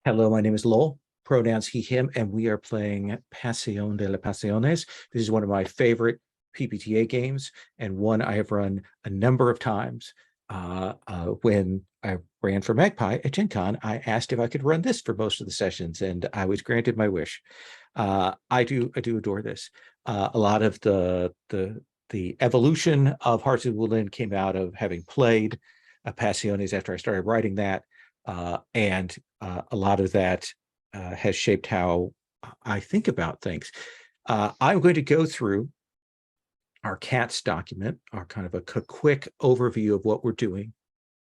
Hello, my name is Lowell, pronouns he, him, and we are playing Pasión de las Pasiones. This is one of my favorite PBTA games and one I have run a number of times. When I ran for Magpie at Gen Con, I asked if I could run this for most of the sessions, and I was granted my wish. I do adore this. A lot of the evolution of Hearts of Woodland came out of having played Pasiones after I started writing that. And a lot of that has shaped how I think about things. I'm going to go through our CATS document, our kind of a quick overview of what we're doing.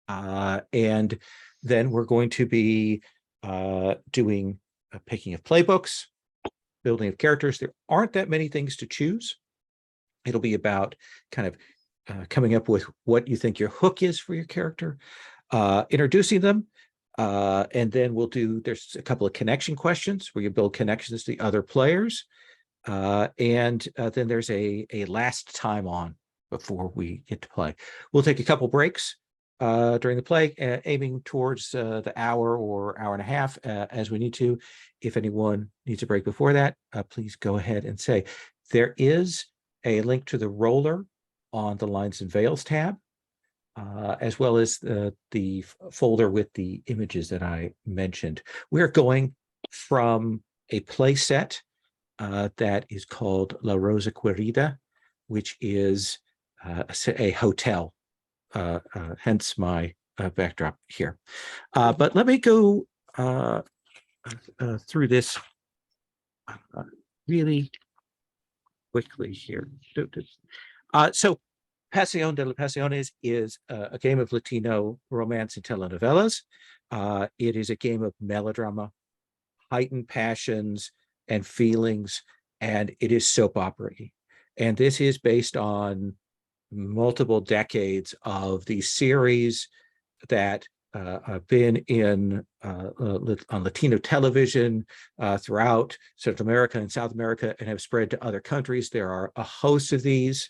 And then we're going to be doing picking of playbooks, building of characters. There aren't that many things to choose. It'll be about kind of coming up with what you think your hook is for your character, introducing them, and then there's a couple of connection questions where you build connections to the other players. And then there's a last time on before we get to play. We'll take a couple breaks during the play, aiming towards the hour or hour and a half as we need to. If anyone needs a break before that, please go ahead and say. There is a link to the roller on the Lines and Veils tab, as well as the folder with the images that I mentioned. We're going from a play set that is called La Rosa Querida, which is a hotel, hence my backdrop here. But let me go through this really quickly here. So Pasión de las Pasiones is a game of Latino romance and telenovelas. It is a game of melodrama, heightened passions and feelings, and it is soap opera-y. And this is based on multiple decades of these series that have been on Latino television throughout Central America and South America and have spread to other countries. There are a host of these,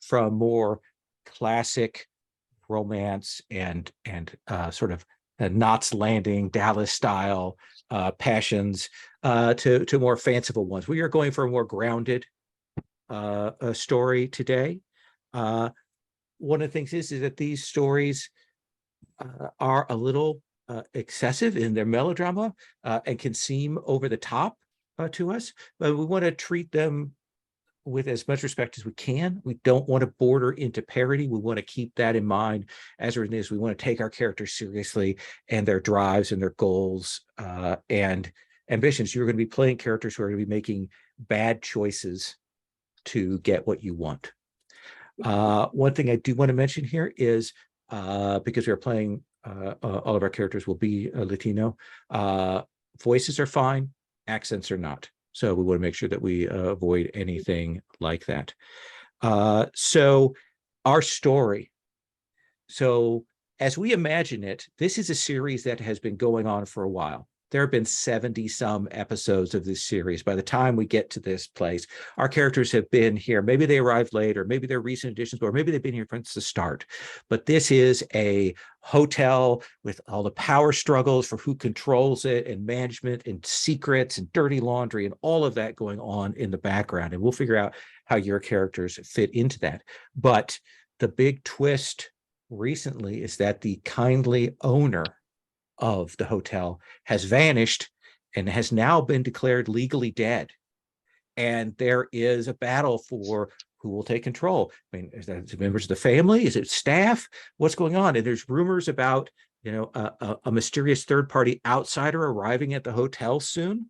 from more classic romance and sort of Knots Landing, Dallas style passions to more fanciful ones. We are going for a more grounded story today. One of the things is that these stories are a little excessive in their melodrama and can seem over the top to us, but we want to treat them with as much respect as we can. We don't want to border into parody. We want to keep that in mind as it is. We want to take our characters seriously and their drives and their goals and ambitions. You're going to be playing characters who are going to be making bad choices to get what you want. One thing I do want to mention here is because we're playing, all of our characters will be Latino, voices are fine, accents are not. So we want to make sure that we avoid anything like that. So our story. So as we imagine it, this is a series that has been going on for a while. There have been 70 some episodes of this series. By the time we get to this place, our characters have been here. Maybe they arrived late, or maybe they're recent additions, or maybe they've been here since the start. But this is a hotel with all the power struggles for who controls it, and management and secrets and dirty laundry and all of that going on in the background. And we'll figure out how your characters fit into that. But the big twist recently is that the kindly owner of the hotel has vanished and has now been declared legally dead. And there is a battle for who will take control. I mean, is that members of the family? Is it staff? What's going on? And there's rumors about, a mysterious third-party outsider arriving at the hotel soon.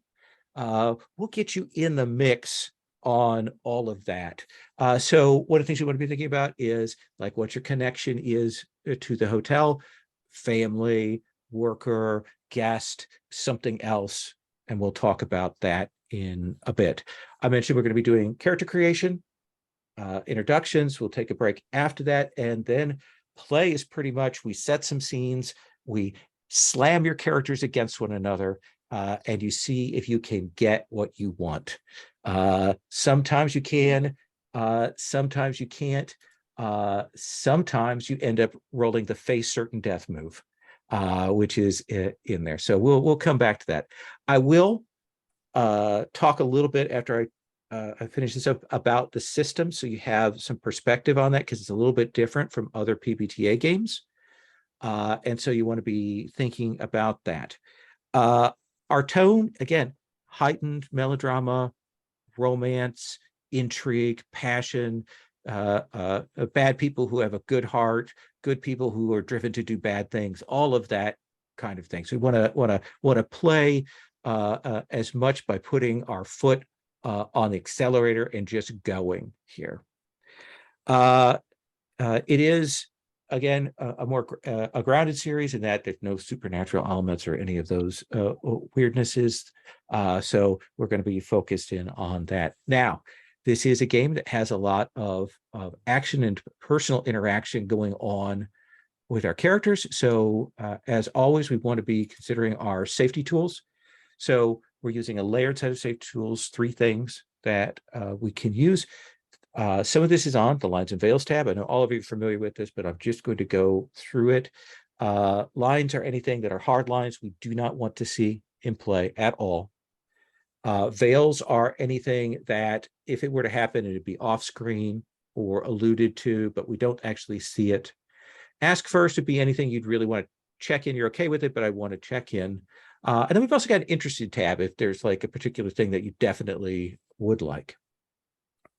We'll get you in the mix on all of that. So one of the things you want to be thinking about is like what your connection is to the hotel, family, worker, guest, something else, and we'll talk about that in a bit. I mentioned we're going to be doing character creation, introductions. We'll take a break after that, and then play is pretty much we set some scenes, we slam your characters against one another, and you see if you can get what you want. Sometimes you can, sometimes you can't. Sometimes you end up rolling the face certain death move. which is in there. So we'll come back to that. I will talk a little bit after I finish this up about the system, so you have some perspective on that, because it's a little bit different from other PBTA games. And so you want to be thinking about that. Our tone, again, heightened melodrama, romance, intrigue, passion, bad people who have a good heart, good people who are driven to do bad things, all of that kind of thing. So we want to play as much by putting our foot on the accelerator and just going here. It is, again, a more a grounded series in that there's no supernatural elements or any of those weirdnesses. So we're going to be focused in on that. Now, this is a game that has a lot of action and personal interaction going on with our characters. So as always, we want to be considering our safety tools. So we're using a layered set of safety tools, 3 things that we can use. Some of this is on the Lines and Veils tab. I know all of you are familiar with this, but I'm just going to go through it. Lines are anything that are hard lines we do not want to see in play at all. Veils are anything that, if it were to happen, it'd be off screen or alluded to, but we don't actually see it. Ask first would be anything you'd really want to check in. You're okay with it, but I want to check in. And then we've also got an interested tab if there's like a particular thing that you definitely would like.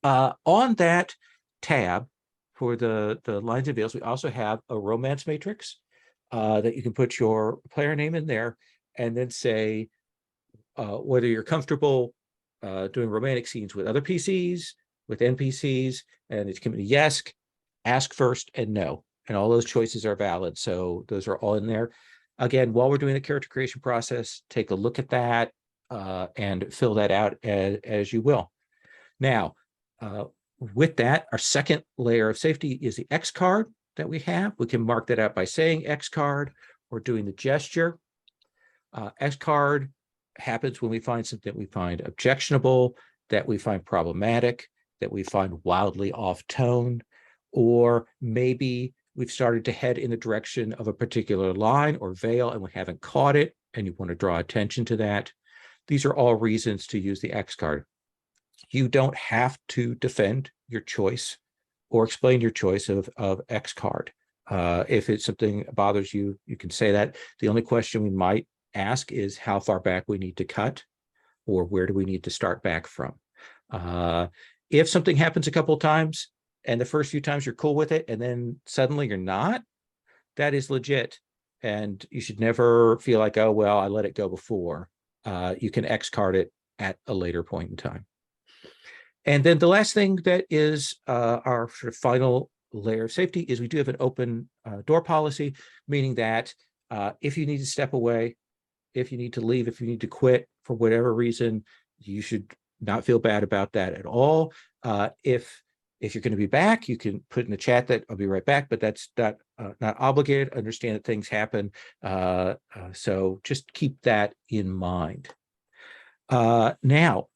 On that tab for the Lines and Veils, we also have a romance matrix that you can put your player name in there and then say whether you're comfortable doing romantic scenes with other PCs, with NPCs, and it can be yes, ask first, and no. And all those choices are valid. So those are all in there. Again, while we're doing the character creation process, take a look at that and fill that out as you will. Now, with that, our second layer of safety is the X card that we have. We can mark that out by saying X card or doing the gesture. X card happens when we find something we find objectionable, that we find problematic, that we find wildly off tone, or maybe we've started to head in the direction of a particular line or veil and we haven't caught it and you want to draw attention to that. These are all reasons to use the X card. You don't have to defend your choice or explain your choice of X card. If it's something that bothers you, you can say that. The only question we might ask is how far back we need to cut, or where do we need to start back from. If something happens a couple of times and the first few times you're cool with it and then suddenly you're not, that is legit. And you should never feel like, oh, well, I let it go before. You can X card it at a later point in time. And then the last thing that is our sort of final layer of safety is we do have an open door policy, meaning that if you need to step away, if you need to leave, if you need to quit for whatever reason, you should not feel bad about that at all. If you're going to be back, you can put in the chat that I'll be right back, but that's not obligated. Understand that things happen. So just keep that in mind. Now,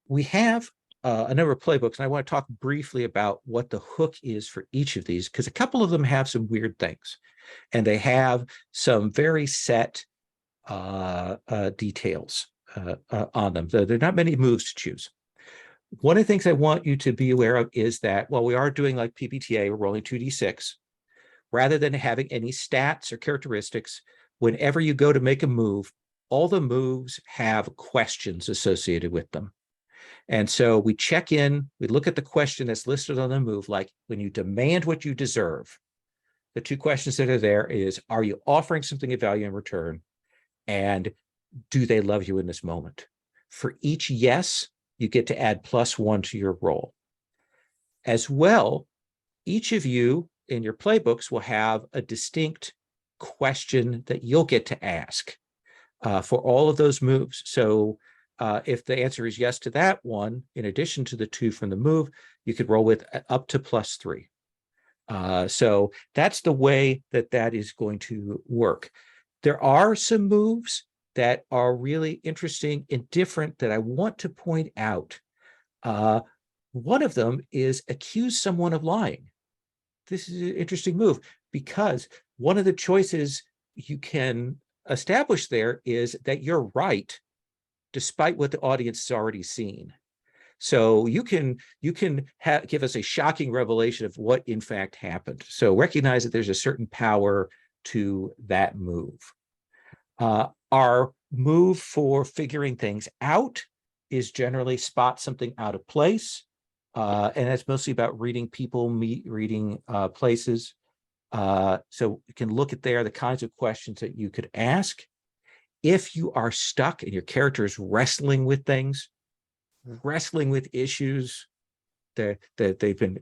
we have a number of playbooks, and I want to talk briefly about what the hook is for each of these, because a couple of them have some weird things, and they have some very set details on them. There are not many moves to choose. One of the things I want you to be aware of is that while we are doing like PBTA, we're rolling 2d6, rather than having any stats or characteristics, whenever you go to make a move, all the moves have questions associated with them. And so we check in, we look at the question that's listed on the move, like when you demand what you deserve, the 2 questions that are there is, are you offering something of value in return? And do they love you in this moment? For each yes, you get to add +1 to your roll. As well, each of you in your playbooks will have a distinct question that you'll get to ask for all of those moves. So if the answer is yes to that one, in addition to the 2 from the move, you could roll with up to +3. So that's the way that is going to work. There are some moves that are really interesting and different that I want to point out. One of them is accuse someone of lying. This is an interesting move. because one of the choices you can establish there is that you're right, despite what the audience has already seen. So you can give us a shocking revelation of what in fact happened. So recognize that there's a certain power to that move. Our move for figuring things out is generally spot something out of place. And that's mostly about reading people, reading places. So you can look at there the kinds of questions that you could ask. If you are stuck and your character is wrestling with things, wrestling with issues that they've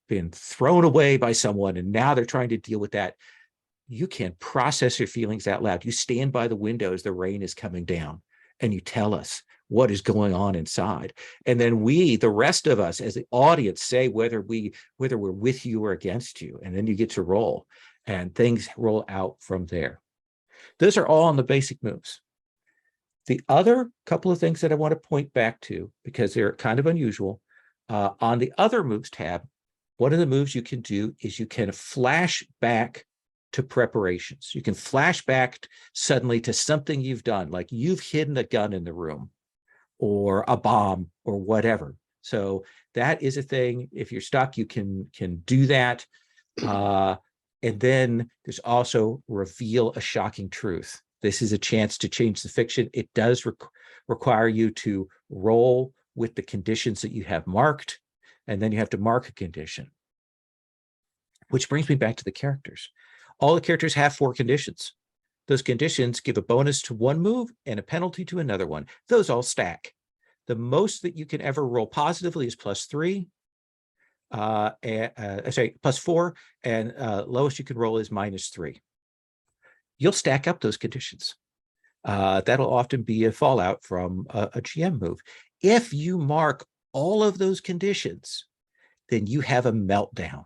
been thrown away by someone, and now they're trying to deal with that, you can process your feelings out loud. You stand by the window as the rain is coming down, and you tell us what is going on inside. And then we, the rest of us as the audience, say whether we're with you or against you. And then you get to roll, and things roll out from there. Those are all on the basic moves. The other couple of things that I want to point back to, because they're kind of unusual, on the other moves tab, one of the moves you can do is you can flash back to preparations. You can flash back suddenly to something you've done, like you've hidden a gun in the room or a bomb or whatever. So that is a thing. If you're stuck, you can do that. And then there's also reveal a shocking truth. This is a chance to change the fiction. It does require you to roll with the conditions that you have marked, and then you have to mark a condition. Which brings me back to the characters. All the characters have 4 conditions. Those conditions give a bonus to one move and a penalty to another one. Those all stack. The most that you can ever roll positively is +3. +4, and lowest you can roll is -3. You'll stack up those conditions. That'll often be a fallout from a GM move. If you mark all of those conditions, then you have a meltdown.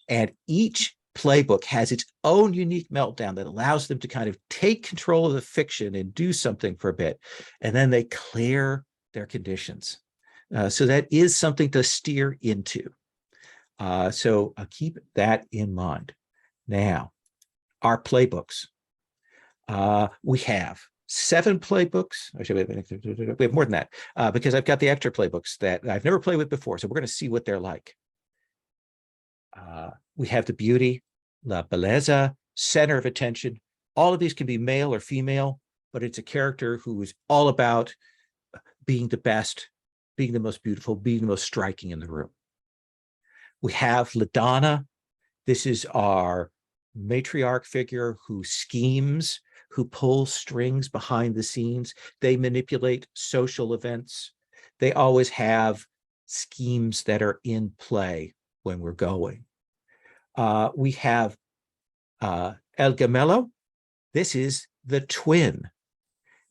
And each playbook has its own unique meltdown that allows them to kind of take control of the fiction and do something for a bit. And then they clear their conditions. So that is something to steer into. So keep that in mind. Now, our playbooks. We have 7 playbooks. Actually, we have more than that, because I've got the extra playbooks that I've never played with before. So we're going to see what they're like. We have the beauty, la belleza, center of attention. All of these can be male or female, but it's a character who is all about being the best, being the most beautiful, being the most striking in the room. We have LaDonna. This is our matriarch figure who schemes, who pulls strings behind the scenes. They manipulate social events. They always have schemes that are in play when we're going. We have El Gemelo. This is the twin.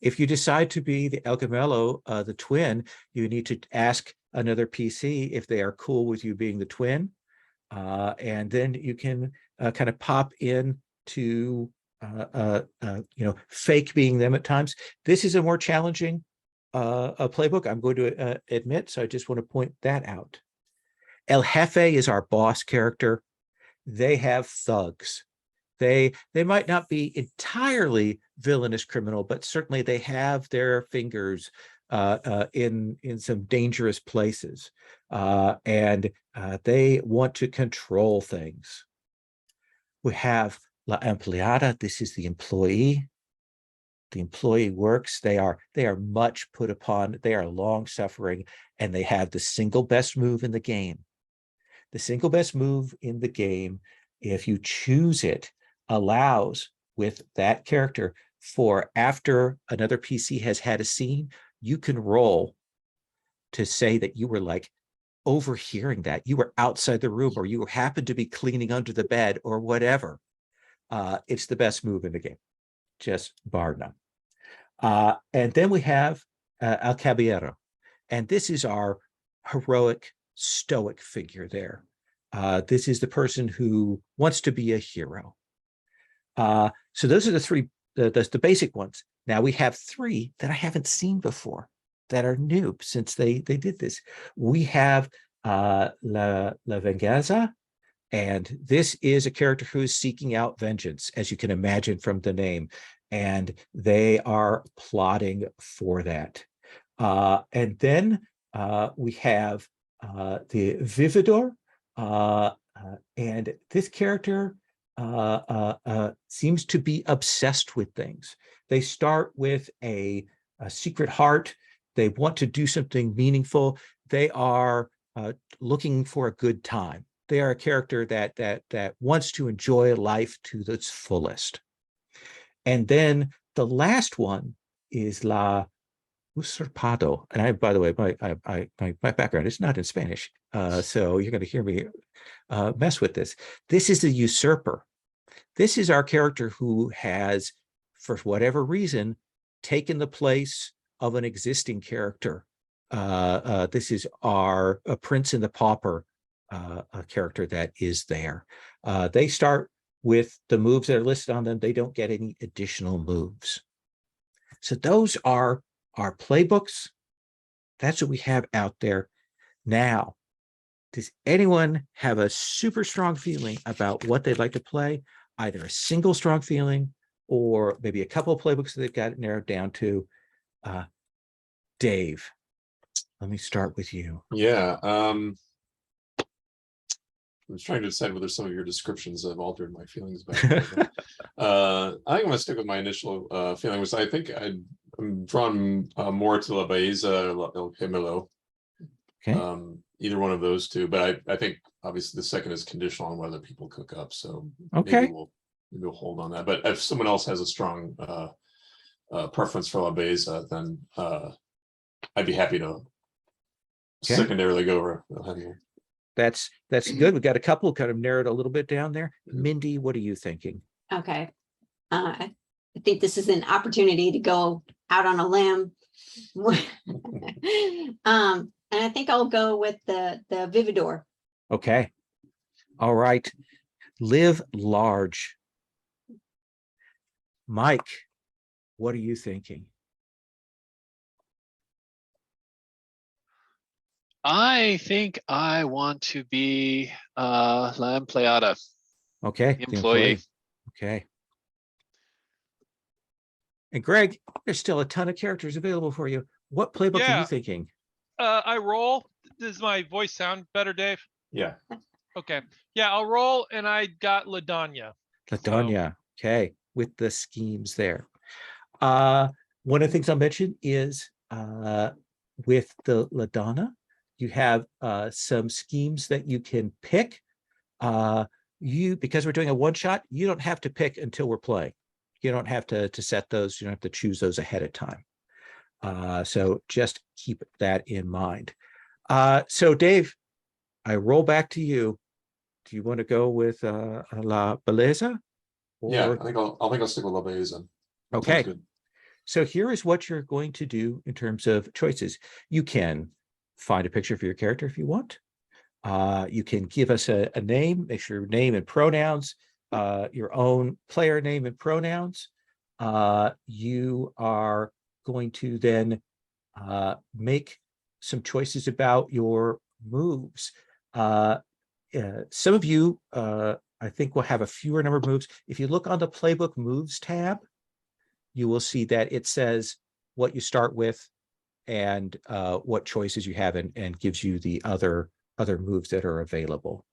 If you decide to be the El Gemelo, the twin, you need to ask another PC if they are cool with you being the twin. And then you can kind of pop in to, fake being them at times. This is a more challenging playbook, I'm going to admit, so I just want to point that out. El Jefe is our boss character. They have thugs. They might not be entirely villainous criminal, but certainly they have their fingers in some dangerous places, and they want to control things. We have La Empleada. This is the employee. The employee works. They are much put upon. They are long suffering, and they have the single best move in the game. The single best move in the game, if you choose it, allows with that character for after another PC has had a scene, you can roll to say that you were like overhearing that. You were outside the room, or you happened to be cleaning under the bed or whatever. It's the best move in the game, just bar none. And then we have El Caballero. And this is our heroic, stoic figure there. This is the person who wants to be a hero. So those are the 3, the basic ones. Now we have 3 that I haven't seen before that are new since they did this. We have La Venganza, And this is a character who is seeking out vengeance, as you can imagine from the name. And they are plotting for that. And then we have the Vividor. And this character seems to be obsessed with things. They start with a secret heart. They want to do something meaningful. They are looking for a good time. They are a character that wants to enjoy life to its fullest. And then the last one is La Usurpado. And I, by the way, my background is not in Spanish, so you're going to hear me mess with this. This is the usurper. This is our character who has, for whatever reason, taken the place of an existing character. This is our Prince and the Pauper a character that is there. They start with the moves that are listed on them. They don't get any additional moves. So those are our playbooks. That's what we have out there. Now, does anyone have a super strong feeling about what they'd like to play? Either a single strong feeling or maybe a couple of playbooks that they've got it narrowed down to. Dave, let me start with you. Yeah. I was trying to decide whether some of your descriptions have altered my feelings about it. I think I'm going to stick with my initial feeling, which I think I'm drawn more to La Belleza, El Gemelo. Okay. Either one of those two, but I think obviously the second is conditional on whether people cook up. So okay, maybe we'll hold on that. But if someone else has a strong preference for La Belleza, then I'd be happy to secondarily go over El Gemelo. That's good. We got a couple kind of narrowed a little bit down there. Mindy, what are you thinking? Okay. I think this is an opportunity to go out on a limb. And I think I'll go with the Vividor. Okay. All right. Live large. Mike, what are you thinking? I think I want to be La Empleada. Okay. The employee. Okay. And Greg, there's still a ton of characters available for you. What playbook are you thinking? I roll. Does my voice sound better, Dave? Yeah. Okay. Yeah, I'll roll, and I got LaDanya. LaDanya. Okay. With the schemes there. One of the things I'll mention is with the LaDonna, you have some schemes that you can pick. Because we're doing a one shot, you don't have to pick until we're playing. You don't have to set those. You don't have to choose those ahead of time. So just keep that in mind. So Dave, I roll back to you. Do you want to go with La Belleza? Yeah, I think I'll stick with La Belleza. Okay. So here is what you're going to do in terms of choices. You can find a picture of your character if you want. You can give us a name, make sure your name and pronouns, your own player name and pronouns. You are going to then make some choices about your moves. Some of you, I think, will have a fewer number of moves. If you look on the Playbook Moves tab, you will see that it says what you start with and what choices you have, and gives you the other moves that are available.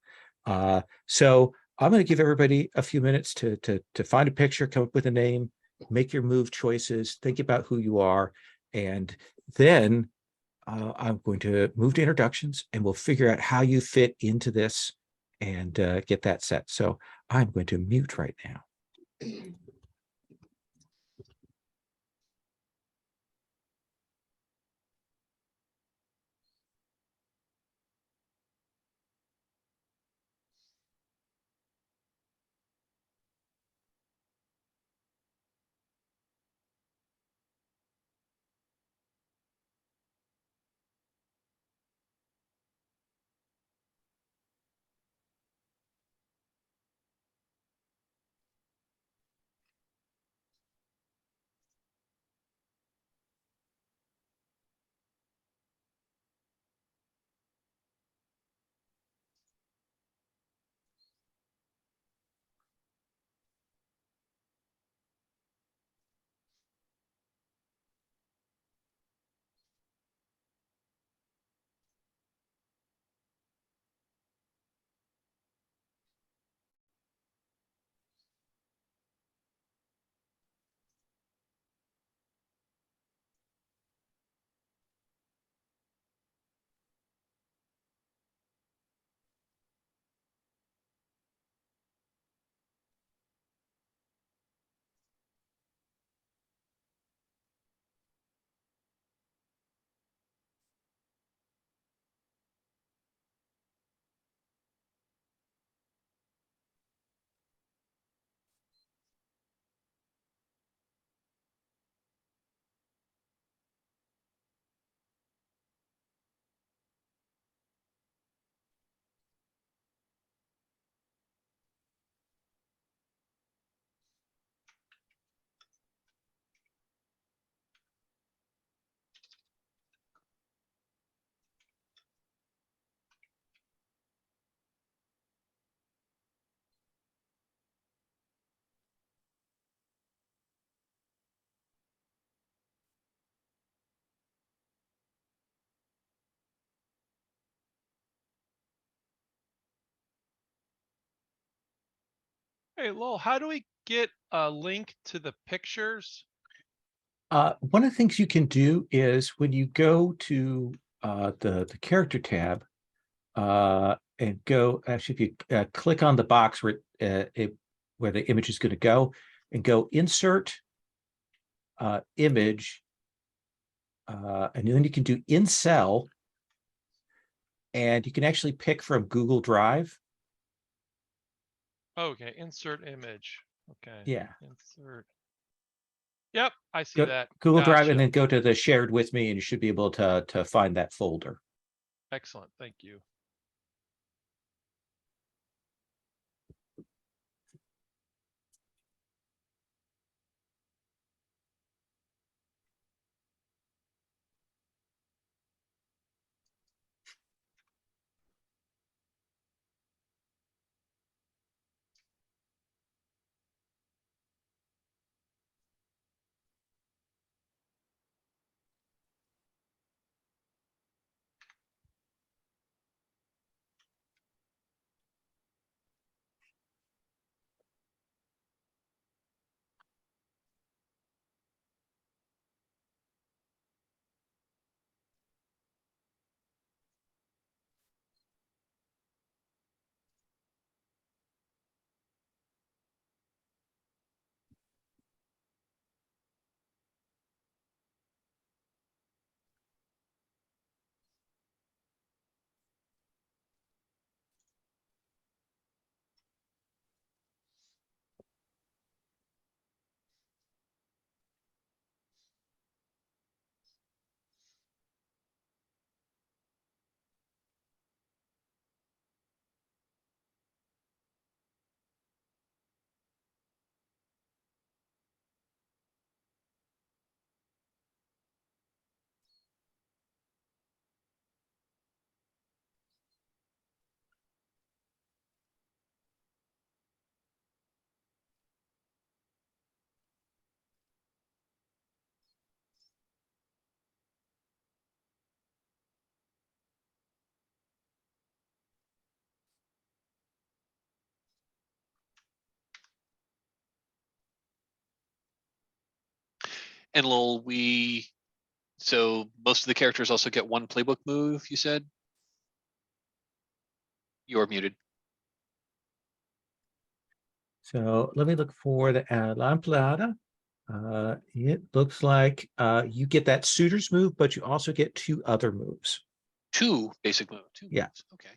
So I'm going to give everybody a few minutes to find a picture, come up with a name, make your move choices, think about who you are, and then I'm going to move to introductions, and we'll figure out how you fit into this and get that set. So I'm going to mute right now. Hey, Lowell, how do we get a link to the pictures? One of the things you can do is when you go to the character tab, and go, actually, if you click on the box where where the image is going to go, and go insert image, and then you can do in cell, and you can actually pick from Google Drive. Okay, insert image. Okay. Yeah. Insert. Yep, I see Go that. Google Drive, Gotcha. and then go to the shared with me, and you should be able to find that folder. Excellent, thank you. And Lowell, so most of the characters also get one playbook move, you said? You're muted. So let me look for the La Empleada. It looks like you get that suitors move, but you also get 2 other moves. 2 basic moves. 2 Yeah. moves. Okay.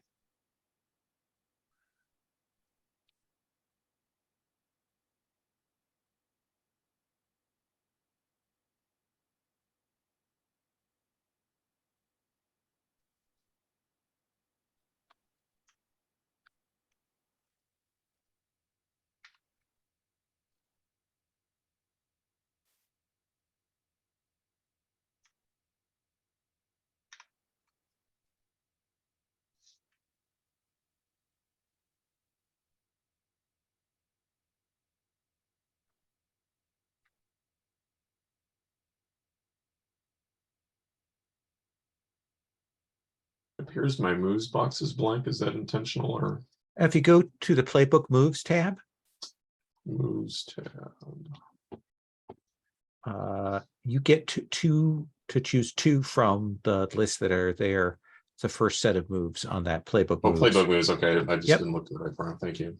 Appears my moves box is blank. Is that intentional or If you go to the playbook moves tab, moves tab? you get to choose 2 from the list that are there. It's the first set of moves on that playbook Oh, moves. playbook moves. Okay, I just Yep. didn't look at the right part. Thank you.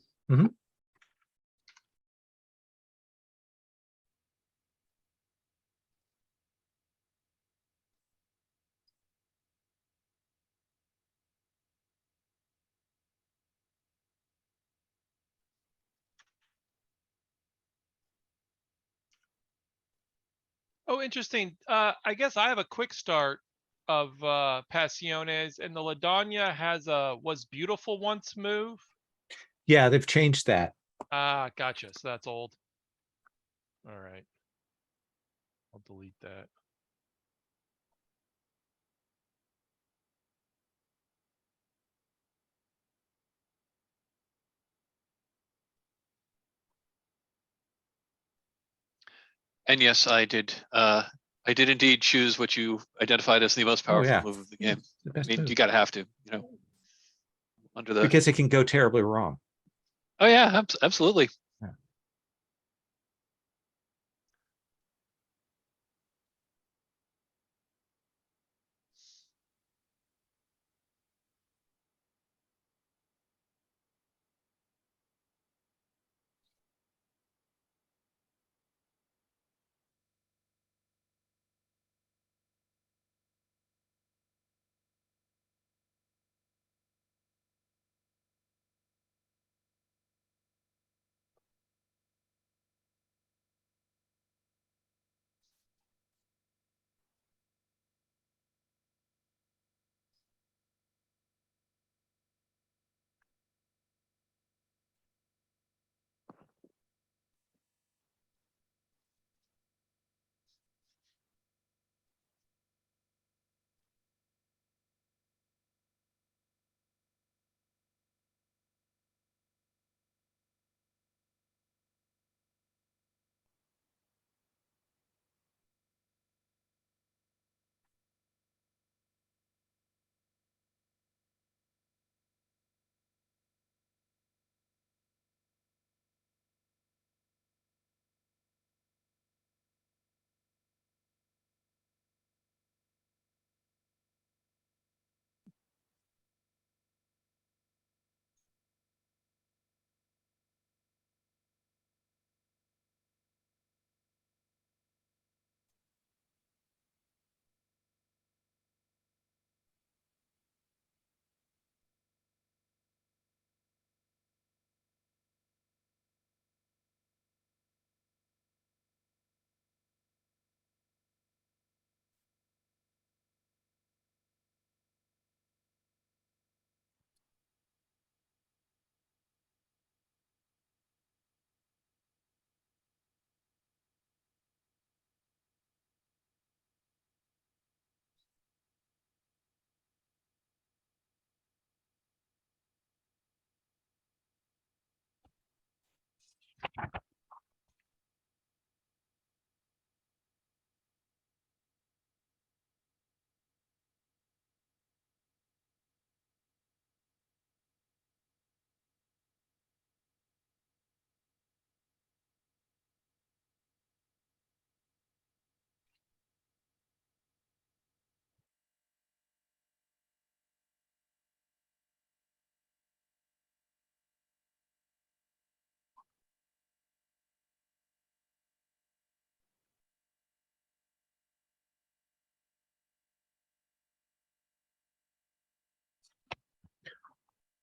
Oh, interesting. I guess I have a quick start of Pasiones, and the Ladanya has a was beautiful once move. Yeah, they've changed that. Ah, gotcha. So that's old. All right. I'll delete that. And yes, I did indeed choose what you identified as the most Oh, powerful yeah. move of the game. The I best mean, move. you gotta have to, you know, under the. Because it can go terribly wrong. Oh yeah, absolutely.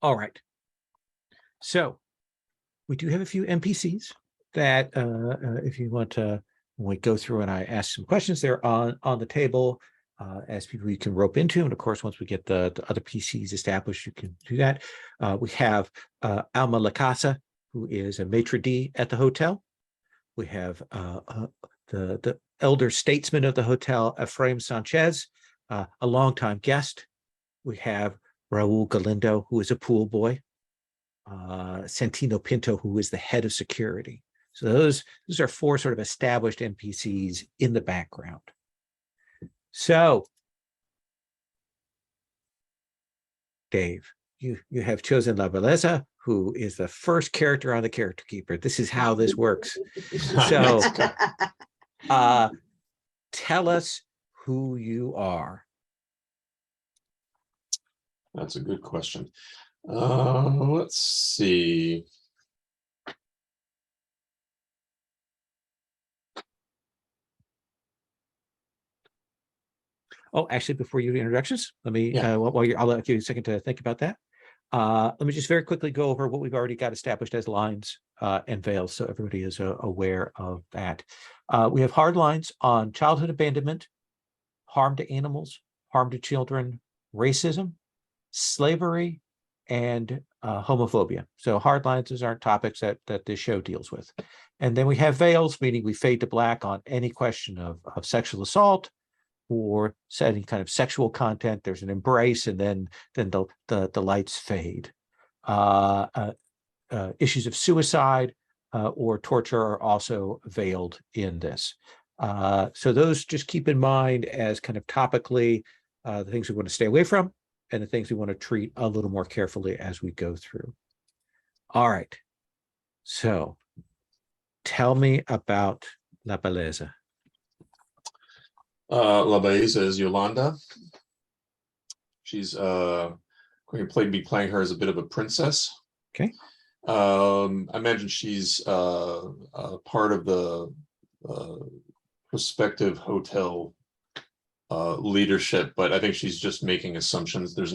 All right. So we do have a few NPCs that if you want to, when we go through and I ask some questions, they're on the table as people you can rope into. And of course, once we get the other PCs established, you can do that. We have Alma Lacasa, who is a maitre d' at the hotel. We have the elder statesman of the hotel, Ephraim Sanchez, a longtime guest. We have Raul Galindo, who is a pool boy. Santino Pinto, who is the head of security. So those are four sort of established NPCs in the background. So, Dave, you have chosen La Belleza, who is the first character on the character keeper. This is how this works. So, tell us who you are. That's a good question. Let's see. Oh, actually, before you do introductions, let me, Yeah. I'll give you a second to think about that. Let me just very quickly go over what we've already got established as lines and veils, so everybody is aware of that. We have hard lines on childhood abandonment, harm to animals, harm to children, racism, slavery, and homophobia. So hard lines, those aren't topics that this show deals with. And then we have veils, meaning we fade to black on any question of sexual assault or any kind of sexual content. There's an embrace, and then the lights fade. Issues of suicide or torture are also veiled in this. So those just keep in mind as kind of topically the things we want to stay away from and the things we want to treat a little more carefully as we go through. All right. So tell me about La Belleza. La Belleza is Yolanda. She's going to be playing her as a bit of a princess. Okay. I imagine she's part of the prospective hotel leadership, but I think she's just making assumptions. She has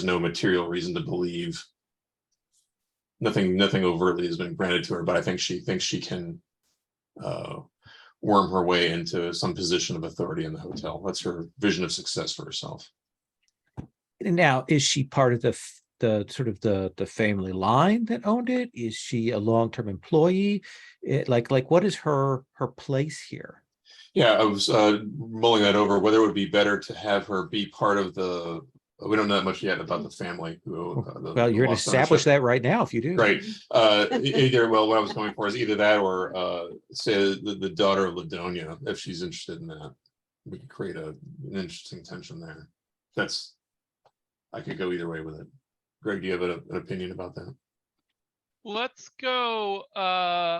no material reason to believe. Nothing overtly has been granted to her, but I think she thinks she can worm her way into some position of authority in the hotel. That's her vision of success for herself. Now, is she part of the sort of the family line that owned it? Is she a long-term employee? Like what is her place here? Yeah, I was mulling that over, whether it would be better to have her be part of the. We don't know that much yet about the family. Well, you're going to establish that right now if you do. Right. Either, well, what I was going for is either that or say the daughter of Ladonia, if she's interested in that. We could create an interesting tension there. I could go either way with it. Greg, do you have an opinion about that? Let's go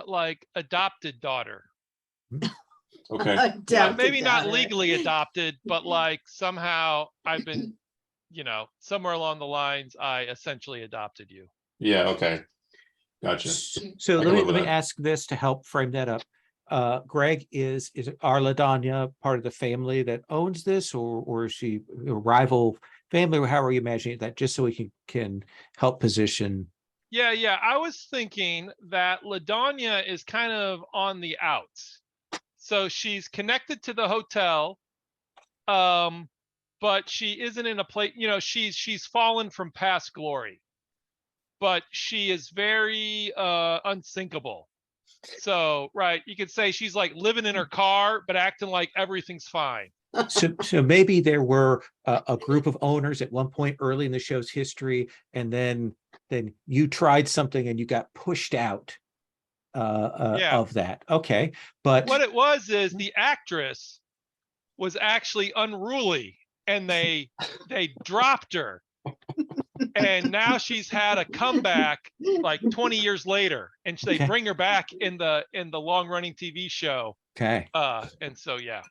like adopted daughter. Okay. Maybe not legally adopted, but like somehow I've been, somewhere along the lines, I essentially adopted you. Yeah, okay. Gotcha. So let me ask this to help frame that up. Greg, is our Ladonia part of the family that owns this, or is she a rival family, or how are you imagining that, just so we can help position? Yeah. I was thinking that Ladonia is kind of on the outs. So she's connected to the hotel, but she isn't in a place, she's fallen from past glory, but she is very unsinkable. So, right, you could say she's like living in her car, but acting like everything's fine. So maybe there were a group of owners at one point early in the show's history, and then you tried something and you got pushed out, Yeah. of that. Okay, but What it was is the actress was actually unruly and they dropped her. And now she's had a comeback like 20 years later, and they Okay. bring her back in the long running TV show. okay, And so yeah.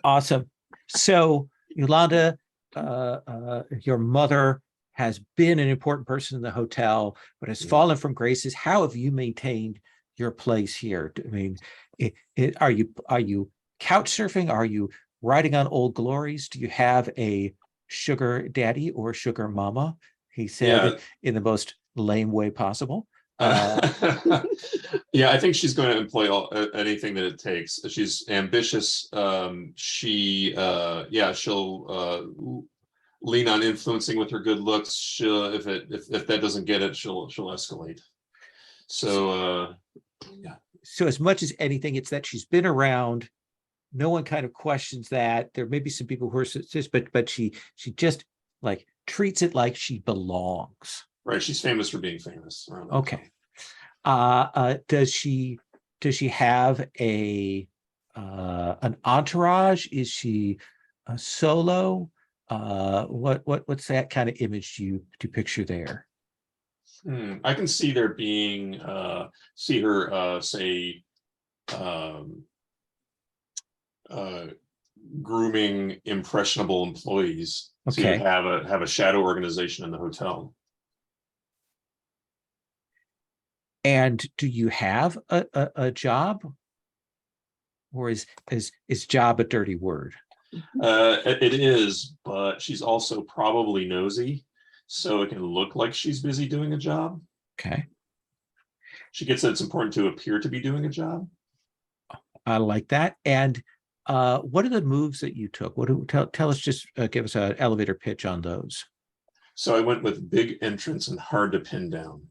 awesome. So Yolanda, your mother has been an important person in the hotel, but has fallen from graces. How have you maintained your place here? I mean, are you couch surfing? Are you riding on old glories? Do you have a sugar daddy or sugar mama? He said Yeah. it in the most lame way possible. Yeah, I think she's going to employ anything that it takes. She's ambitious. She'll lean on influencing with her good looks. She'll, if that doesn't get it, she'll escalate. So So as much as anything, it's that she's been around. No one kind of questions that. There may be some people who are just, but she just like treats it like she belongs. right, she's famous for being famous. Around that Okay. time. Does she have a an entourage? Is she a solo? What's that kind of image do you picture there? I can see there being see her say grooming impressionable employees Okay. to have a shadow organization in the hotel. And do you have a job, or is job a dirty word? It is, but she's also probably nosy, so it can look like she's busy doing a job. Okay, She gets that it's important to appear to be doing a job. I like that. And what are the moves that you took? Tell us, just give us an elevator pitch on those. So I went with big entrance and hard to pin down.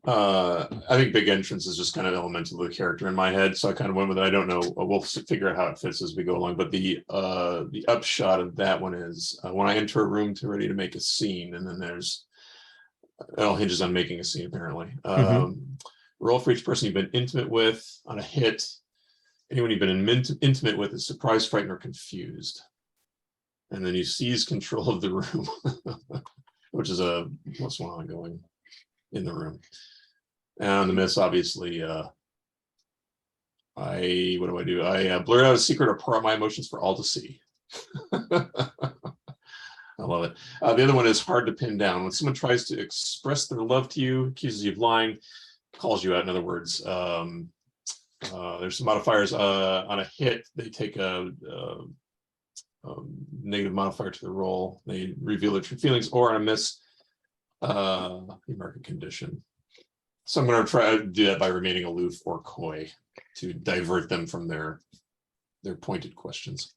I think big entrance is just kind of elemental of the character in my head, so I kind of went with it. I don't know. We'll figure out how it fits as we go along. But the upshot of that one is when I enter a room ready to make a scene, and then it all hinges on making a scene apparently. Roll for each person you've been intimate with on a hit. Anyone you've been intimate with is surprised, frightened, or confused. And then you seize control of the room, which is a +1 ongoing in the room. And the miss, obviously, what do I do? I blurt out a secret or pour out my emotions for all to see. I love it. The other one is hard to pin down. When someone tries to express their love to you, accuses you of lying, calls you out, in other words. There's some modifiers. On a hit, they take a negative modifier to the roll. They reveal their true feelings, or on a miss, the market condition. So I'm going to try to do that by remaining aloof or coy to divert them from their pointed questions.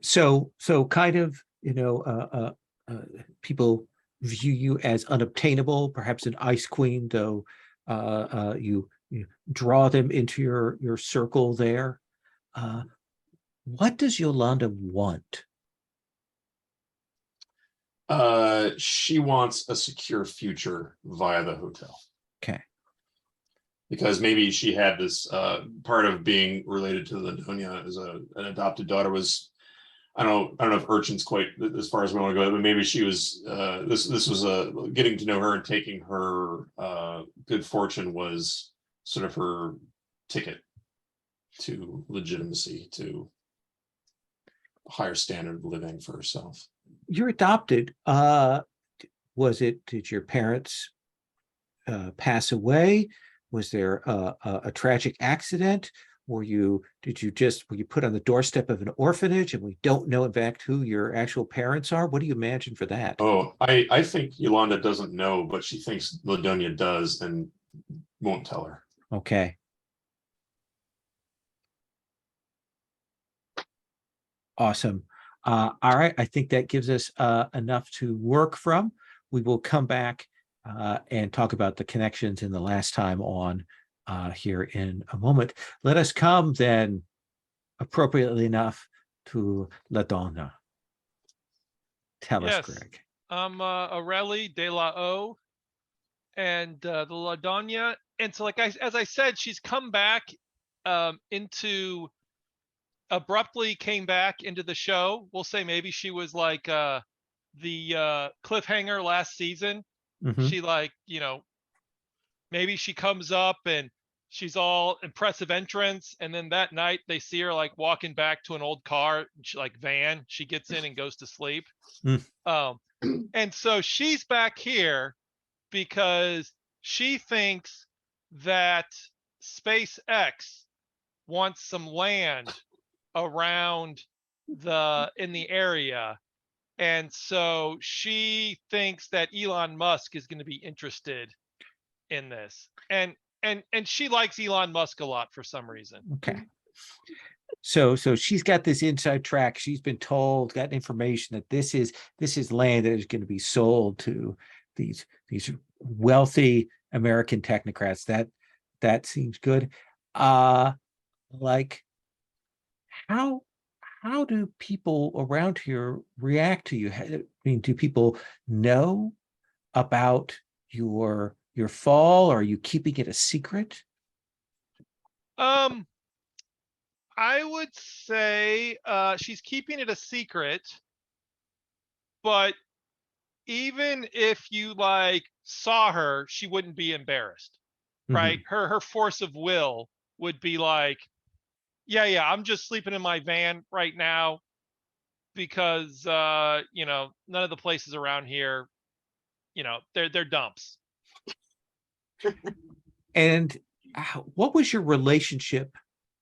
So kind of, people view you as unobtainable, perhaps an ice queen, though you draw them into your circle there. What does Yolanda want? She wants a secure future via the hotel. Okay. Because maybe she had this part of being related to Ladonia as an adopted daughter was, I don't know if urchin's quite as far as we want to go, but maybe she was this was getting to know her and taking her good fortune was sort of her ticket to legitimacy, to a higher standard of living for herself. You're adopted. Did your parents pass away? Was there a tragic accident? Were you put on the doorstep of an orphanage and we don't know in fact who your actual parents are? What do you imagine for that? Oh, I think Yolanda doesn't know, but she thinks Ladonia does and won't tell her. Okay. Awesome. All right. I think that gives us enough to work from. We will come back and talk about the connections in the last time on here in a moment. Let us come then, appropriately enough, to La Donna. Tell us, Greg. I'm Aurelie de la O, the LaDonya. And so as I said, she's come back into abruptly came back into the show. We'll say maybe she was like the cliffhanger last season. Mhm. She like, maybe she comes up and she's all impressive entrance, and then that night they see her like walking back to an old car, like van. She gets in and goes to sleep. And so she's back here because she thinks that SpaceX wants some land around in the area. And so she thinks that Elon Musk is going to be interested in this. And she likes Elon Musk a lot for some reason. Okay. So she's got this inside track. She's been told, got information that this is land that is going to be sold to these wealthy American technocrats. That seems good. Like how do people around here react to you? I mean, do people know about your fall? Or are you keeping it a secret? I would say she's keeping it a secret, but even if you like saw her, she wouldn't be embarrassed, right? Her force of will would be like, yeah, I'm just sleeping in my van right now because none of the places around here, they're dumps. And what was your relationship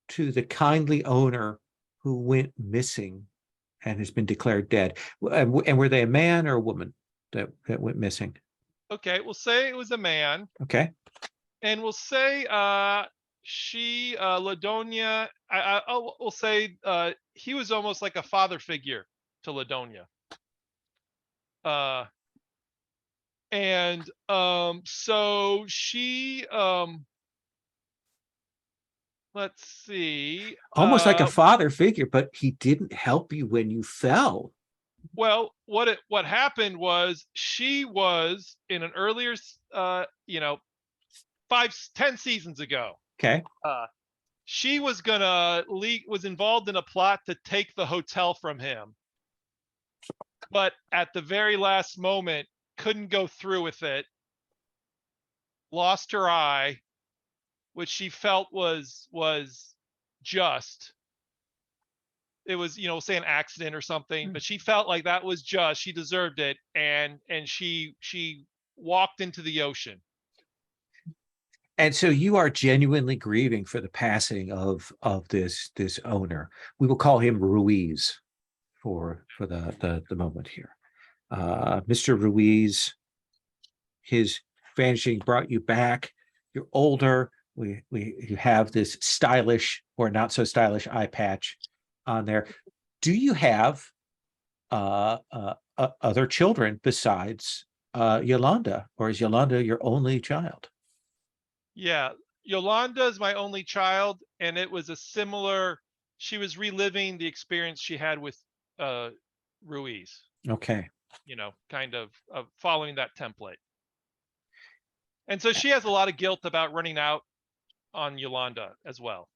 to the kindly owner who went missing and has been declared dead? And were they a man or a woman that went missing? Okay, we'll say it was a man. Okay. And we'll say she LaDonya, we'll say he was almost like a father figure to LaDonya. And so she let's see. Almost like a father figure, but he didn't help you when you fell. Well, what happened was she was in an earlier 10 seasons ago. Okay. She was was involved in a plot to take the hotel from him, but at the very last moment couldn't go through with it. Lost her eye, which she felt was just. It was, say an accident or something, but she felt like that was just. She deserved it, and she walked into the ocean. And so you are genuinely grieving for the passing of this owner. We will call him Ruiz for the moment here. Mr. Ruiz, his vanishing brought you back. You're older. You have this stylish or not so stylish eye patch on there. Do you have other children besides Yolanda, or is Yolanda your only child? Yeah, Yolanda is my only child, and it was she was reliving the experience she had with Ruiz. Okay. Kind of following that template. And so she has a lot of guilt about running out on Yolanda as well.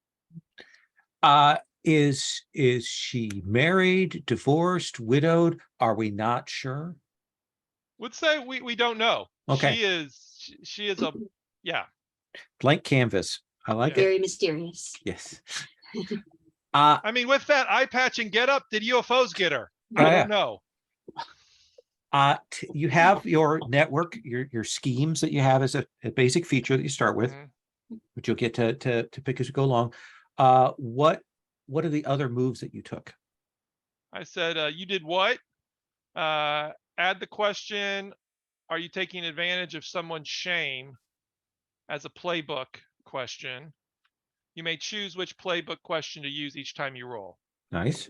Is she married, divorced, widowed? Are we not sure? Would say we don't know. Okay. She is a Blank canvas. I like it. Very mysterious. Yes. I mean, with that eye patch and get up, did UFOs get her? I don't know. You have your network, your schemes that you have as a basic feature that you start with, which you'll get to pick as you go along. What are the other moves that you took? I said, you did what? Add the question, are you taking advantage of someone's shame as a playbook question? You may choose which playbook question to use each time you roll. Nice.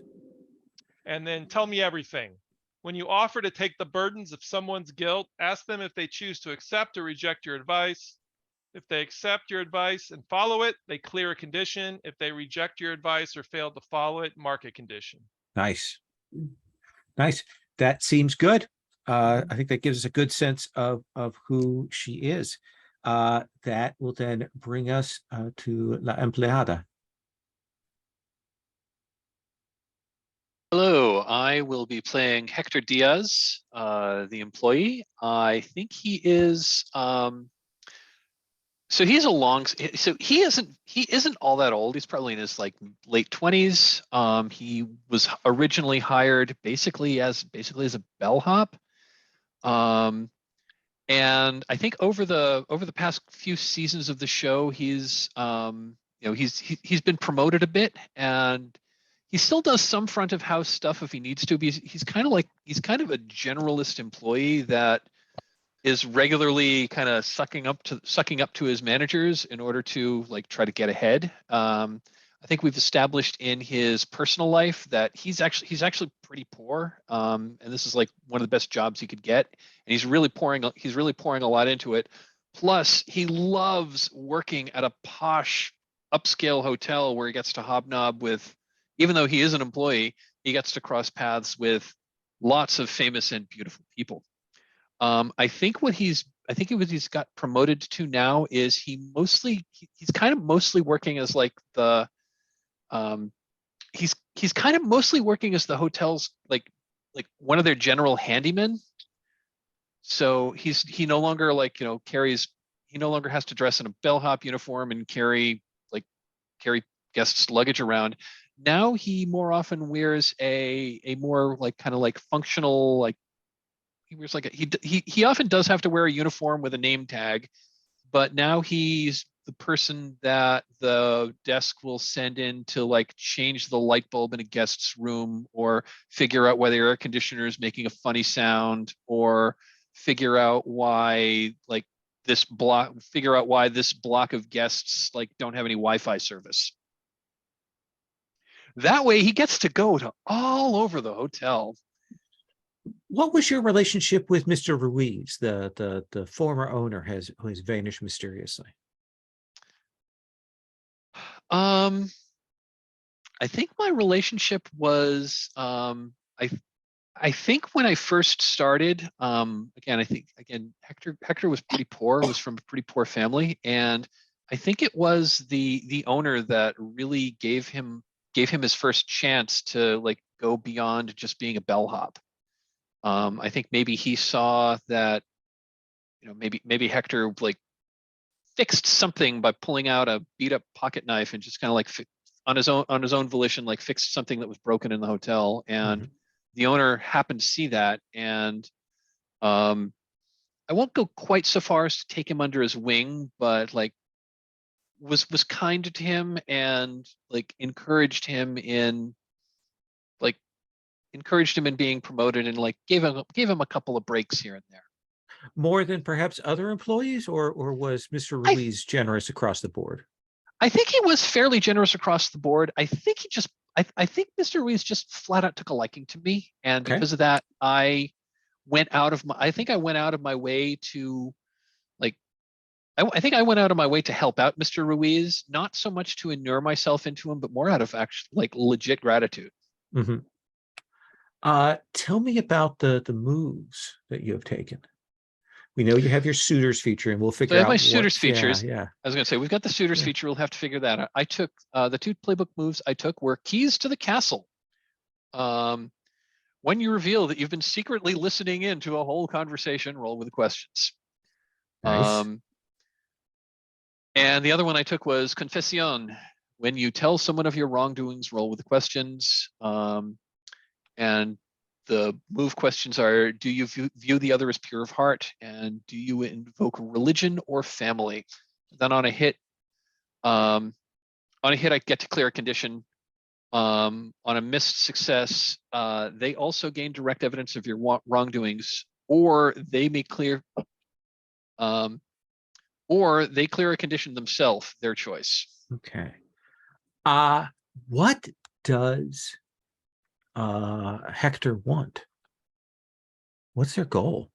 And then tell me everything. When you offer to take the burdens of someone's guilt, ask them if they choose to accept or reject your advice. If they accept your advice and follow it, they clear a condition. If they reject your advice or fail to follow it, mark a condition. Nice. Nice. That seems good. I think that gives us a good sense of who she is. That will then bring us to La Empleada. Hello, I will be playing Hector Diaz, the employee. I think he is so he's a long so he isn't all that old. He's probably in his like late 20s. He was originally hired basically as a bellhop. And I think over the past few seasons of the show, he's he's been promoted a bit, and he still does some front of house stuff if he needs to. But he's kind of a generalist employee that is regularly kind of sucking up to his managers in order to like try to get ahead. I think we've established in his personal life that he's actually pretty poor, and this is like one of the best jobs he could get, and he's really pouring a lot into it. Plus, he loves working at a posh upscale hotel where he gets to hobnob with, even though he is an employee, he gets to cross paths with lots of famous and beautiful people. I think what he's got promoted to now is he's kind of mostly working as like the he's kind of mostly working as the hotel's like one of their general handymen. So he no longer he no longer has to dress in a bellhop uniform and carry guests' luggage around. Now he more often wears a more like kind of like functional, like he wears like he often does have to wear a uniform with a name tag, but now he's the person that the desk will send in to like change the light bulb in a guest's room, or figure out why the air conditioner is making a funny sound, or figure out why this block of guests like don't have any Wi-Fi service. That way he gets to go to all over the hotel. What was your relationship with Mr. Ruiz, the former owner who has vanished mysteriously? I think my relationship was I think when I first started, Hector was pretty poor, was from a pretty poor family, and I think it was the owner that really gave him his first chance to like go beyond just being a bellhop. I think maybe he saw that, maybe Hector like fixed something by pulling out a beat up pocket knife and just kind of like on his own volition, like fixed something that was broken in the hotel. And the owner happened to see that. And I won't go quite so far as to take him under his wing, but like was kind to him and like encouraged him in being promoted, and like gave him a couple of breaks here and there. More than perhaps other employees, or was Mr. Ruiz generous across the board? I think he was fairly generous across the board. I think Mr. Ruiz just flat out took a liking to me, and because of that, I went out of my way to like I think I went out of my way to help out Mr. Ruiz, not so much to inure myself into him, but more out of actually like legit gratitude. Mm-hmm. Tell me about the moves that you have taken. We know you have your suitors feature, and we'll figure out. So I have my suitors features. Yeah. I was going to say, we've got the suitors feature. We'll have to figure that out. I took the 2 playbook moves I took were keys to the castle. When you reveal that you've been secretly listening in to a whole conversation, roll with questions. Nice. And the other one I took was Pasión. When you tell someone of your wrongdoings, roll with the questions. And the move questions are: do you view the other as pure of heart, and do you invoke religion or family? Then on a hit, I get to clear a condition. On a missed success, they also gain direct evidence of your wrongdoings, or they may clear, or they clear a condition themselves, their choice. Okay. What does Hector want? What's their goal?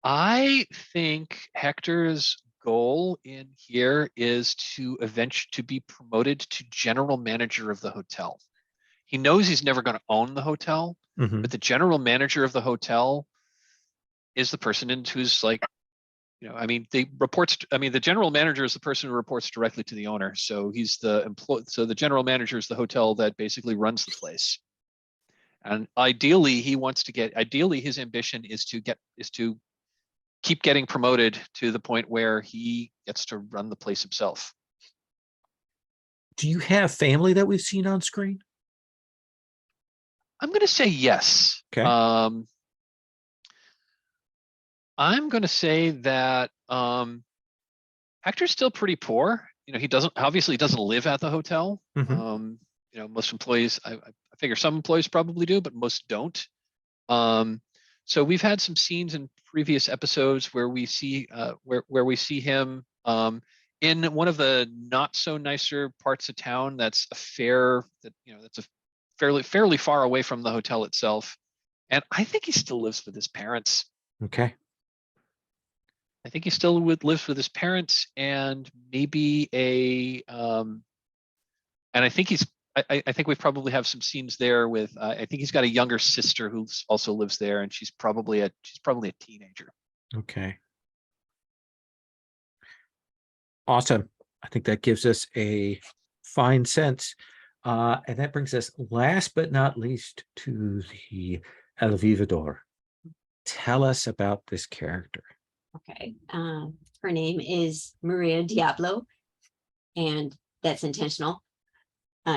I think Hector's goal in here is to be promoted to general manager of the hotel. He knows he's never going to own the hotel, Mhm. but the general manager of the hotel is the person who's like, I mean, the general manager is the person who reports directly to the owner. So he's so the general manager is the hotel that basically runs the place. And ideally his ambition is to keep getting promoted to the point where he gets to run the place himself. Do you have family that we've seen on screen? I'm going to say yes. Okay. I'm going to say that Hector's still pretty poor. He obviously doesn't live at the hotel. Mhm. Most employees, I figure some employees probably do, but most don't. So we've had some scenes in previous episodes where we see where we see him in one of the not so nicer parts of town. That's a that's a fairly far away from the hotel itself. And I think he still lives with his parents. Okay. I think he still lives with his parents and maybe and I think I think we probably have some scenes there with, I think he's got a younger sister who also lives there, and she's probably a teenager. Okay. Awesome. I think that gives us a fine sense. And that brings us last but not least to the Elevador. Tell us about this character. Okay. Her name is Maria Diablo, and that's intentional.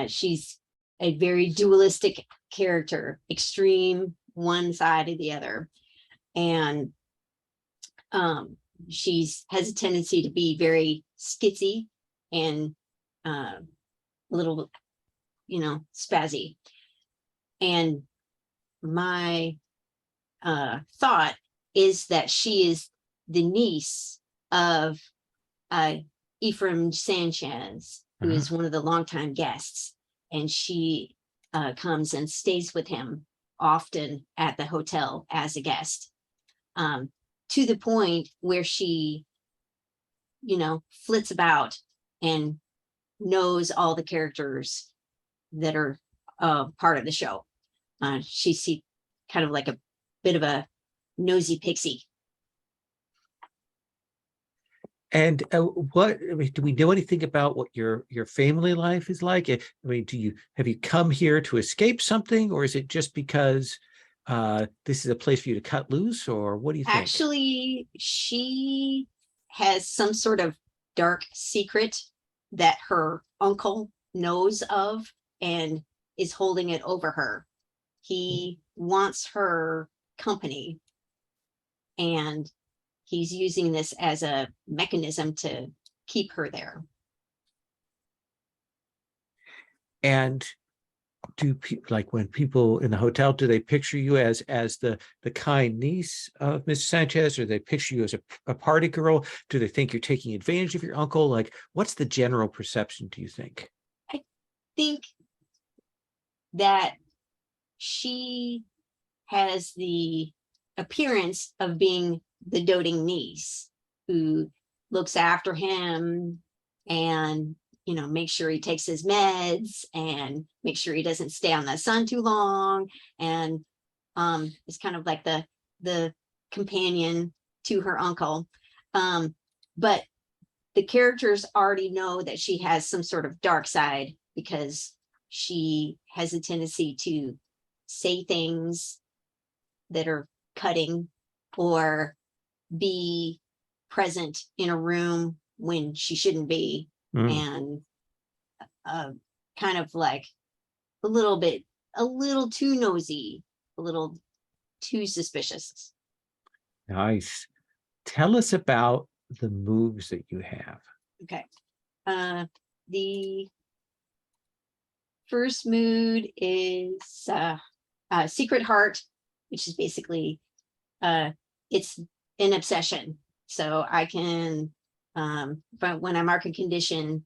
She's a very dualistic character, extreme one side or the other. And she's has a tendency to be very skitsy and a little, spazzy. And my thought is that she is the niece of Ephraim Sanchez, who is one of the longtime guests, and she comes and stays with him often at the hotel as a guest, to the point where she, flits about and knows all the characters that are part of the show. She's kind of like a bit of a nosy pixie. And do we know anything about what your family life is like? I mean, have you come here to escape something, or is it just because this is a place for you to cut loose, or what do you think? Actually, she has some sort of dark secret that her uncle knows of and is holding it over her. He wants her company, and he's using this as a mechanism to keep her there. And do like when people in the hotel, do they picture you as the kind niece of Mr. Sanchez, or they picture you as a party girl? Do they think you're taking advantage of your uncle? Like, what's the general perception, do you think? I think that she has the appearance of being the doting niece who looks after him and make sure he takes his meds and make sure he doesn't stay on the sun too long, and it's kind of like the companion to her uncle. But the characters already know that she has some sort of dark side, because she has a tendency to say things that are cutting, or be present in a room when she shouldn't be, and kind of like a little too nosy, a little too suspicious. Nice. Tell us about the moves that you have. Okay. The first mood is Secret Heart, which is basically it's an obsession. So I can, but when I mark a condition,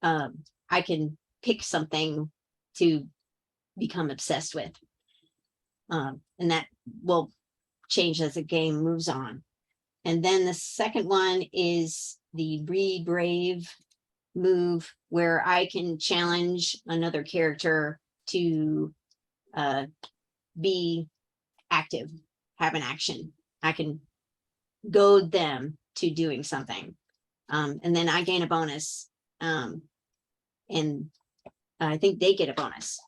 I can pick something to become obsessed with. And that will change as the game moves on. And then the second one is the Be Brave move, where I can challenge another character to be active, have an action. I can goad them to doing something. And then I gain a bonus. And I think they get a bonus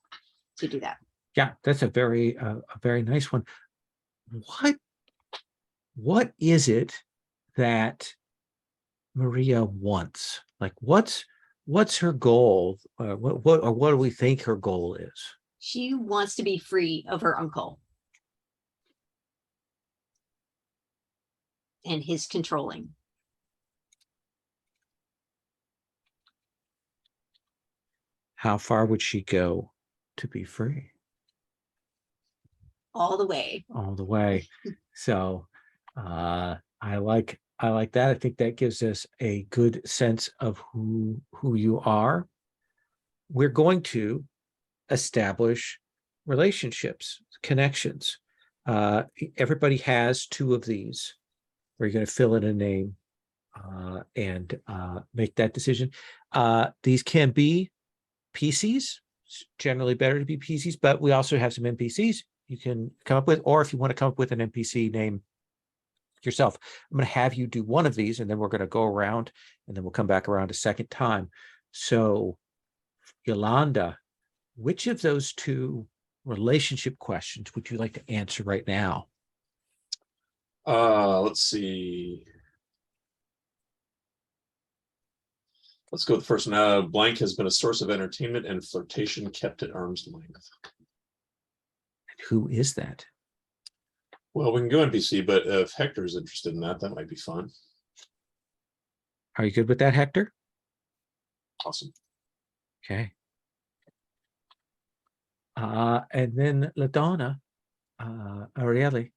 to do that. Yeah, that's a very nice one. What is it that Maria wants? Like, what's her goal? What do we think her goal is? She wants to be free of her uncle and his controlling. How far would she go to be free? All the way. All the way. So I like that. I think that gives us a good sense of who you are. We're going to establish relationships, connections. Everybody has 2 of these. We're going to fill in a name and make that decision. These can be PCs. It's generally better to be PCs, but we also have some NPCs you can come up with, or if you want to come up with an NPC name yourself, I'm going to have you do one of these, and then we're going to go around, and then we'll come back around a second time. So, Yolanda, which of those 2 relationship questions would you like to answer right now? Let's see. Let's go with the first one. Blank has been a source of entertainment and flirtation kept at arm's length. Who is that? Well, we can go NPC, but if Hector is interested in that, that might be fun. Are you good with that, Hector? Awesome. Okay. And then LaDonna, Arielle,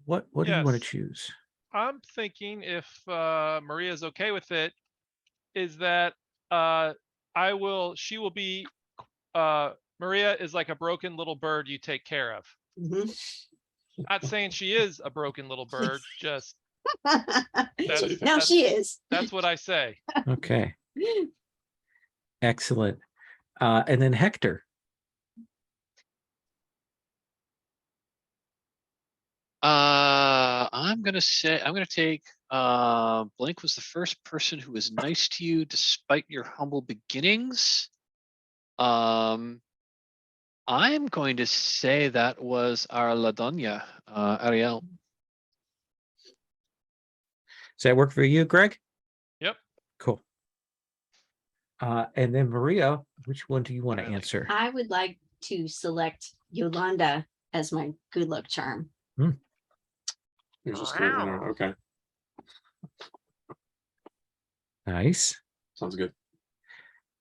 what do you want to Yes. choose? I'm thinking if Maria is okay with it, is that she will be Maria is like a broken little bird you take care of. Mhm. Not saying she is a broken little bird, just That's- No, she is. that's what I say. Okay. Excellent. And then Hector. I'm gonna take Blink was the first person who was nice to you despite your humble beginnings. I'm going to say that was our La Doña, Ariel. Does that work for you, Greg? Yep. Cool. And then Maria, which one do you want to Really? answer? I would like to select Yolanda as my good luck charm. You're just okay. Nice. Sounds good.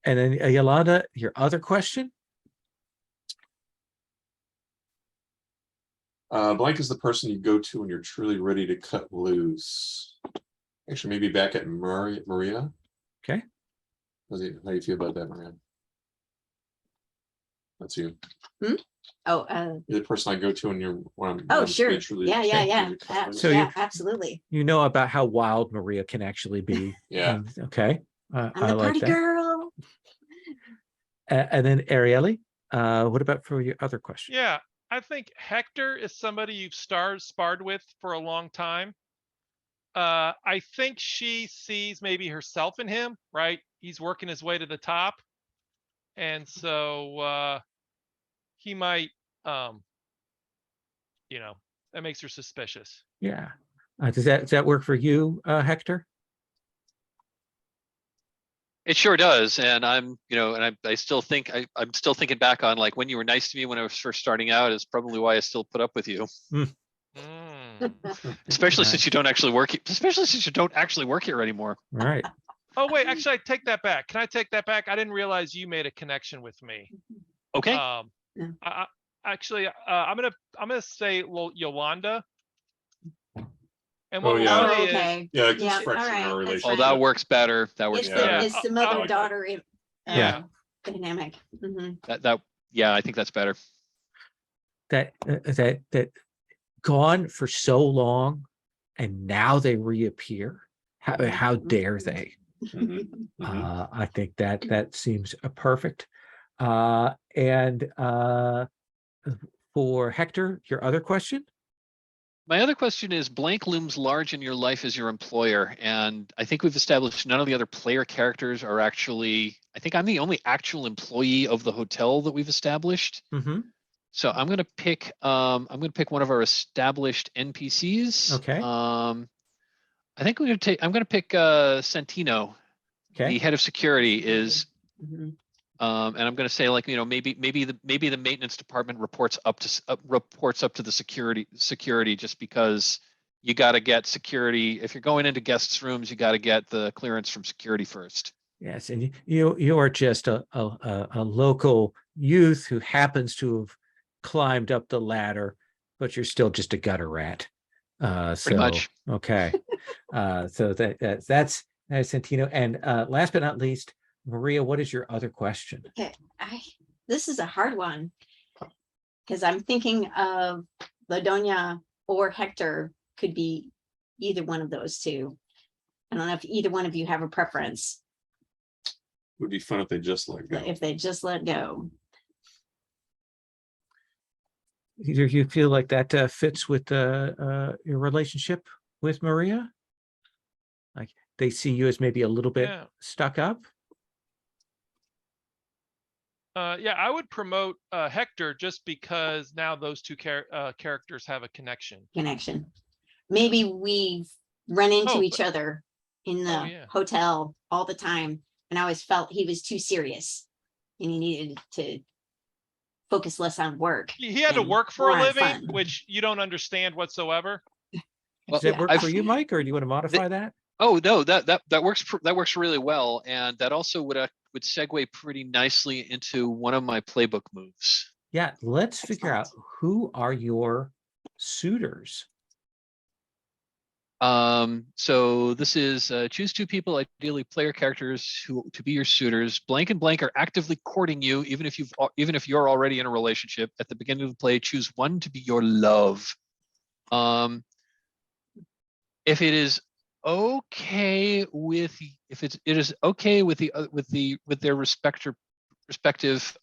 And then Yolanda, your other question? Blank is the person you go to when you're truly ready to cut loose. Actually, maybe back at Maria. Okay. How do you feel about that, Maria? That's you. Oh, You're the person I go to when I'm oh, sure. truly Yeah. ready to cut loose. So yeah, you- absolutely. You know about how wild Maria can actually be. Yeah. And- okay. I'm I the like party that. girl. And then Arielle, what about for your other question? Yeah, I think Hector is somebody you've sparred with for a long time. I think she sees maybe herself in him, right? He's working his way to the top. And so he might that makes her suspicious. Yeah. Does that work for you, Hector? It sure does, and I still think I'm still thinking back on like when you were nice to me when I was first starting out is probably why I still put up with you, especially since you don't actually work. Especially since you don't actually work here anymore. All right. Oh wait, actually, I take that back. Can I take that back? I didn't realize you made a connection with me. Okay. Yeah. I'm gonna say Yolanda. And Oh, what yeah. we'll Oh, say is, okay. Yeah, it Yeah, keeps fracturing all right, our that's relationship. Oh, that works better. That works It's better. Yeah, it's the I like mother that. daughter Yeah. dynamic. Mhm. Yeah, I think that's better. That gone for so long, and now they reappear. How dare they? Mhm, mhm. I think that seems perfect. And For Hector, your other question? My other question is, blank looms large in your life as your employer, and I think we've established none of the other player characters are actually. I think I'm the only actual employee of the hotel that we've established. Mm-hmm. So I'm gonna pick. I'm gonna pick one of our established NPCs. Okay. I think I'm gonna pick Santino. The Okay. head of security is. Mhm. And I'm going to say, like, maybe the maintenance department reports up to the security just because you got to get security. If you're going into guests' rooms, you got to get the clearance from security first. Yes, and you are just a local youth who happens to have climbed up the ladder, but you're still just a gutter rat. Pretty much. Okay. So that's Santino. And last but not least, Maria, what is your other question? Okay, this is a hard one because I'm thinking of Ladonia or Hector could be either one of those two. I don't know if either one of you have a preference. Would be fun if they just let go. If they just let go. You feel like that fits with your relationship with Maria? Like they see you as maybe a little bit Yeah. stuck up? Yeah, I would promote Hector just because now those two characters have a connection. Maybe we've run into Oh, each other in the yeah. hotel all the time, and I always felt he was too serious and he needed to focus less on work. He had to and work for more a on living, fun. which you don't understand whatsoever. Well, Does that work I've- for you, Mike, or do you want to modify that? Oh no, that works. That works really well, and that also would segue pretty nicely into one of my playbook moves. Yeah, let's figure out who are your suitors. So this is choose two people, ideally player characters, who to be your suitors. Blank and blank are actively courting you, even if you're already in a relationship. At the beginning of the play, choose one to be your love. If it is okay with their respective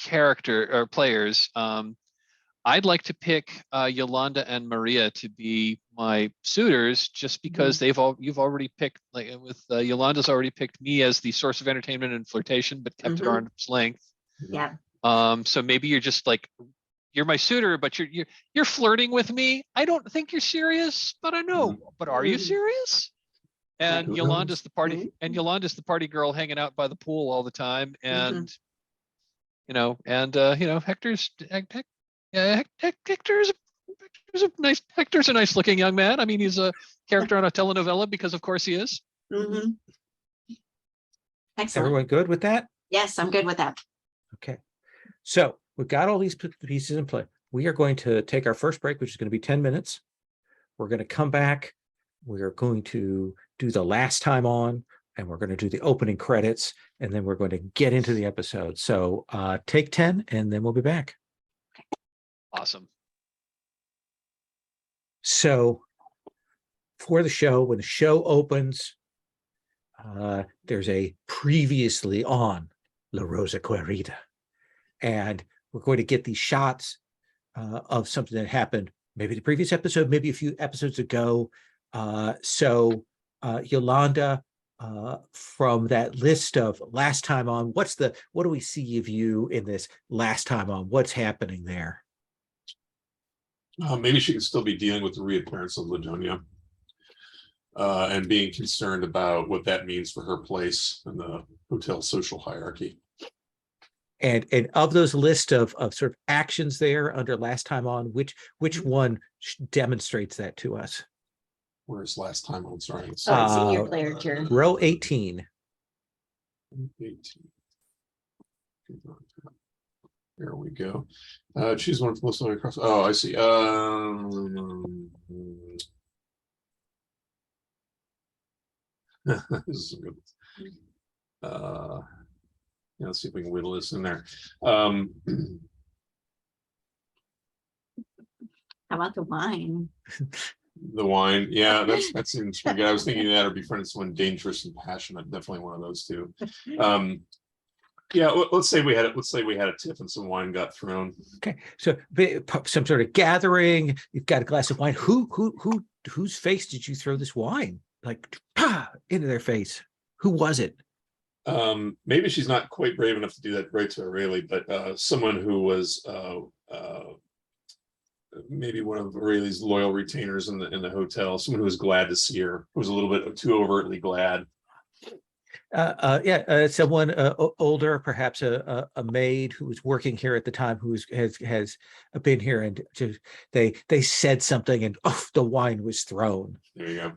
character or players, I'd like to pick Yolanda and Maria to be my suitors, just because you've already picked, like with Yolanda's already picked me as the source of entertainment and flirtation, but kept it arm's length. Yeah. So maybe you're just like, you're my suitor, but you're flirting with me. I don't think you're serious, but I know. But are you serious? And Who Yolanda's knows? the party, Yolanda's the party girl hanging out by the pool all the time, and Hector's Hector's a nice looking young man. I mean, he's a character on a telenovela because of course he is. Mm-hmm. Excellent. Everyone good with that? Yes, I'm good with that. Okay. So we've got all these pieces in play. We are going to take our first break, which is going to be 10 minutes. We're going to come back. We're going to do the last time on, and we're going to do the opening credits, and then we're going to get into the episode. So take 10, and then we'll be back. Awesome. So for the show, when the show opens, there's a previously on La Rosa Querida. And we're going to get these shots of something that happened maybe the previous episode, maybe a few episodes ago. So Yolanda, from that list of last time on, what do we see of you in this last time on? What's happening there? Maybe she could still be dealing with the reappearance of Ladonia and being concerned about what that means for her place in the hotel social hierarchy. And of those list of sort of actions there under last time on, which one demonstrates that to us? Whereas last time on, sorry. Oh, it's in your player turn. Row 18. 18. There we go. Choose one from most across. Oh, I see. This is a good. Yeah, let's see if we can whittle this in there. How about the wine? The wine, yeah, that seems pretty good. I was thinking that or befriend someone dangerous and passionate. Definitely one of those two. Yeah, let's say we had a tip and some wine got thrown. Okay, so some sort of gathering. You've got a glass of wine. Whose face did you throw this wine like into their face? Who was it? Maybe she's not quite brave enough to do that right to Aurelie, but someone who was maybe one of Aurelie's loyal retainers in the hotel. Someone who was glad to see her. Who was a little bit too overtly glad. Someone older, perhaps a maid who was working here at the time, who has been here, and they said something, and the wine was thrown. There you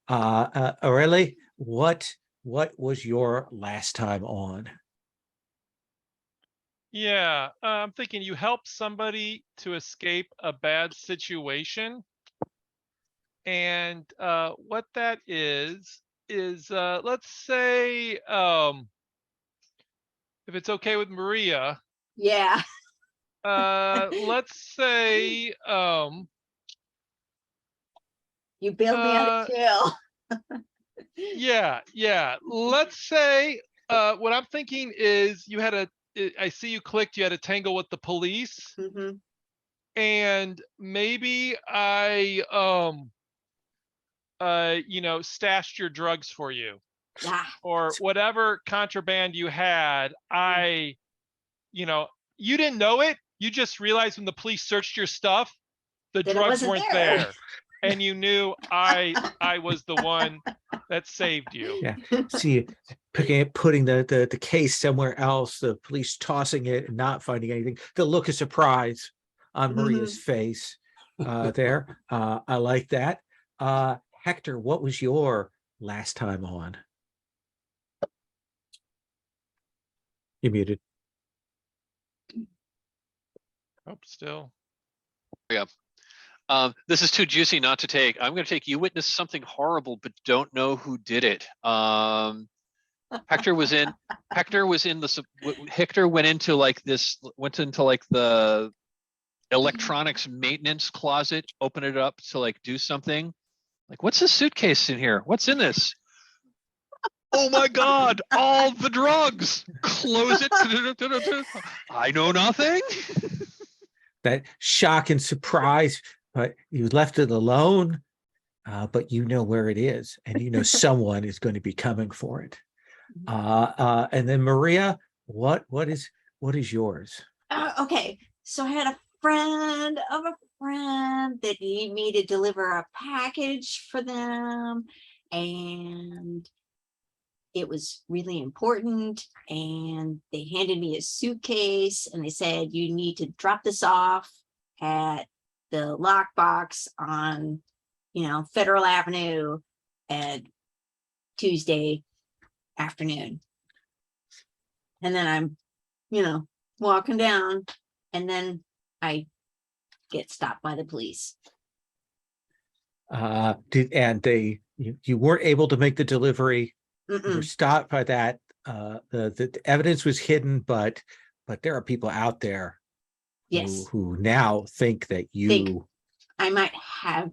go. Aurelie, what was your last time on? Yeah, I'm thinking you help somebody to escape a bad situation. And what that is let's say if it's okay with Maria, Yeah. let's say You bailed me out of jail. yeah, let's say what I'm thinking is you had I see you clicked, you had a tangle with the police, Mhm. and maybe I stashed your drugs for you, Ah, or whatever contraband you had. You didn't know it. You just realized when the police searched your stuff, the That it drugs wasn't weren't there. there. And you knew I was the one that saved you. Yeah, see, putting the case somewhere else, the police tossing it and not finding anything. The look of surprise on Maria's face there. I like that. Hector, what was your last time on? You muted. Oh, still. This is too juicy not to take. I'm going to take you witnessed something horrible, but don't know who did it. Hector went into the electronics maintenance closet, open it up to like do something. Like, what's this suitcase in here? What's in this? Oh my God, all the drugs. Close it. I know nothing. That shock and surprise, but you left it alone, but you know where it is, and you know someone is going to be coming for it. And then Maria, what is yours? Okay, so I had a friend of a friend that needed me to deliver a package for them, and it was really important, and they handed me a suitcase and they said, you need to drop this off at the lockbox on Federal Avenue at Tuesday afternoon. And then I'm walking down, and then I get stopped by the police. You weren't able to make the delivery. You were stopped by that. The evidence was hidden, but there are people out there Yes, who now think that you I might have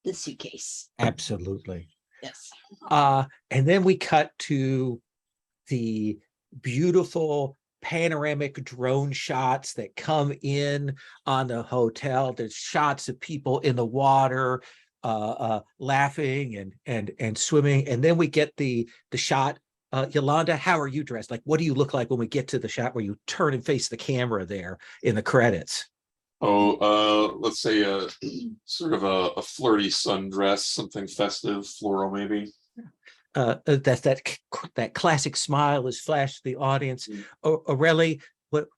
the suitcase. absolutely. Yes. And then we cut to the beautiful panoramic drone shots that come in on the hotel. There's shots of people in the water, laughing and swimming. And then we get the shot. Yolanda, how are you dressed? Like, what do you look like when we get to the shot where you turn and face the camera there in the credits? Let's say sort of a flirty sundress, something festive, floral maybe. That's that classic smile is flashed to the audience. Aurelie,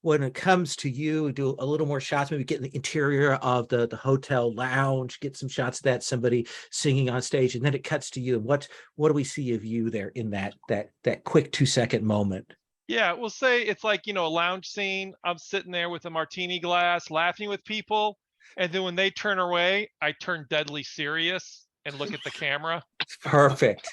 when it comes to you, do a little more shots, maybe get in the interior of the hotel lounge, get some shots of that, somebody singing on stage, and then it cuts to you. And what do we see of you there in that quick 2-second moment? Yeah, we'll say it's like, a lounge scene. I'm sitting there with a martini glass, laughing with people. And then when they turn away, I turn deadly serious and look at the camera. Perfect.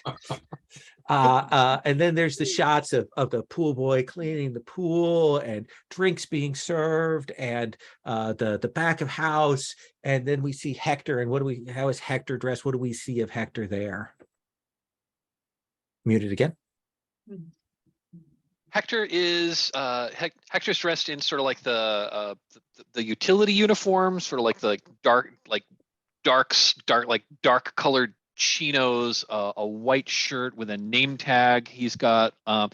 And then there's the shots of the pool boy cleaning the pool and drinks being served and the back of house. And then we see Hector. And how is Hector dressed? What do we see of Hector there? Muted again. Hector is Hector's dressed in sort of like the utility uniform, sort of like the dark colored chinos, a white shirt with a name tag. He's got a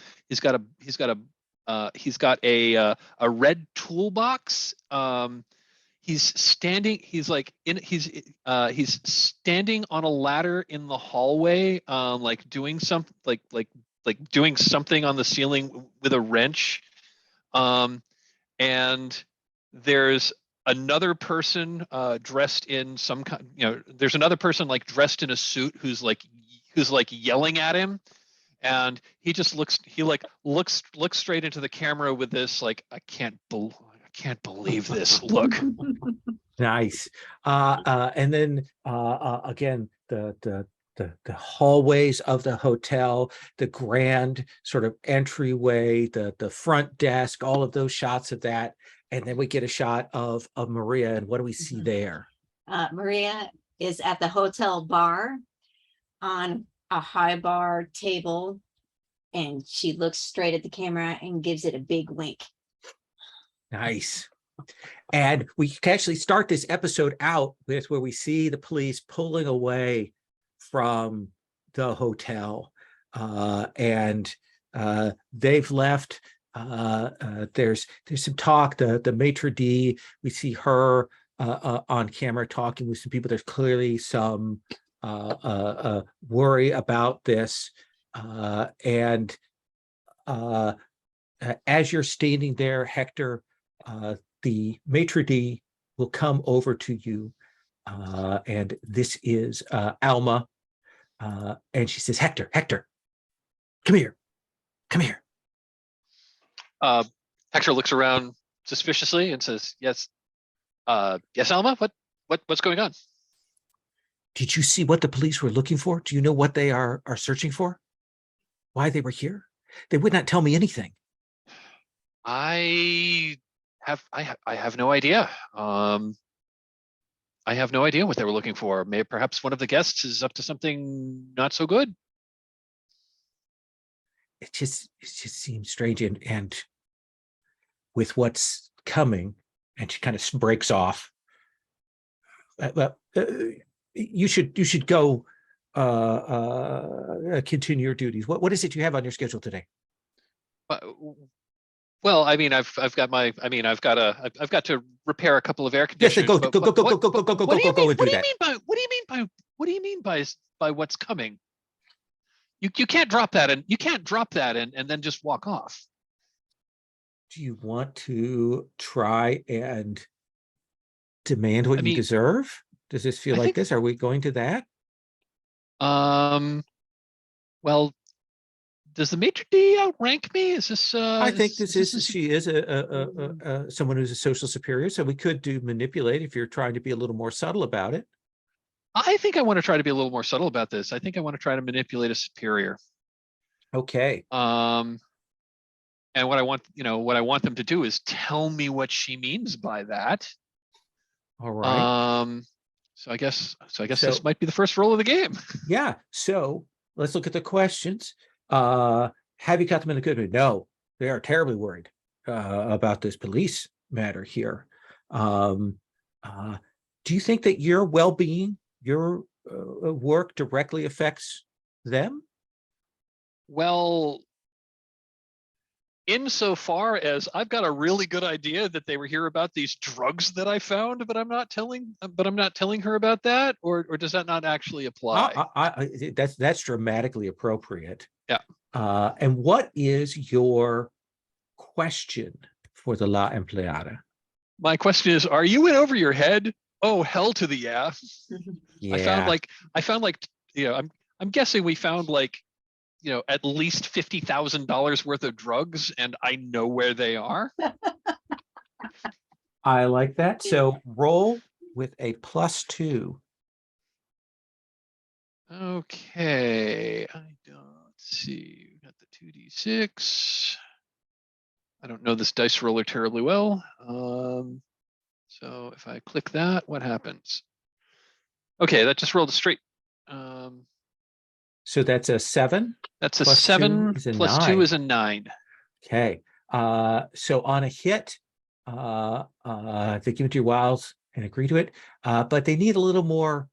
red toolbox. He's standing. He's standing on a ladder in the hallway, like doing something, like doing something on the ceiling with a wrench. And there's another person dressed in some kind, there's another person like dressed in a suit who's like yelling at him, and he just looks straight into the camera with this like, I can't believe this look. Nice. And then again, the hallways of the hotel, the grand sort of entryway, the front desk, all of those shots of that. And then we get a shot of Maria. And what do we see there? Maria is at the hotel bar on a high bar table, and she looks straight at the camera and gives it a big wink. Nice. And we can actually start this episode out with where we see the police pulling away from the hotel, and they've left. There's some talk. The maitre d', we see her on camera talking with some people. There's clearly some worry about this, and as you're standing there, Hector, the maitre d' will come over to you, and this is Alma, and she says, Hector, come here. Hector looks around suspiciously and says, yes, Alma, what's going on? Did you see what the police were looking for? Do you know what they are searching for? Why they were here? They would not tell me anything. I have no idea. I have no idea what they were looking for. Maybe perhaps one of the guests is up to something not so good. It just seems strange, and with what's coming, and she kind of breaks off. You should go continue your duties. What is it you have on your schedule today? Well, I mean, I've got to repair a couple of air conditioners. Yes, go and do that. What do you mean by what's coming? You can't drop that and then just walk off. Do you want to try and demand what you deserve? Does this feel like this? Are we going to that? Well, does the maitre d' outrank me? Is this? I think she is someone who's a social superior, so we could do manipulate if you're trying to be a little more subtle about it. I think I want to try to be a little more subtle about this. I think I want to try to manipulate a superior. Okay. And what I want them to do is tell me what she means by that. All right. So I guess this might be the first roll of the game. Yeah. So let's look at the questions. Have you got them in a good mood? No, they are terribly worried about this police matter here. Do you think that your well-being, your work directly affects them? Well, insofar as I've got a really good idea that they were here about these drugs that I found, but I'm not telling her about that, or does that not actually apply? That's dramatically appropriate. Yeah. And what is your question for the La Empleada? My question is, are you in over your head? Oh, hell to the yeah. Yeah. I found like, I'm guessing we found like, at least $50,000 worth of drugs, and I know where they are. I like that. So roll with a +2. Okay. Let's see. We got the 2d6. I don't know this dice roller terribly well. So if I click that, what happens? Okay, that just rolled a straight. So that's a 7. That's a Plus 7. 2 is a Plus 9. 2 is a 9. Okay. So on a hit, they give it to your wiles and agree to it, but they need a little more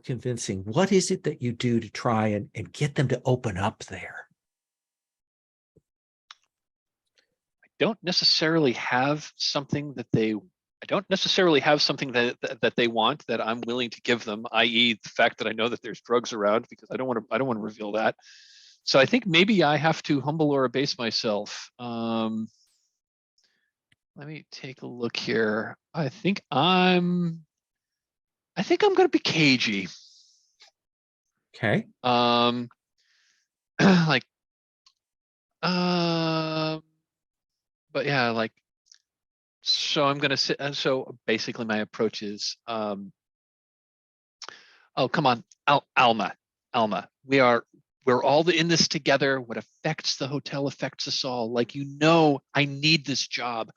convincing. What is it that you do to try and get them to open up there? Don't necessarily have something that they I don't necessarily have something that they want that I'm willing to give them, i.e. the fact that I know that there's drugs around, because I don't want to reveal that. So I think maybe I have to humble or abase myself. Let me take a look here. I think I'm going to be cagey. Okay. Like, but yeah, like, so I'm going to sit. So basically my approach is, oh, come on, Alma, we're all in this together. What affects the hotel affects us all. Like, I need this job.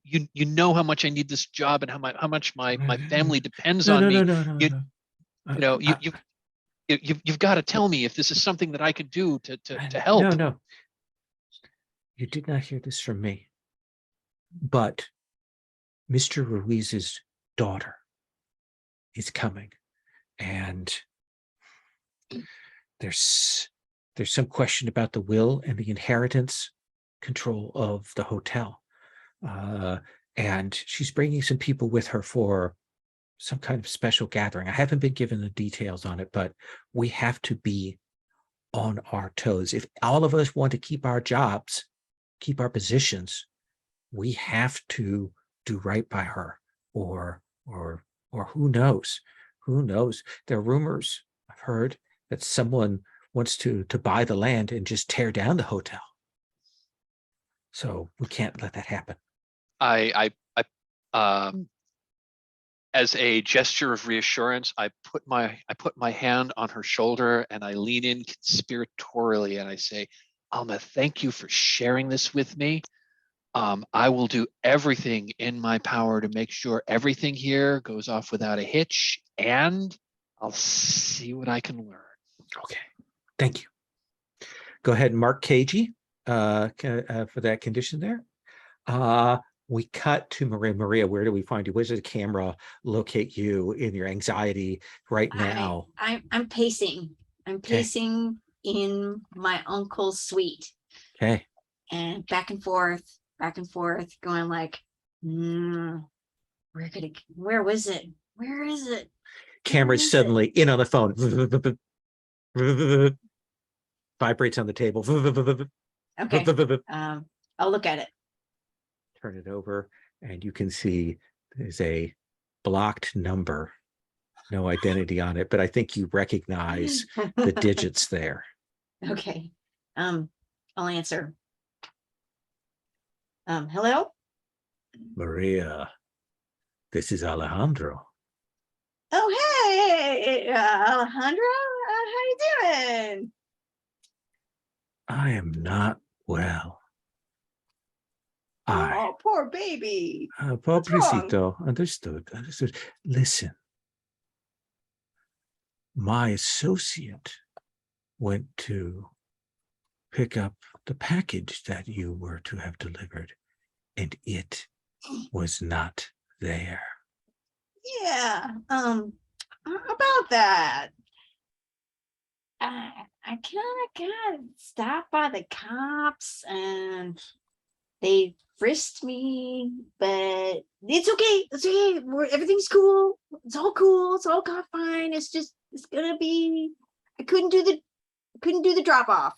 You know how much I need this job and how much my family depends on me. You know, you've got to tell me if this is something that I can do to help. No. You did not hear this from me. But Mr. Ruiz's daughter is coming, and there's some question about the will and the inheritance control of the hotel. And she's bringing some people with her for some kind of special gathering. I haven't been given the details on it, but we have to be on our toes. If all of us want to keep our jobs, keep our positions, we have to do right by her, or who knows? Who knows? There are rumors I've heard that someone wants to buy the land and just tear down the hotel. So we can't let that happen. I as a gesture of reassurance, I put my hand on her shoulder and I lean in conspiratorially and I say, Alma, thank you for sharing this with me. I will do everything in my power to make sure everything here goes off without a hitch, and I'll see what I can learn. Okay, thank you. Go ahead and mark KG for that condition there. We cut to Maria. Maria, where do we find you? Where does the camera locate you in your anxiety right now? I'm pacing. I'm pacing in my uncle's suite. Okay. And back and forth, going like, where was it? Where is it? Camera's suddenly in on the phone. Vibrates on the table. Okay. I'll look at it. Turn it over, and you can see there's a blocked number, no identity on it, but I think you recognize the digits there. Okay. I'll answer. Hello? Maria, this is Alejandro. Oh, hey, Alejandro, how you doing? I am not well. Oh, poor baby. Pobrecito. Understood. Listen, my associate went to pick up the package that you were to have delivered, and it was not there. Yeah, about that. I kind of stopped by the cops and they frisked me, but it's okay. It's okay. Everything's cool. It's all cool. It's all got fine. It's gonna be. I couldn't do the drop off.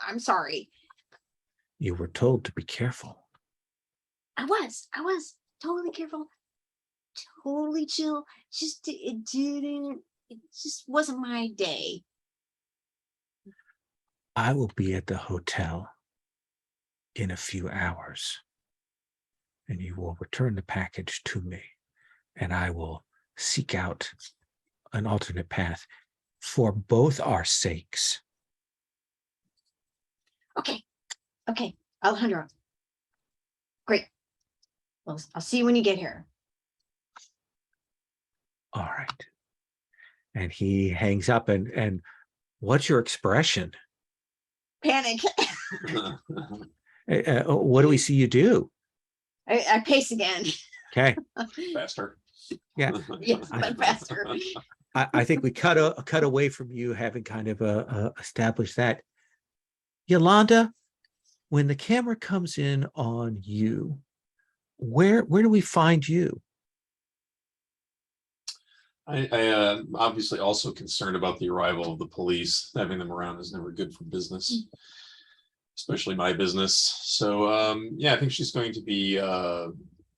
I'm sorry. You were told to be careful. I was totally careful, totally chill. It just wasn't my day. I will be at the hotel in a few hours, and you will return the package to me, and I will seek out an alternate path for both our sakes. Okay, Alejandro. Great. Well, I'll see you when you get here. All right. And he hangs up, and what's your expression? Panic. What do we see you do? I pace again. Okay. Faster. Yeah. Yes, but faster. I think we cut away from you having kind of established that. Yolanda, when the camera comes in on you, where do we find you? I obviously also concerned about the arrival of the police. Having them around is never good for business, especially my business. So yeah, I think she's going to be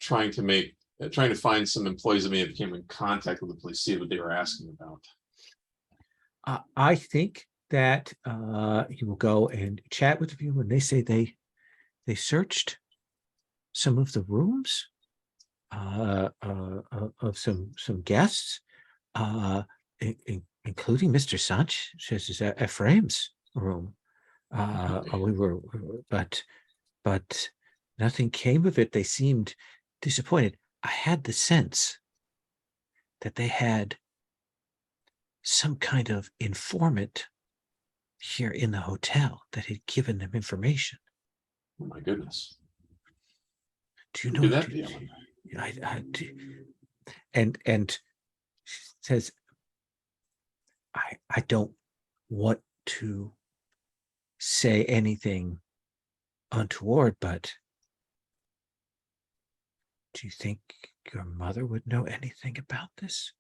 trying to find some employees that may have came in contact with the police, see what they were asking about. I think that you will go and chat with them when they say they searched some of the rooms of some guests, including Mr. Sanchez's Ephraim's room. But nothing came of it. They seemed disappointed. I had the sense that they had some kind of informant here in the hotel that had given them information. Oh my goodness. Do you Who know did that, do- Leon? I do, and she says, I don't want to say anything untoward, but do you think your mother would know anything about this?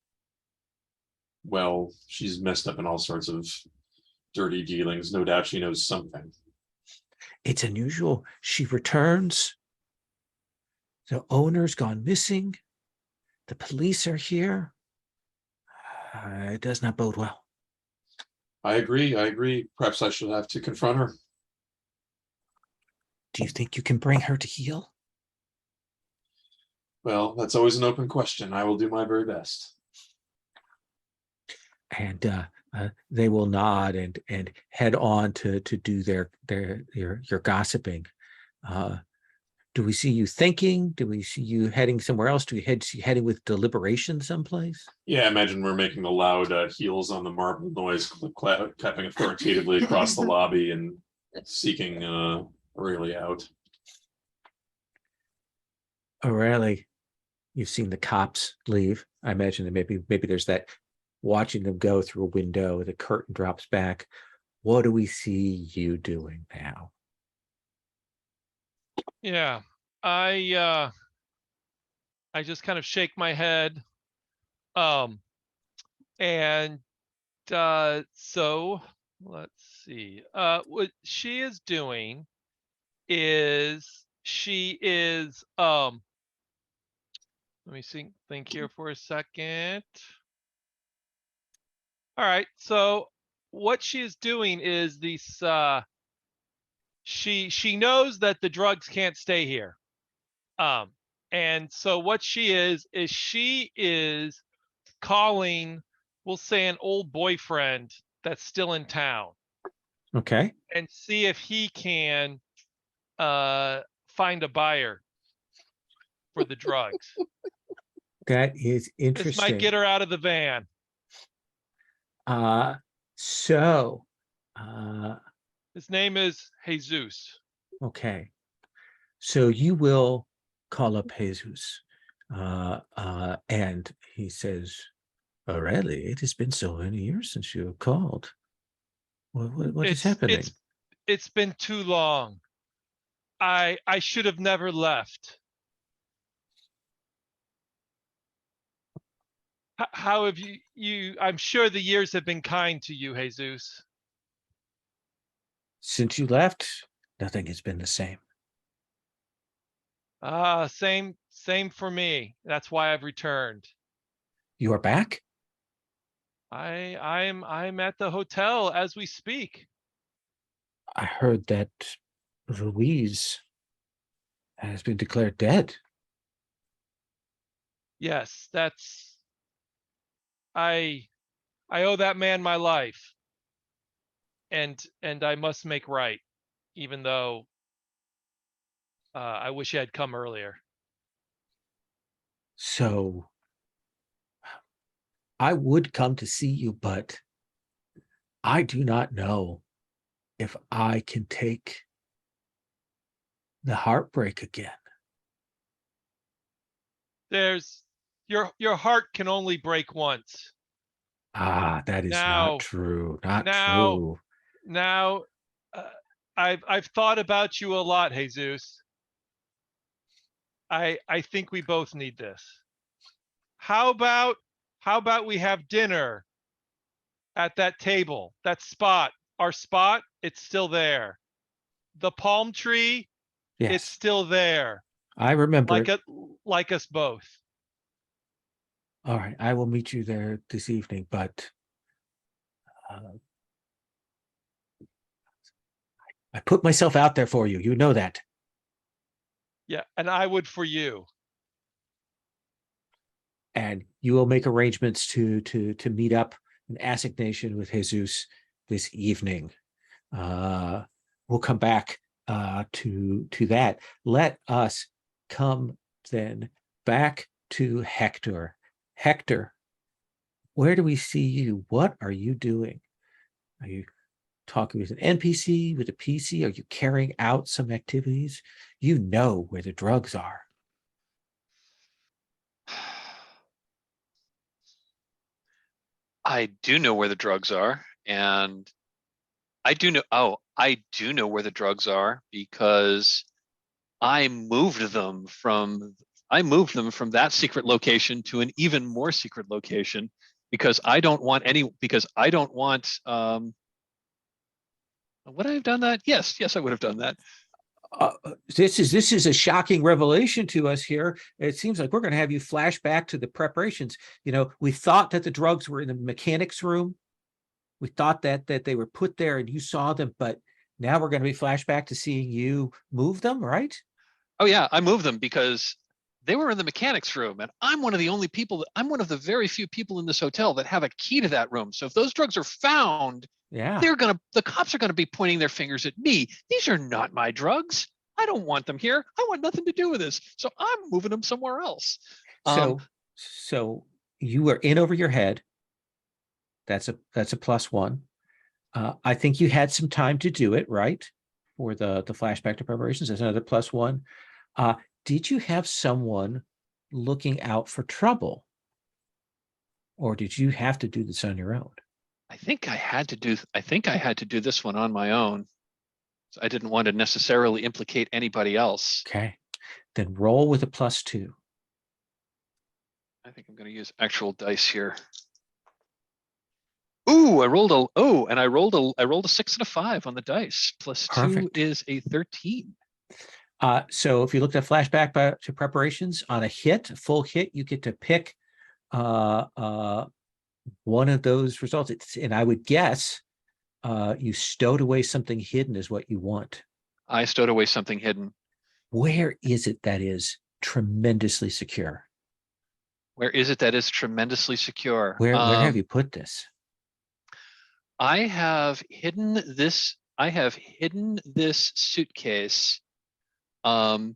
Well, she's messed up in all sorts of dirty dealings. No doubt she knows something. It's unusual. She returns. The owner's gone missing. The police are here. It does not bode well. I agree. Perhaps I should have to confront her. Do you think you can bring her to heel? Well, that's always an open question. I will do my very best. And they will nod and head on to do your gossiping. Do we see you thinking? Do we see you heading somewhere else? Do we see you heading with deliberation someplace? Yeah, imagine we're making the loud heels on the marble noise, clapping authoritatively across the lobby and seeking Aurelia out. Aurelia, you've seen the cops leave. I imagine that maybe there's that watching them go through a window, the curtain drops back. What do we see you doing now? Yeah, I just kind of shake my head, and so let's see. What she is doing is she is let me think here for a second. All right, so what she is doing is this. She knows that the drugs can't stay here. And so what she is calling, we'll say, an old boyfriend that's still in town Okay. and see if he can find a buyer for the drugs. That is This might interesting. get her out of the van. So His name is Jesus. okay. So you will call up Jesus, and he says, "Aurelia, it has been so many years since you have called. What is happening?" It's been too long. I should have never left. How have you I'm sure the years have been kind to you, Jesus. Since you left, nothing has been the same. Same for me. That's why I've returned. You are back? I'm at the hotel as we speak. I heard that Louise has been declared dead. Yes, I owe that man my life. And I must make right, even though I wish he had come earlier. So I would come to see you, but I do not know if I can take The heartbreak again. There's your heart can only break once. Ah, that is Now- not true. Not now- true. Now, I've thought about you a lot, Jesus. I think we both need this. How about we have dinner at that table, that spot, our spot? It's still there. The palm tree, Yes, it's still there. I remember Like it. like us both. All right, I will meet you there this evening, but I put myself out there for you. You know that. Yeah, and I would for you. And you will make arrangements to meet up an assignation with Jesus this evening. We'll come back to that. Let us come then back to Hector. Hector, where do we see you? What are you doing? Are you talking with an NPC, with a PC? Are you carrying out some activities? You know where the drugs are. I do know where the drugs are, and I do know where the drugs are because I moved them from that secret location to an even more secret location because I don't want would I have done that? Yes, I would have done that. This is a shocking revelation to us here. It seems like we're going to have you flash back to the preparations. You know, we thought that the drugs were in the mechanics room. We thought that they were put there and you saw them, but now we're going to be flashback to seeing you move them, right? Oh yeah, I moved them because they were in the mechanics room, and I'm one of the very few people in this hotel that have a key to that room. So if those drugs are found, Yeah. the cops are gonna be pointing their fingers at me. These are not my drugs. I don't want them here. I want nothing to do with this. So I'm moving them somewhere else. So you were in over your head. That's a +1. I think you had some time to do it, right? For the flashback to preparations. That's another +1. Did you have someone looking out for trouble? Or did you have to do this on your own? I think I had to do this one on my own. I didn't want to necessarily implicate anybody else. Okay. Then roll with a +2. I think I'm going to use actual dice here. Ooh, I rolled a 6 and a 5 on the dice. +2 Perfect. is a 13. So if you looked at flashback to preparations on a full hit, you get to pick one of those results. And I would guess you stowed away something hidden is what you want. I stowed away something hidden. Where is it that is tremendously secure? Where is it that is tremendously secure? Where have you put this? I have hidden this suitcase. I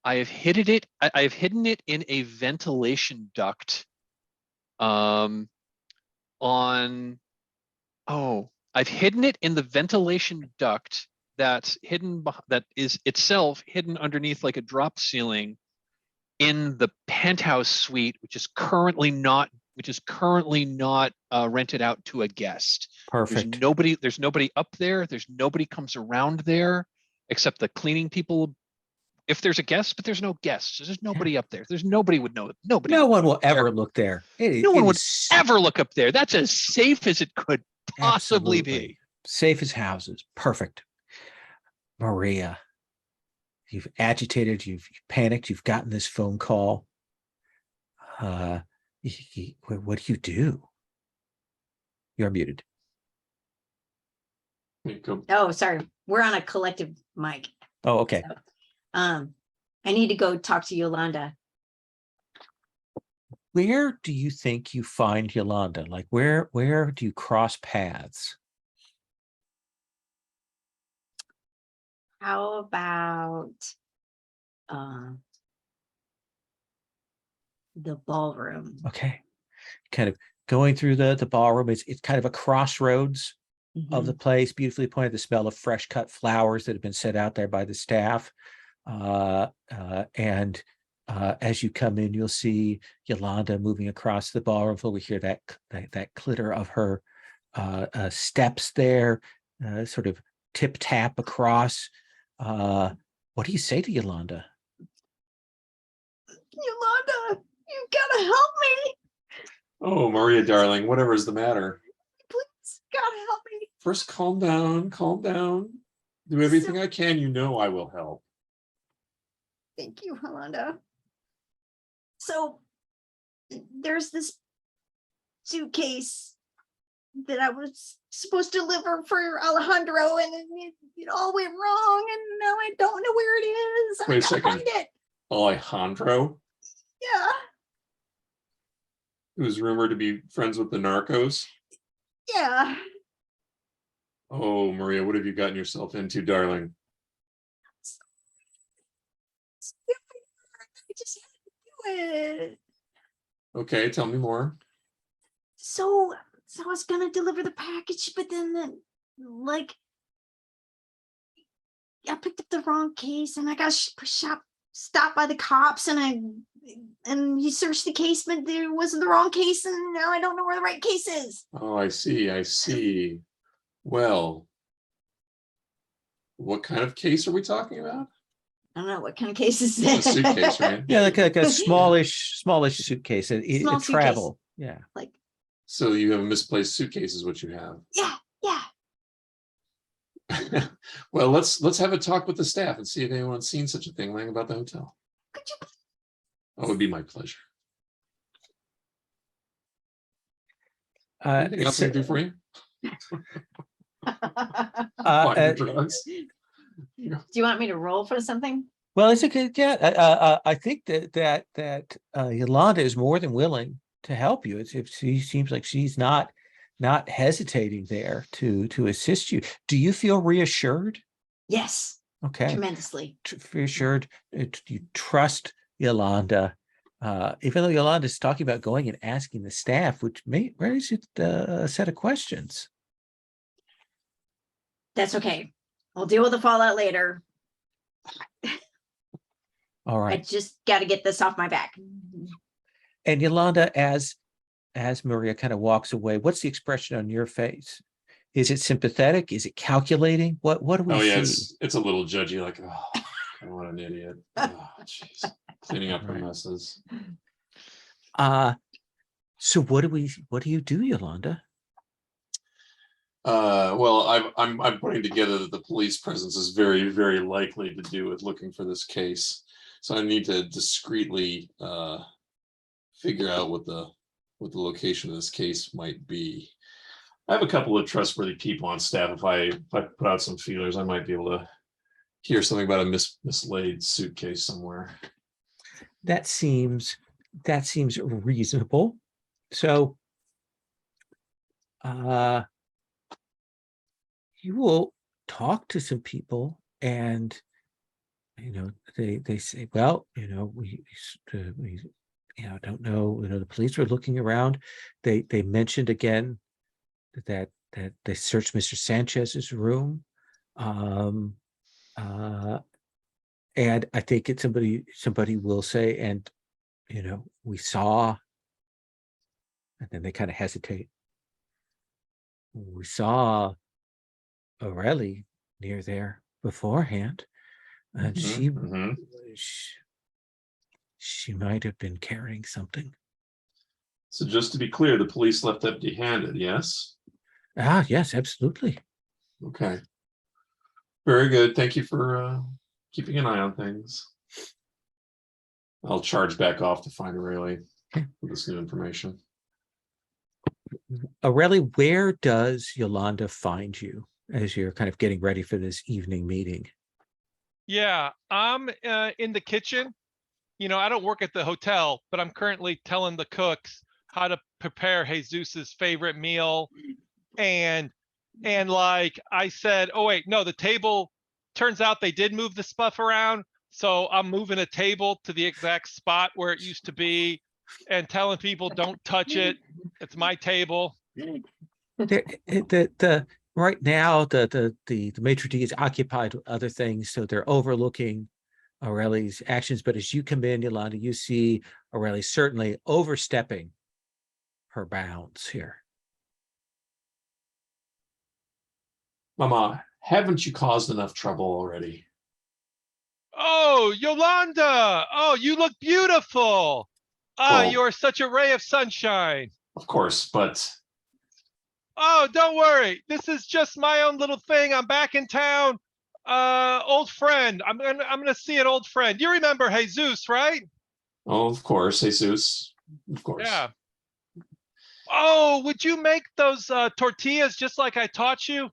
have hidden it in a ventilation duct. I've hidden it in the ventilation duct that is itself hidden underneath like a drop ceiling in the penthouse suite, which is currently not rented out to a guest. Perfect. There's nobody up there. There's nobody comes around there except the cleaning people. If there's a guest, but there's no guests. There's nobody up there. There's nobody would know. No one will ever look there. No one would ever look up there. That's as safe as it could possibly be. Safe as houses. Perfect. Maria, you've agitated, you've panicked, you've gotten this phone call. What do you do? You're muted. Oh, sorry. We're on a collective mic. Oh, okay. So, I need to go talk to Yolanda. Where do you think you find Yolanda? Like where do you cross paths? How about the ballroom? Okay. Kind of going through the ballroom. It's kind of a crossroads of the place, beautifully appointed, the smell of fresh cut flowers that have been set out there by the staff. And as you come in, you'll see Yolanda moving across the ballroom floor. We hear that clitter of her steps there, sort of tip tap across. What do you say to Yolanda? Yolanda, you gotta help me. Oh, Maria, darling, whatever is the matter? Please, gotta help me. First, calm down, calm down. Do everything I can. You know I will help. Thank you, Yolanda. So there's this suitcase that I was supposed to deliver for Alejandro, and it all went wrong, and now I don't know where it is. Wait a I gotta second. find it. Alejandro, Yeah, who's rumored to be friends with the narcos. yeah. Oh, Maria, what have you gotten yourself into, darling? I just had to do it. Okay, tell me more. So I was gonna deliver the package, but then like I picked up the wrong case, and I got stopped by the cops, and he searched the case, but there wasn't the wrong case, and now I don't know where the right case is. Oh, I see, I see. Well, what kind of case are we talking about? I don't know what kind of case is A suitcase, right? Yeah, like a smallish suitcase, a Small suitcase. travel. Yeah. Like, So you have a misplaced suitcase is what you have. yeah. Well, let's have a talk with the staff and see if anyone's seen such a thing laying about the hotel. Could you Oh, it would be my pleasure. Anything else I can do for you? Buy your drugs? Do you want me to roll for something? Well, it's a good, yeah. I think that Yolanda is more than willing to help you. If she seems like she's not hesitating there to assist you. Do you feel reassured? Yes, Okay, tremendously. reassured. You trust Yolanda, even though Yolanda is talking about going and asking the staff, which may raise a set of questions. That's okay. I'll deal with the fallout later. All I right. just got to get this off my back. And Yolanda, as Maria kind of walks away, what's the expression on your face? Is it sympathetic? Is it calculating? What do we Oh yeah, see? it's a little judgy, like, oh, what an idiot. Oh, jeez. Cleaning up her Right. messes. So what do you do, Yolanda? Well, I'm putting together that the police presence is very, very likely to do with looking for this case. So I need to discreetly figure out what the location of this case might be. I have a couple of trustworthy people on staff. If I put out some feelers, I might be able to hear something about a mislaid suitcase somewhere. That seems reasonable. So you will talk to some people, and they say, well, we don't know, the police were looking around. They mentioned again that they searched Mr. Sanchez's room, and I think it's somebody will say, and we saw, and then they kind of hesitate. We saw Aurelie near there beforehand, and she might have been carrying something. So just to be clear, the police left empty-handed, yes? Yes, absolutely. Okay. Very good. Thank you for keeping an eye on things. I'll charge back off to find Aurelie with this new information. Aurelie, where does Yolanda find you as you're kind of getting ready for this evening meeting? Yeah, I'm in the kitchen. I don't work at the hotel, but I'm currently telling the cooks how to prepare Jesus's favorite meal. And like I said, oh wait, no, the table, turns out they did move the stuff around. So I'm moving a table to the exact spot where it used to be and telling people don't touch it. It's my table. The right now the maitre d' is occupied with other things, so they're overlooking Aureli's actions. But as you come in, Yolanda, you see Aureli certainly overstepping her bounds here. Mama, haven't you caused enough trouble already? Oh, Yolanda! Oh, you look beautiful. Ah, Well- you are such a ray of sunshine. Of course, but Oh, don't worry. This is just my own little thing. I'm back in town. Old friend. I'm gonna see an old friend. You remember Jesus, right? oh, of course, Jesus. Of course. Yeah. Oh, would you make those tortillas just like I taught you?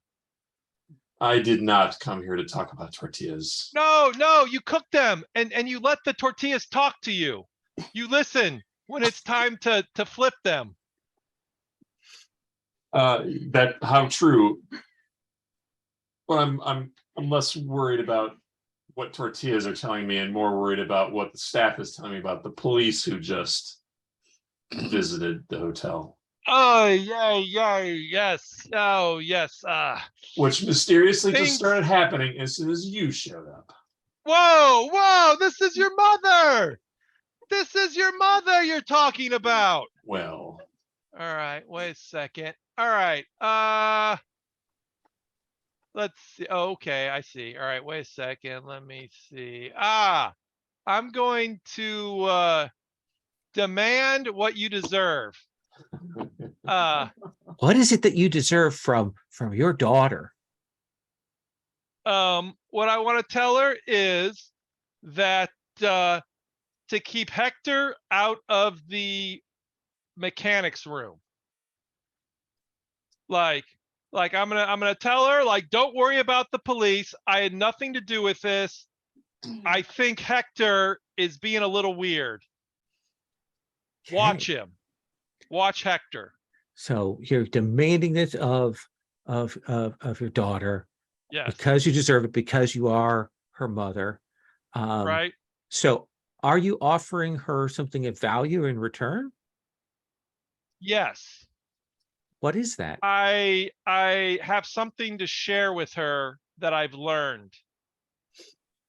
I did not come here to talk about tortillas. No, you cook them and you let the tortillas talk to you. You listen when it's time to flip them. That how true. But I'm less worried about what tortillas are telling me and more worried about what the staff is telling me about the police who just visited the hotel. Oh, yes. Oh, yes. Which mysteriously Things- just started happening as soon as you showed up. Whoa, this is your mother. This is your mother you're talking about. Well, All right, wait a second. All right. Let's see. Oh, okay, I see. All right, wait a second. Let me see. I'm going to demand what you deserve. What is it that you deserve from your daughter? What I want to tell her is that to keep Hector out of the mechanics room. Like I'm gonna tell her, like, don't worry about the police. I had nothing to do with this. I think Hector is being a little weird. Watch Okay. him. Watch Hector. So you're demanding this of your daughter Yes. because you deserve it, because you are her mother. Right. So are you offering her something of value in return? Yes. What is that? I have something to share with her that I've learned.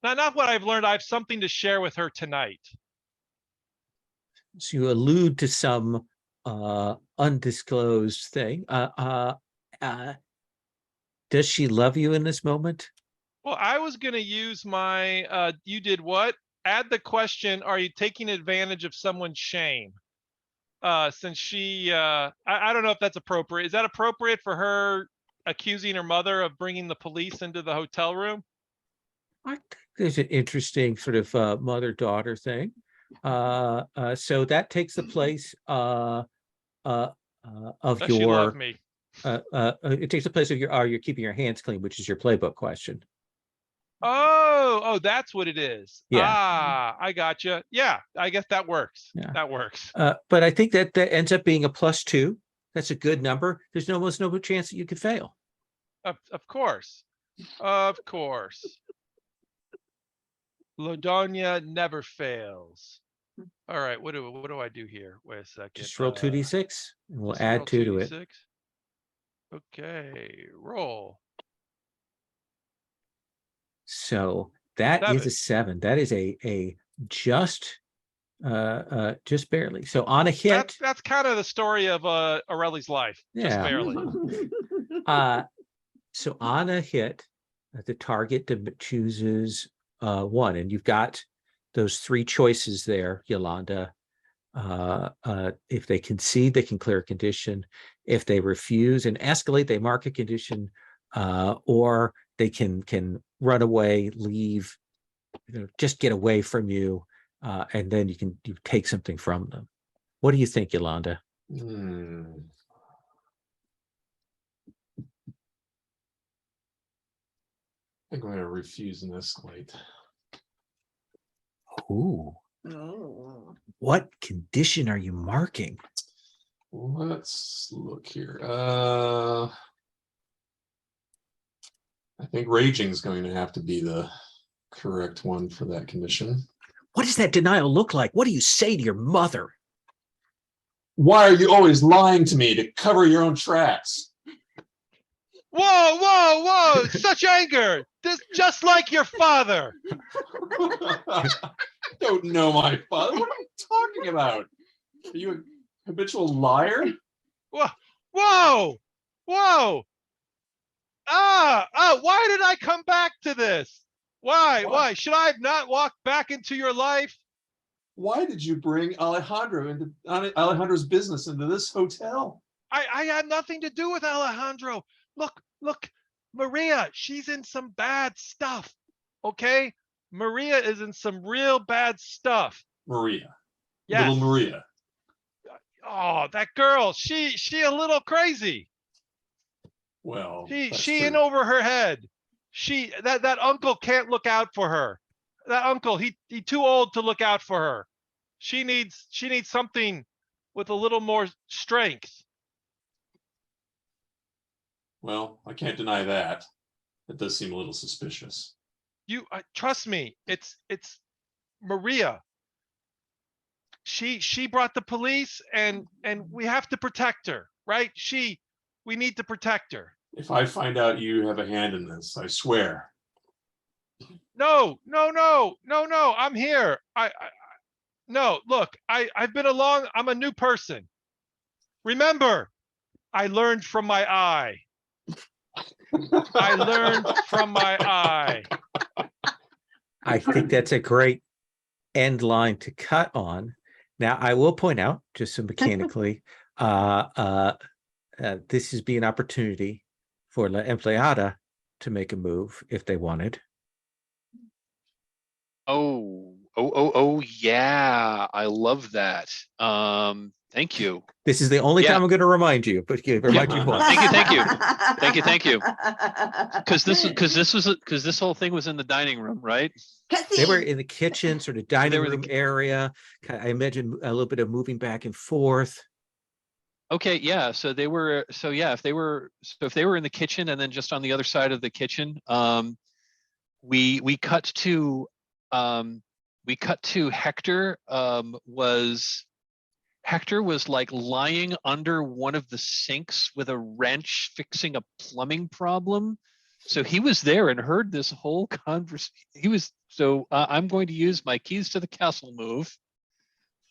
Not what I've learned. I have something to share with her tonight. So you allude to some undisclosed thing. Does she love you in this moment? Well, I was going to use my, you did what? Add the question, are you taking advantage of someone's shame? Since she, I don't know if that's appropriate. Is that appropriate for her accusing her mother of bringing the police into the hotel room? I think there's an interesting sort of mother-daughter thing. So that takes the place of Does she love your, me? it takes the place of your, are you keeping your hands clean, which is your playbook question. Oh, that's what it is. Yeah. I gotcha. Yeah, I guess that works. Yeah. That works. But I think that ends up being a +2. That's a good number. There's almost no chance that you could fail. Of course. Of course. Ladonia never fails. All right, what do I do here? Wait a second. Just roll 2d6 and we'll just add roll 2 to it. 2d6. Okay, roll. So that is a 7. That is a just barely. So on a hit, That's kind of the story of Aureli's life. Just Yeah. barely. so on a hit, the target chooses 1, and you've got those 3 choices there, Yolanda. If they concede, they can clear a condition. If they refuse and escalate, they mark a condition, or they can run away, leave, just get away from you, and then you take something from them. What do you think, Yolanda? I think I'm going to refuse and escalate. Ooh, Oh. what condition are you marking? Let's look here. I think raging is going to have to be the correct one for that condition. What does that denial look like? What do you say to your mother? Why are you always lying to me to cover your own tracks? Whoa, whoa, whoa! Such anger. This just like your father. I don't know my father. What are you talking about? Are you a habitual liar? Whoa, whoa, whoa. Why did I come back to this? Why? What? Why? Should I have not walked back into your life? Why did you bring Alejandro's business into this hotel? I had nothing to do with Alejandro. Look, Maria, she's in some bad stuff. Okay? Maria is in some real bad stuff. Maria. Yes. Little Maria. Oh, that girl, she a little crazy. Well, She that's in true. over her head. That uncle can't look out for her. That uncle, he too old to look out for her. She needs something with a little more strength. Well, I can't deny that. It does seem a little suspicious. You trust me. It's Maria. She brought the police, and we have to protect her, right? We need to protect her. If I find out you have a hand in this, I swear. No. I'm here. No, look, I've been along. I'm a new person. Remember, I learned from my eye. I learned from my eye. I think that's a great end line to cut on. Now, I will point out, just so mechanically, this is be an opportunity for La Empleada to make a move if they wanted. Oh, yeah. I love that. Thank you. This is the only Yeah. time I'm going to remind you, but remind you once. Thank you. Because this whole thing was in the dining room, right? They were in the kitchen, sort of dining were in the room area. I imagine a little bit of moving back and forth. Okay, yeah. So if they were in the kitchen and then just on the other side of the kitchen, we cut to Hector. Hector was like lying under one of the sinks with a wrench fixing a plumbing problem. So he was there and heard this whole conversation. I'm going to use my keys to the castle move.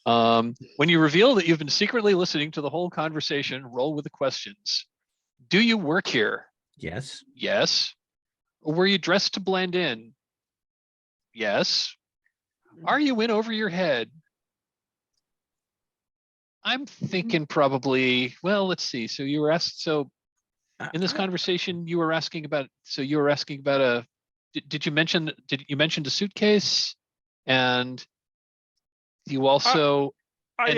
When you reveal that you've been secretly listening to the whole conversation, roll with the questions. Do you work here? Yes. Yes. Or were you dressed to blend in? Yes. Are you in over your head? I'm thinking probably, well, let's see. So you were asked, in this conversation, you were asking about did you mention a suitcase? And you also, and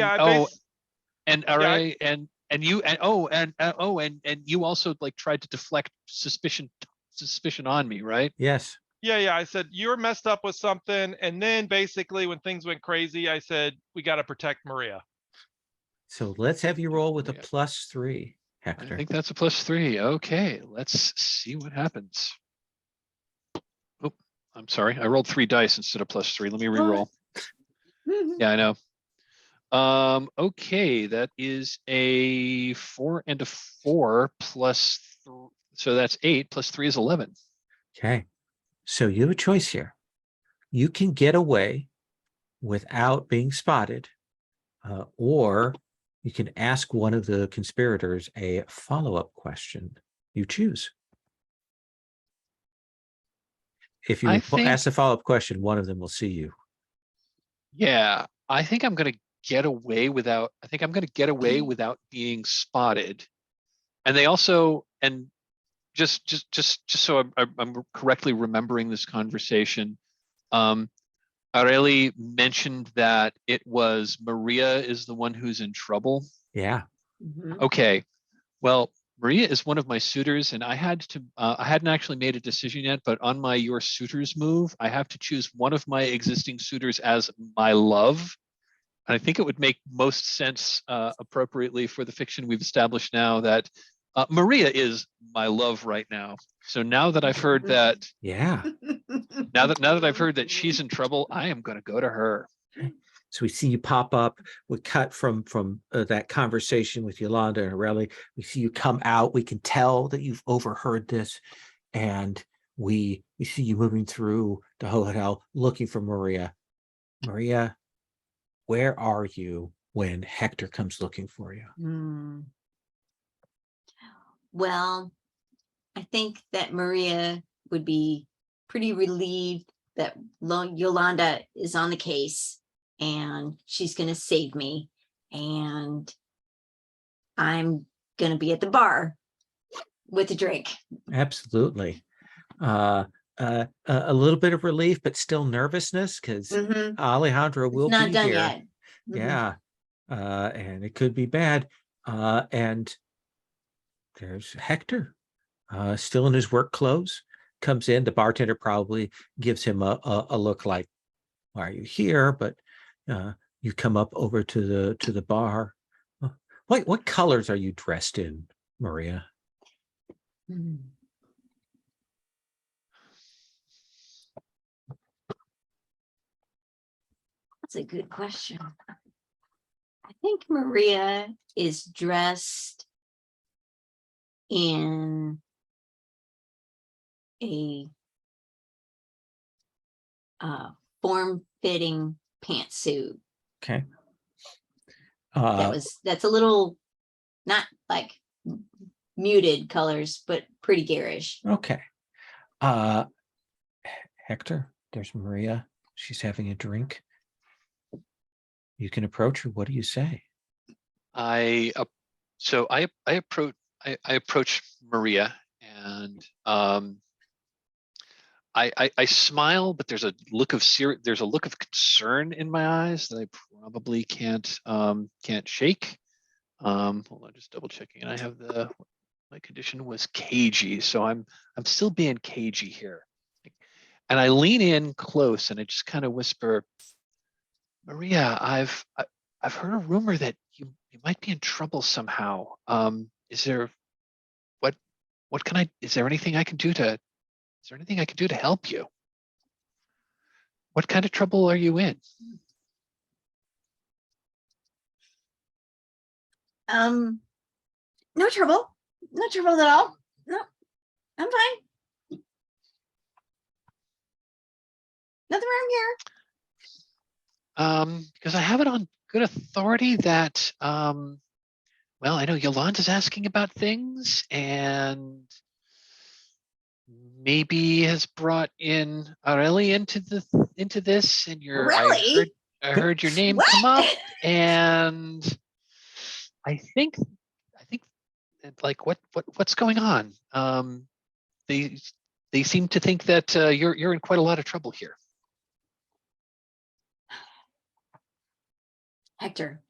you also like tried to deflect suspicion on me, right? Yes. Yeah. I said, you're messed up with something. And then basically when things went crazy, I said, we got to protect Maria. So let's have you roll with a +3, Hector. I think that's a +3. Okay, let's see what happens. Oh, I'm sorry. I rolled 3 dice instead of +3. Let me re-roll. Yeah, I know. Okay, that is a 4 and a 4 plus 3. So that's 8 plus 3 is 11. Okay. So you have a choice here. You can get away without being spotted, or you can ask one of the conspirators a follow-up question. You choose. If you ask a follow-up question, one of them will see you. Yeah, I think I'm going to get away without being spotted. And they also, and just so I'm correctly remembering this conversation, Aureli mentioned that it was Maria is the one who's in trouble. Yeah. Okay. Well, Maria is one of my suitors, and I hadn't actually made a decision yet, but on my Your Suitors move, I have to choose one of my existing suitors as my love. And I think it would make most sense appropriately for the fiction we've established now that Maria is my love right now. So now that I've heard that, Yeah. now that I've heard that she's in trouble, I am going to go to her. So we see you pop up. We cut from that conversation with Yolanda and Aurelie. We see you come out. We can tell that you've overheard this, and we see you moving through the hotel looking for Maria. Maria, where are you when Hector comes looking for you? Well, I think that Maria would be pretty relieved that Yolanda is on the case and she's going to save me. And I'm going to be at the bar with a drink. Absolutely. A little bit of relief, but still nervousness because Alejandro will It's not be done here. yet. Yeah. And it could be bad. And there's Hector, still in his work clothes, comes in. The bartender probably gives him a look like, why are you here? But you come up over to the bar. What colors are you dressed in, Maria? That's a good question. I think Maria is dressed in a form-fitting pantsuit. Okay. That's a little not like muted colors, but pretty garish. Okay. Hector, there's Maria. She's having a drink. You can approach her. What do you say? I approach Maria, and I smile, but there's a look of concern in my eyes that I probably can't shake. Hold on, just double checking. And I have my condition was cagey, so I'm still being cagey here. And I lean in close and I just kind of whisper, Maria, I've heard a rumor that you might be in trouble somehow. Is there is there anything I can do to help you? What kind of trouble are you in? No trouble. No trouble at all. No, I'm fine. Nothing wrong here. Because I have it on good authority that well, I know Yolanda's asking about things and maybe has brought in Aurelie into this, and Really? I heard your name What? come up, and I think like what's going on? They seem to think that you're in quite a lot of trouble here. Hector,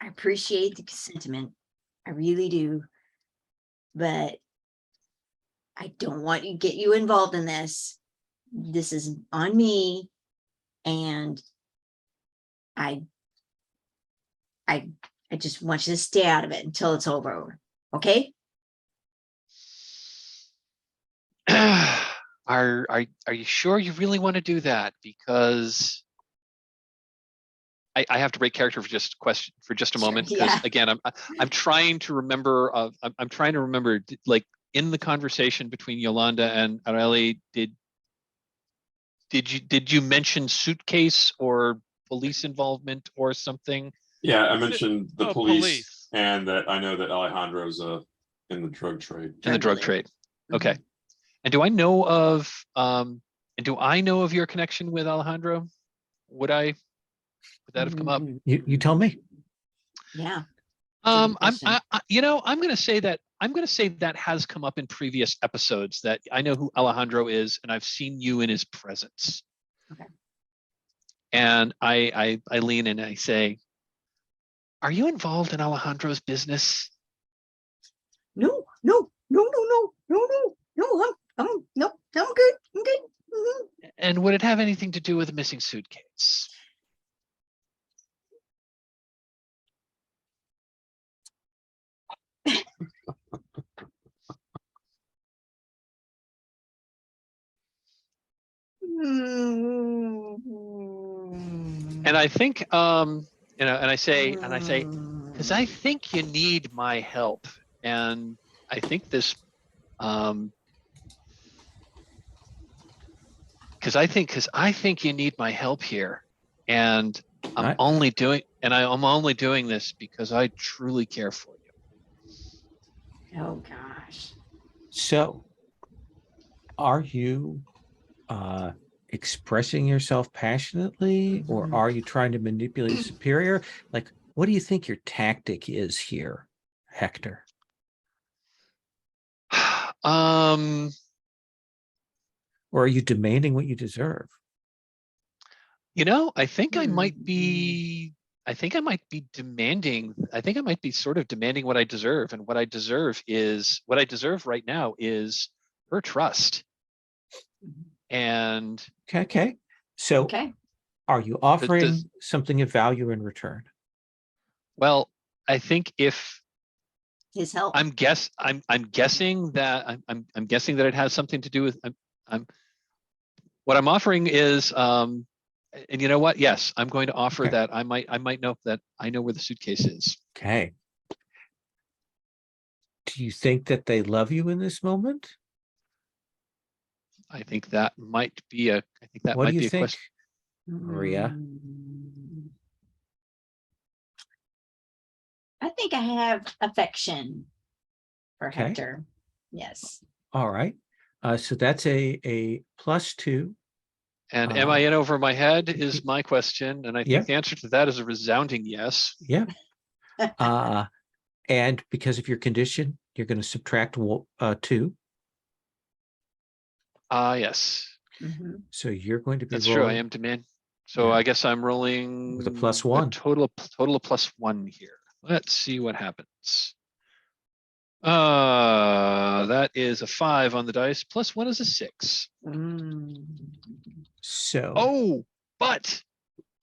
I appreciate the sentiment. I really do. But I don't want to get you involved in this. This is on me. And I just want you to stay out of it until it's over. Okay? Are you sure you really want to do that? Because I have to break character for just a moment, because yeah. again I'm trying to remember like in the conversation between Yolanda and Aurelie, did you mention suitcase or police involvement or something? Yeah, I mentioned the police. and that I know that Alejandro's in the drug trade. In the drug trade. Okay. Mhm. And do I know of your connection with Alejandro? Would that have come up? You tell me. Yeah. I'm going to say that has come up in previous episodes, that I know who Alejandro is and I've seen you in his presence. Okay. And I lean in and I say, are you involved in Alejandro's business? No. I'm good. Mhm. And would it have anything to do with a missing suitcase? And I think, you know, and I say, because I think you need my help. And I think this, because I think you need my help here. And I'm only doing this because I truly care for you. Oh gosh. So, are you expressing yourself passionately, or are you trying to manipulate a superior? Like, what do you think your tactic is here, Hector? Or are you demanding what you deserve? You know, I think I might be demanding, I think I might be sort of demanding what I deserve. And what I deserve right now is her trust. And Okay. So Okay. are you offering something of value in return? Well, I think if His help. I'm guessing that it has something to do with what I'm offering is and you know what? Yes, I'm going to offer that I might know that I know where the suitcase is. Okay. Do you think that they love you in this moment? I think that might be a What do you think, question. Maria? I think I have affection for Okay. Hector. Yes. All right. So that's a +2. And am I in over my head is my question. And I think the answer to that is a resounding yes. Yeah. And because of your condition, you're going to subtract 2. Yes. So you're going to be That's true. I rolling am demand. So I guess I'm rolling with a +1. A total of +1 here. Let's see what happens. That is a 5 on the dice. +1 is a 6. So But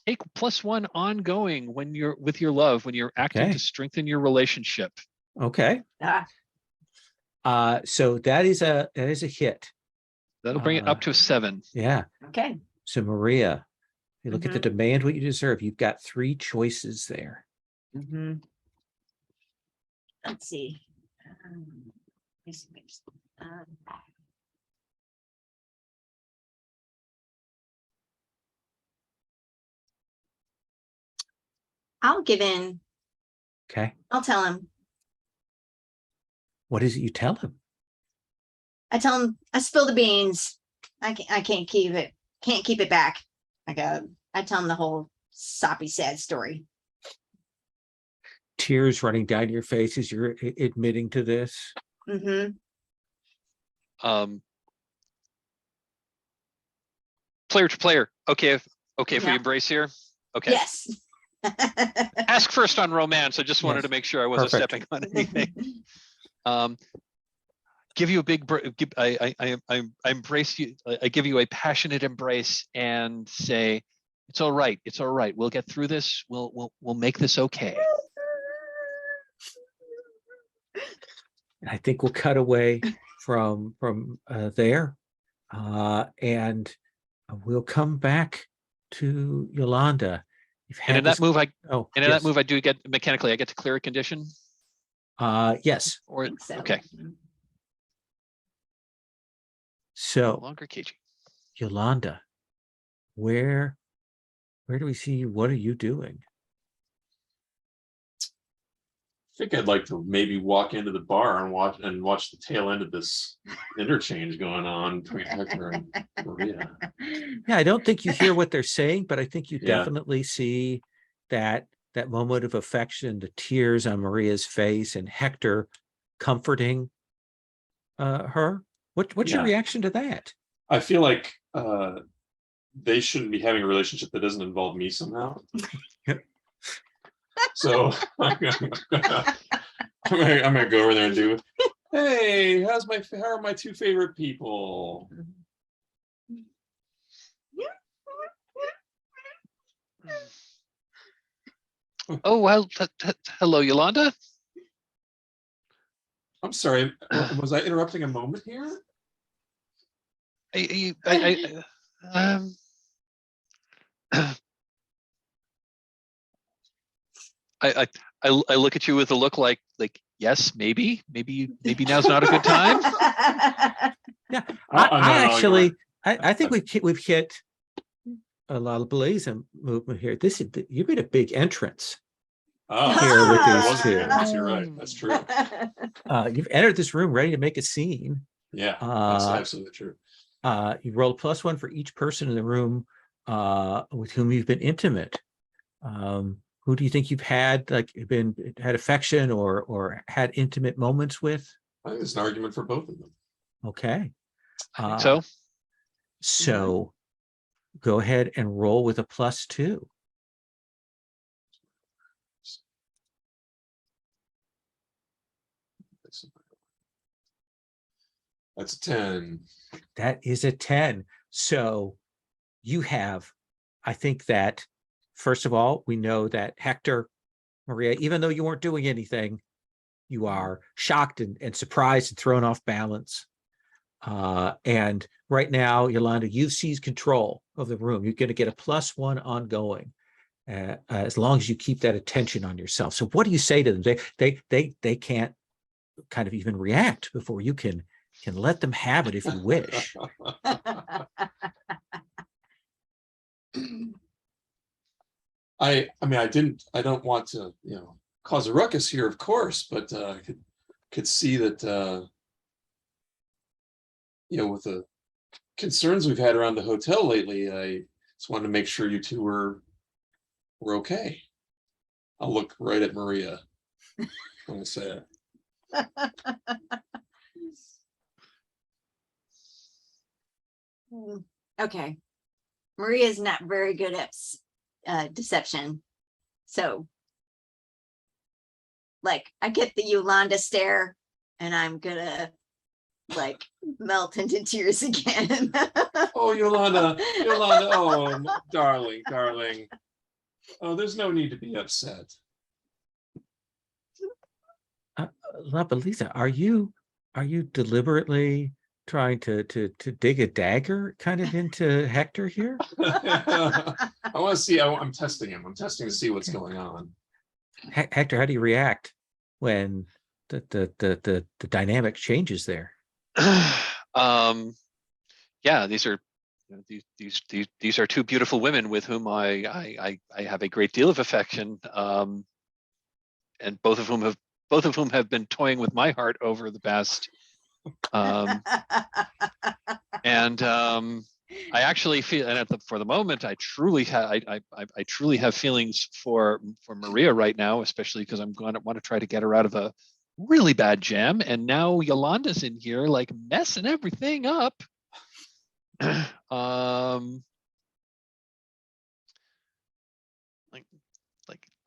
take +1 ongoing when you're with your love, when you're acting to strengthen your relationship. okay. So that is a hit. That'll bring it up to a 7. Yeah. Okay. So Maria, you look at the demand what you deserve. You've got 3 choices there. Let's see. I'll give in. Okay. I'll tell him. What is it you tell him? I tell him I spilled the beans. I can't keep it. Can't keep it back. I tell him the whole soppy, sad story. Tears running down your face as you're admitting to this. Player to player. Okay for the embrace here. Okay. Yes. Ask first on romance. I just wanted to make sure I wasn't stepping on anything. Give you a big I embrace you. I give you a passionate embrace and say, it's all right. It's all right. We'll get through this. We'll make this okay. I think we'll cut away from there, and we'll come back to Yolanda. And in that move, I do get mechanically. I get to clear a condition. Yes. Or So. okay. So no longer caging. Yolanda, where do we see you? What are you doing? I think I'd like to maybe walk into the bar and watch the tail end of this interchange going on between Hector and Maria. Yeah, I don't think you hear what they're saying, but I think you definitely see that moment of affection, the tears on Maria's face, and Hector comforting her. What's your reaction to that? I feel like they shouldn't be having a relationship that doesn't involve me somehow. So I'm gonna go over there and do, hey, how are my 2 favorite people? Oh, well, hello, Yolanda. I'm sorry, was I interrupting a moment here? I look at you with a look like yes, maybe now's not a good time. Yeah, Oh, no, I no, actually, I think we've hit a lot of Beleza movement here. You've been a big entrance. Oh, Here with I these wasn't two. gonna miss, you're right. That's true. You've entered this room ready to make a scene. Yeah, that's Uh, absolutely true. You roll a +1 for each person in the room with whom you've been intimate. Who do you think you've had had affection or had intimate moments with? I think there's an argument for both of them. Okay. I think so. So go ahead and roll with a +2. That's a 10. That is a 10. So you have, I think that, first of all, we know that Hector, Maria, even though you weren't doing anything, you are shocked and surprised and thrown off balance. And right now, Yolanda, you've seized control of the room. You're going to get a +1 ongoing as long as you keep that attention on yourself. So what do you say to them? They can't kind of even react before you can let them have it if you wish. I mean, I don't want to, cause a ruckus here, of course, but I could see that, with the concerns we've had around the hotel lately, I just wanted to make sure you two were okay. I'll look right at Maria when I say it. Okay. Maria's not very good at deception. So I get the Yolanda stare and I'm gonna melt into tears again. Oh, Yolanda, oh, darling. Oh, there's no need to be upset. Lisa, are you deliberately trying to dig a dagger kind of into Hector here? I want to see. I'm testing him. I'm testing to see what's going on. Hector, how do you react when the dynamic changes there? Yeah, these are these are two beautiful women with whom I have a great deal of affection, and both of whom have been toying with my heart over the past. And I actually feel, and for the moment, I truly have feelings for Maria right now, especially because I'm going to want to try to get her out of a really bad jam. And now Yolanda's in here, messing everything up.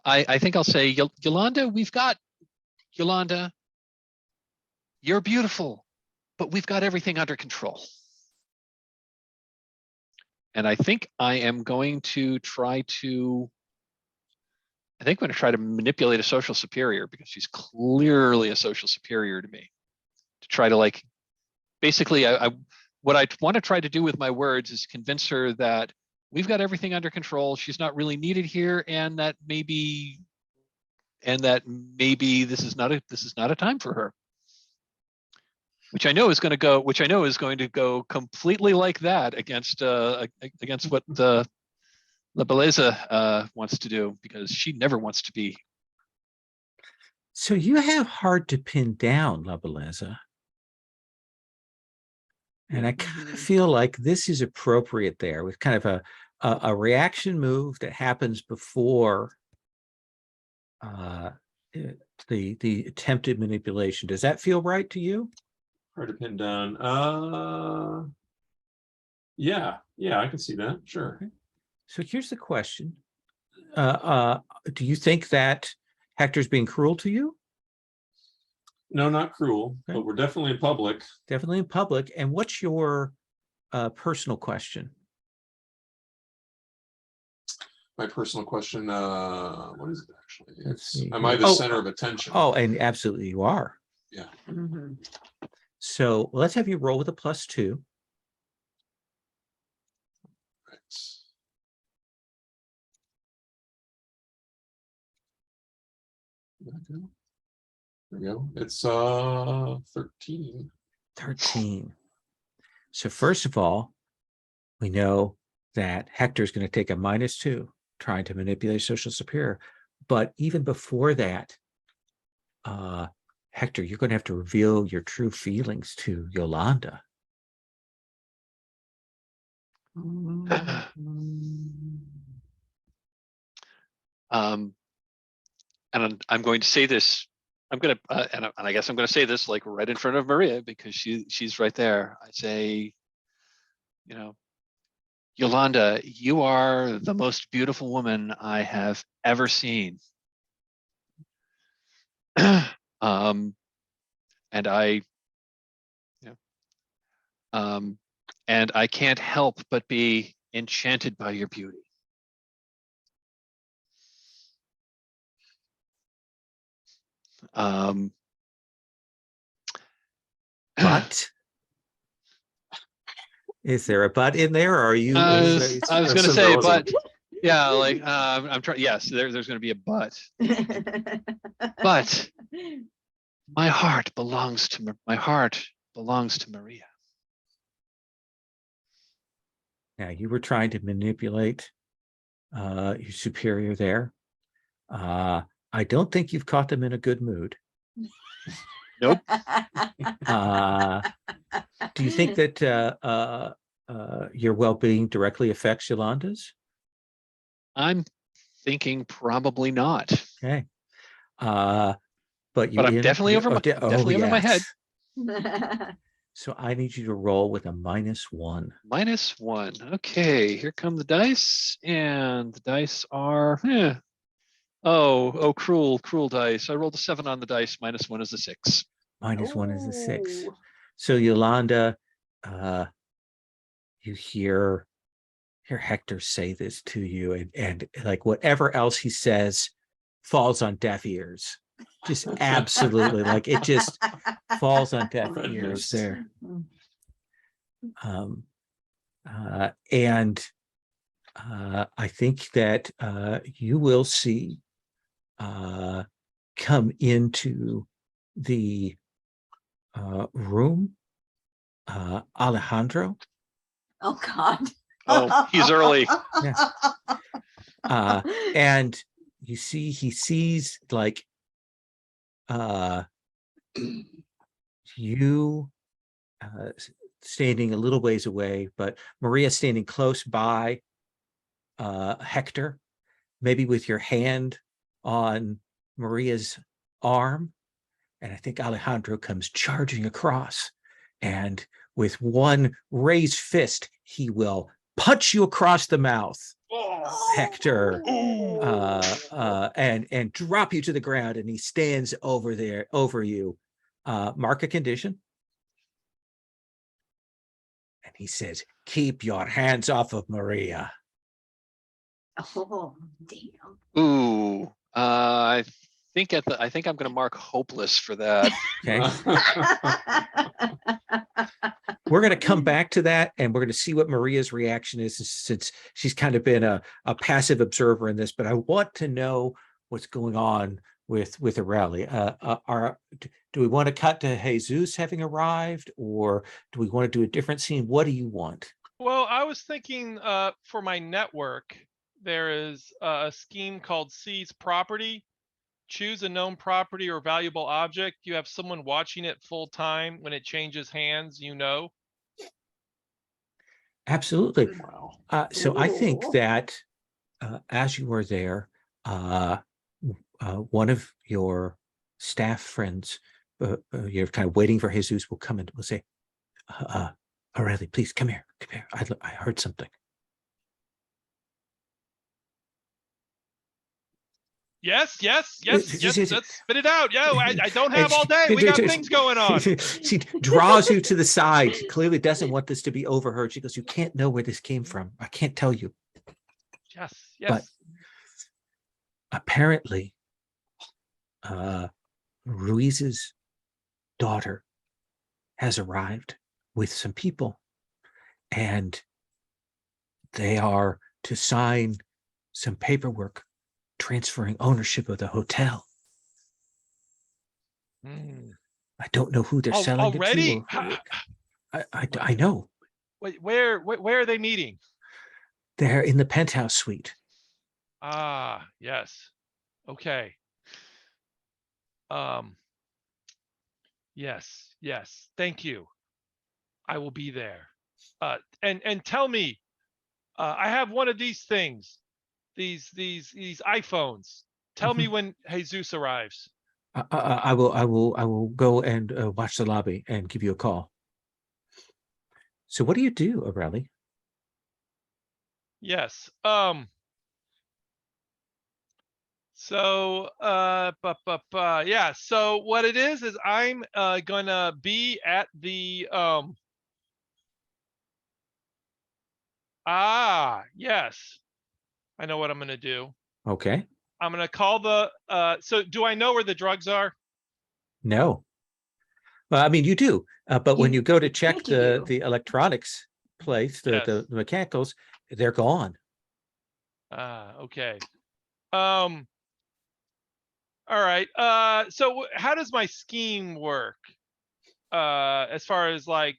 I think I'll say, Yolanda, Yolanda, you're beautiful, but we've got everything under control. And I think I am going to try to manipulate a social superior, because she's clearly a social superior to me, to try to basically, what I want to try to do with my words is convince her that we've got everything under control. She's not really needed here, and that maybe this is not a time for her. Which I know is going to go completely like that against what La Beleza wants to do, because she never wants to be. So you have hard to pin down, La Beleza. And I kind of feel like this is appropriate there, with kind of a reaction move that happens before the attempted manipulation. Does that feel right to you? Hard to pin down. Yeah, I can see that. Sure. Okay. So here's the question. Do you think that Hector's being cruel to you? No, not cruel, Okay. but we're definitely in public. Definitely in public. And what's your personal question? My personal question, what is it actually? Let's see Am I here. the center of attention? Oh, and absolutely you are. Yeah. So let's have you roll with a +2. Right. Okay. There we go. It's 13. 13. So first of all, we know that Hector's going to take a -2 trying to manipulate social superior. But even before that, Hector, you're going to have to reveal your true feelings to Yolanda. And I'm going to say this. I'm going to, and I guess I'm going to say this like right in front of Maria because she's right there. I say, you know, Yolanda, you are the most beautiful woman I have ever seen. And I, you know, and I can't help but be enchanted by your beauty. But is there a but in there? Or are you? I was going to say, but yeah, like I'm trying. Yes, there's going to be a but. But my heart belongs to Maria. Now you were trying to manipulate your superior there. I don't think you've caught them in a good mood. Nope. Do you think that your well-being directly affects Yolanda's? I'm thinking probably not. Okay. But I'm definitely over my head. So I need you to roll with a -1. -1. Okay, here come the dice, and the dice are oh, cruel dice. I rolled a 7 on the dice. -1 is a 6. -1 is a 6. Ooh. So Yolanda, you hear Hector say this to you, and like whatever else he says falls on deaf ears. Just absolutely, like it just falls on deaf Red ears nose. there. And I think that you will see come into the room Alejandro. Oh God. Oh, he's early. And you see, he sees like you standing a little ways away, but Maria standing close by Hector, maybe with your hand on Maria's arm. And I think Alejandro comes charging across, and with one raised fist, he will punch you across the mouth, Hector, and drop you to the ground. And he stands over you. Mark a condition. And he says, "Keep your hands off of Maria." Oh, damn. Ooh, I think I'm going to mark hopeless for that. Okay. We're going to come back to that, and we're going to see what Maria's reaction is, since she's kind of been a passive observer in this. But I want to know what's going on with Aurelia. Do we want to cut to Jesus having arrived, or do we want to do a different scene? What do you want? Well, I was thinking for my network, there is a scheme called Seize Property. Choose a known property or valuable object. You have someone watching it full time. When it changes hands, you know. Absolutely. Wow. So I think Ooh. that as you were there, one of your staff friends, you're kind of waiting for Jesus, will come and will say, Aurelia, please come here. I heard something. Yes. Let's spit it out. Yo, I don't have And all day. We got things going on. She draws you to the side. She clearly doesn't want this to be overheard. She goes, "You can't know where this came from. I can't tell you." Yes. But apparently, Ruiz's daughter has arrived with some people, and they are to sign some paperwork transferring ownership of the hotel. Hmm. I don't know who they're selling Already? it to. I know. Wait, where are they meeting? They're in the penthouse suite. Ah, yes. Okay. Um, yes. Thank you. I will be there. And tell me, I have one of these things, these iPhones. Tell me when Jesus arrives. I will go and watch the lobby and give you a call. So what do you do, O'Reilly? Yes. So yeah. So what it is I'm gonna be at the yes. I know what I'm gonna do. Okay. I'm gonna call the so do I know where the drugs are? No. Well, I mean, you do, but when You you go to check think you do. the electronics place, Yes. the mechanicals, they're gone. Okay. Um all right. So how does my scheme work? As far as like,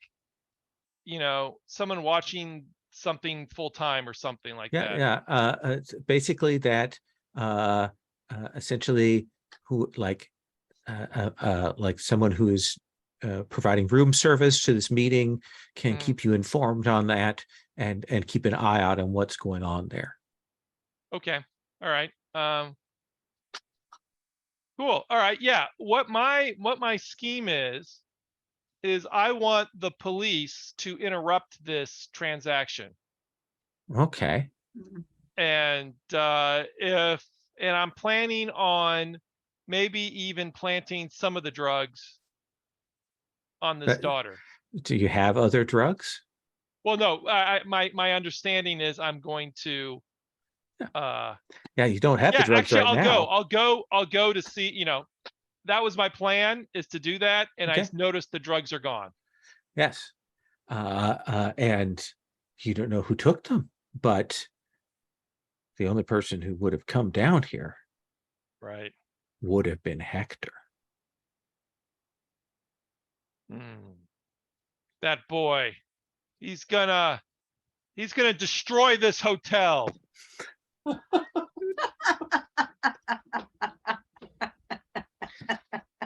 someone watching something full time or something like Yeah, that. yeah. It's basically that essentially who like someone who is providing room service to this meeting can Mm. keep you informed on that and keep an eye out on what's going on there. Okay. All right. Cool. All right. Yeah. What my scheme is I want the police to interrupt this transaction. Okay. Mhm. And and I'm planning on maybe even planting some of the drugs on this But daughter. do you have other drugs? Well, no, my understanding is I'm going to Yeah, you don't have the yeah, drugs actually right now. I'll go to see, that was my plan, is to do that, and I Okay. noticed the drugs are gone. Yes. And you don't know who took them, but the only person who would have come down here Right. would have been Hector. That boy, he's gonna destroy this hotel.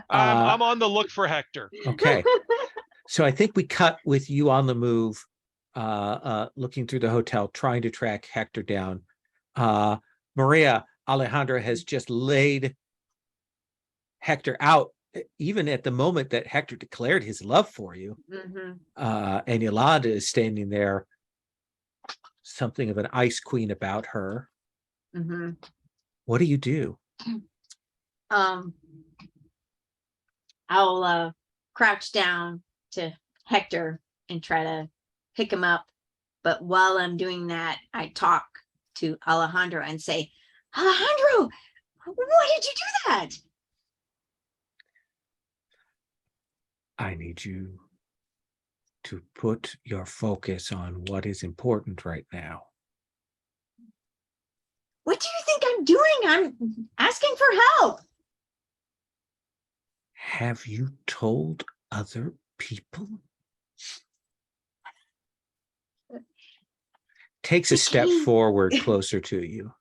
I'm on the look for Hector. Okay. So I think we cut with you on the move, looking through the hotel, trying to track Hector down. Maria Alejandra has just laid Hector out, even at the moment that Hector declared his love for you. Mhm. And Yolanda is standing there, something of an ice queen about her. Mhm. What do you do? I'll crouch down to Hector and try to pick him up. But while I'm doing that, I talk to Alejandro and say, Alejandro, why did you do that? I need you to put your focus on what is important right now. What do you think I'm doing? I'm asking for help. Have you told other people? Takes a step Okay. forward closer to you.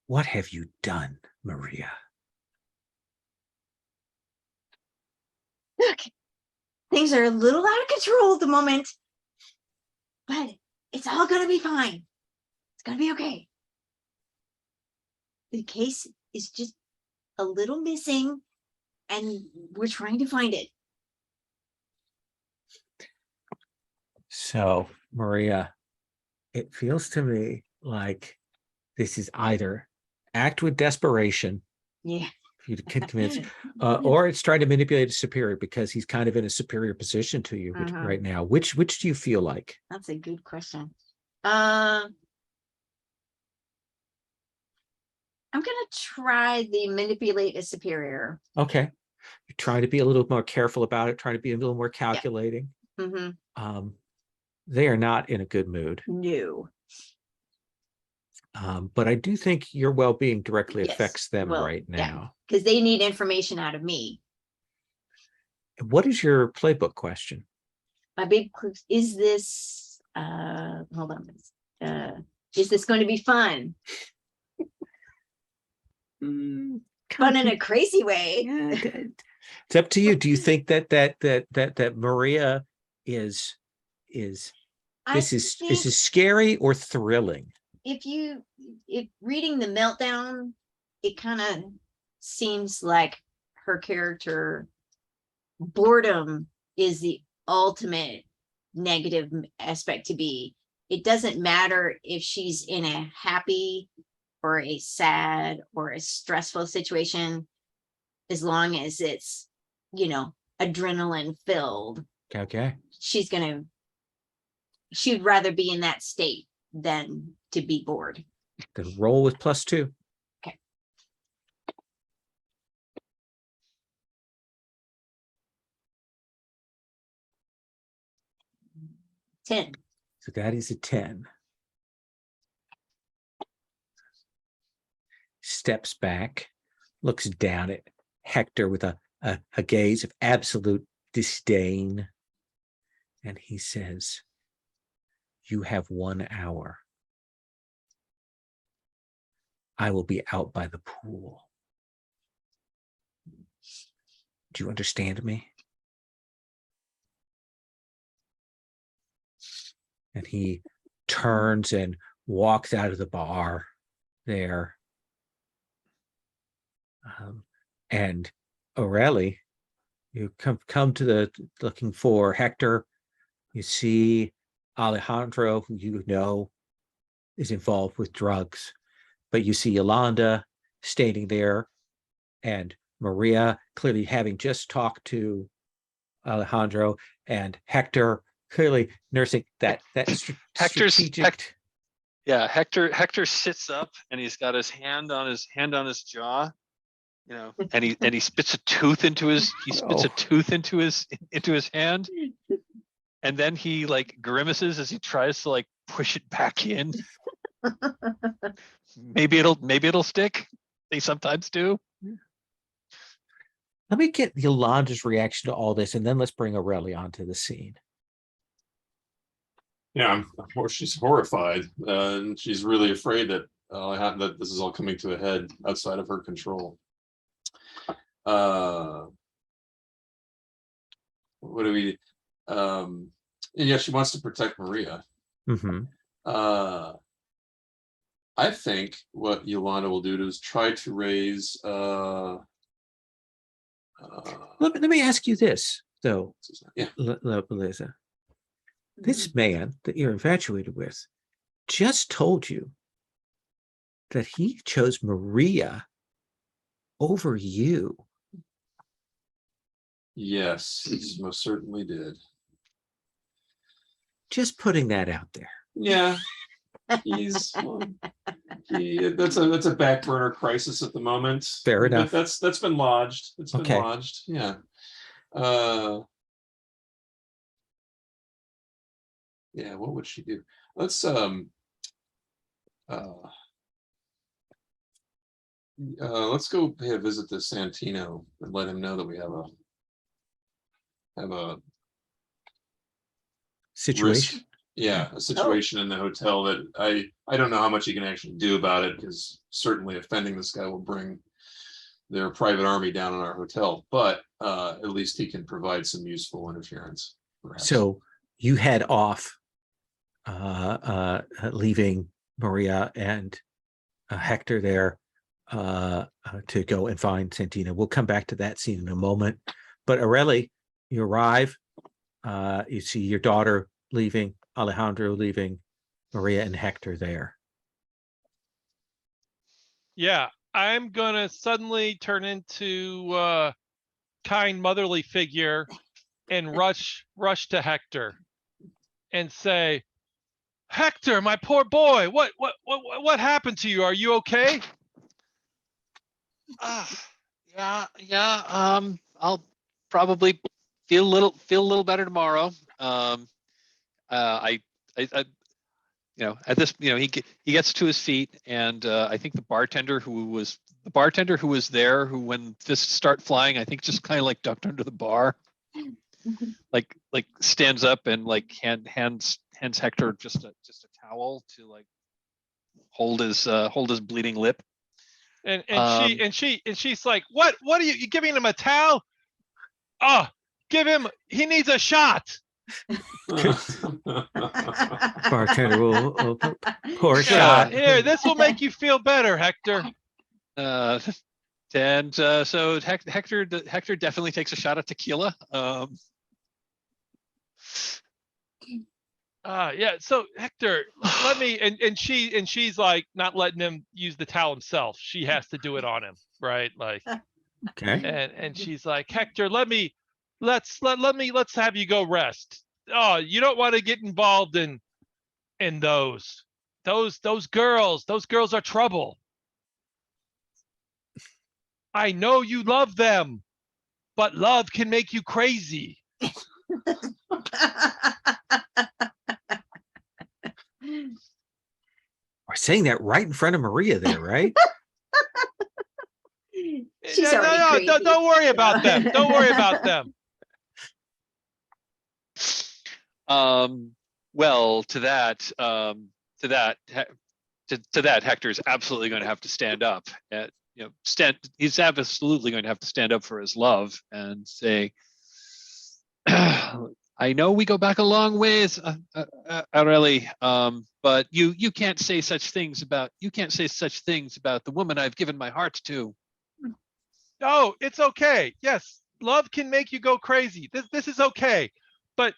What have you done, Maria? Look, things are a little out of control at the moment, but it's all going to be fine. It's going to be okay. The case is just a little missing, and we're trying to find it. So, Maria, it feels to me like this is either act with desperation Yeah. for you to convince, or it's trying to manipulate a superior because he's kind of in a superior position to you right now. Which do you feel like? That's a good question. I'm gonna try the manipulate a superior. Okay. You try to be a little more careful about it, trying to be a little more calculating. Mm-hmm. They are not in a good mood. No. But I do think your well-being directly Yes, affects them well, right yeah. now. Because they need information out of me. What is your playbook question? My big is this hold on. Is this going to be fun? Fun in a crazy way. Yeah, it's up to you. Do you think that Maria is this is scary or thrilling? If reading the meltdown, it kind of seems like her character boredom is the ultimate negative aspect to be. It doesn't matter if she's in a happy or a sad or a stressful situation, as long as it's, adrenaline filled. Okay. She'd rather be in that state than to be bored. Then roll with +2. Okay. Ten. So that is a 10. Steps back, looks down at Hector with a gaze of absolute disdain. And he says, "You have 1 hour. I will be out by the pool. Do you understand me?" And he turns and walks out of the bar there. And Aurelie, you come to the looking for Hector. You see Alejandro, who you know is involved with drugs, but you see Yolanda standing there, and Maria clearly having just talked to Alejandro, and Hector clearly nursing that strategic. Hector sits up and he's got his hand on his jaw, and he spits a tooth into his hand, and then he like grimaces as he tries to like push it back in. Maybe it'll stick. They sometimes do. Let me get Yolanda's reaction to all this, and then let's bring Aurelie onto the scene. Yeah, she's horrified, and she's really afraid that that this is all coming to a head outside of her control. What do we? Yeah, she wants to protect Maria. Mm-hmm. I think what Yolanda will do is try to raise. Let me ask you this, though. Yeah. Liza. This man that you're infatuated with just told you that he chose Maria over you. Yes, he most certainly did. Just putting that out there. Yeah, that's a back burner crisis at the moment. Fair enough. That's been lodged. It's been Okay. lodged. Yeah. Yeah. What would she do? Let's go pay a visit to Santino and let him know that we have a Situation. a situation in the hotel that I don't know how much he can actually do about it, because certainly offending this guy will bring their private army down on our hotel, but at least he can provide some useful interference, perhaps. So you head off, leaving Maria and Hector there to go and find Santino. We'll come back to that scene in a moment. But Aurelie, you arrive, you see your daughter leaving, Alejandro leaving, Maria and Hector there. Yeah, I'm gonna suddenly turn into kind motherly figure and rush to Hector and say, "Hector, my poor boy, what happened to you? Are you okay?" Yeah. I'll probably feel a little better tomorrow. I at this, he gets to his feet, and I think the bartender who was there, who when fists start flying, I think just kind of like ducked under the bar, like stands up and like hands Hector just a towel to like hold his bleeding lip. And she's like, what are you giving him a towel? Oh, he needs a shot. Bartender will pour a Yeah, shot. here, this will make you feel better, Hector. So Hector definitely takes a shot at tequila. Yeah. So Hector, let me, and she's like not letting him use the towel himself. She has to do it on him, right? Like, Okay. and she's like, Hector, let's have you go rest. Oh, you don't want to get involved in those girls. Those girls are trouble. I know you love them, but love can make you crazy. We're saying that right in front of Maria there, right? She's already crazy. Don't worry about them. Don't worry about them. Well, to that, Hector's absolutely going to have to stand up. He's absolutely going to have to stand up for his love and say, I know we go back a long ways, Aureli, but you can't say such things about the woman I've given my heart to. No, it's okay. Yes, love can make you go crazy. This is okay, but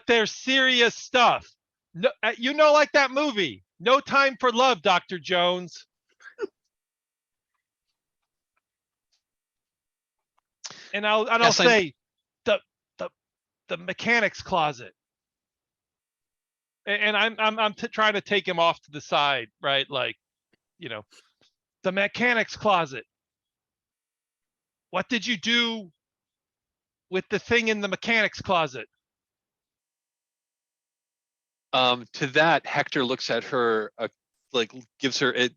there's serious stuff. No, like that movie, No Time for Love, Dr. Jones. And I'll say the mechanics closet. And I'm trying to take him off to the side, right? Like, the mechanics closet. What did you do with the thing in the mechanics closet? To that, Hector looks at her, gives her a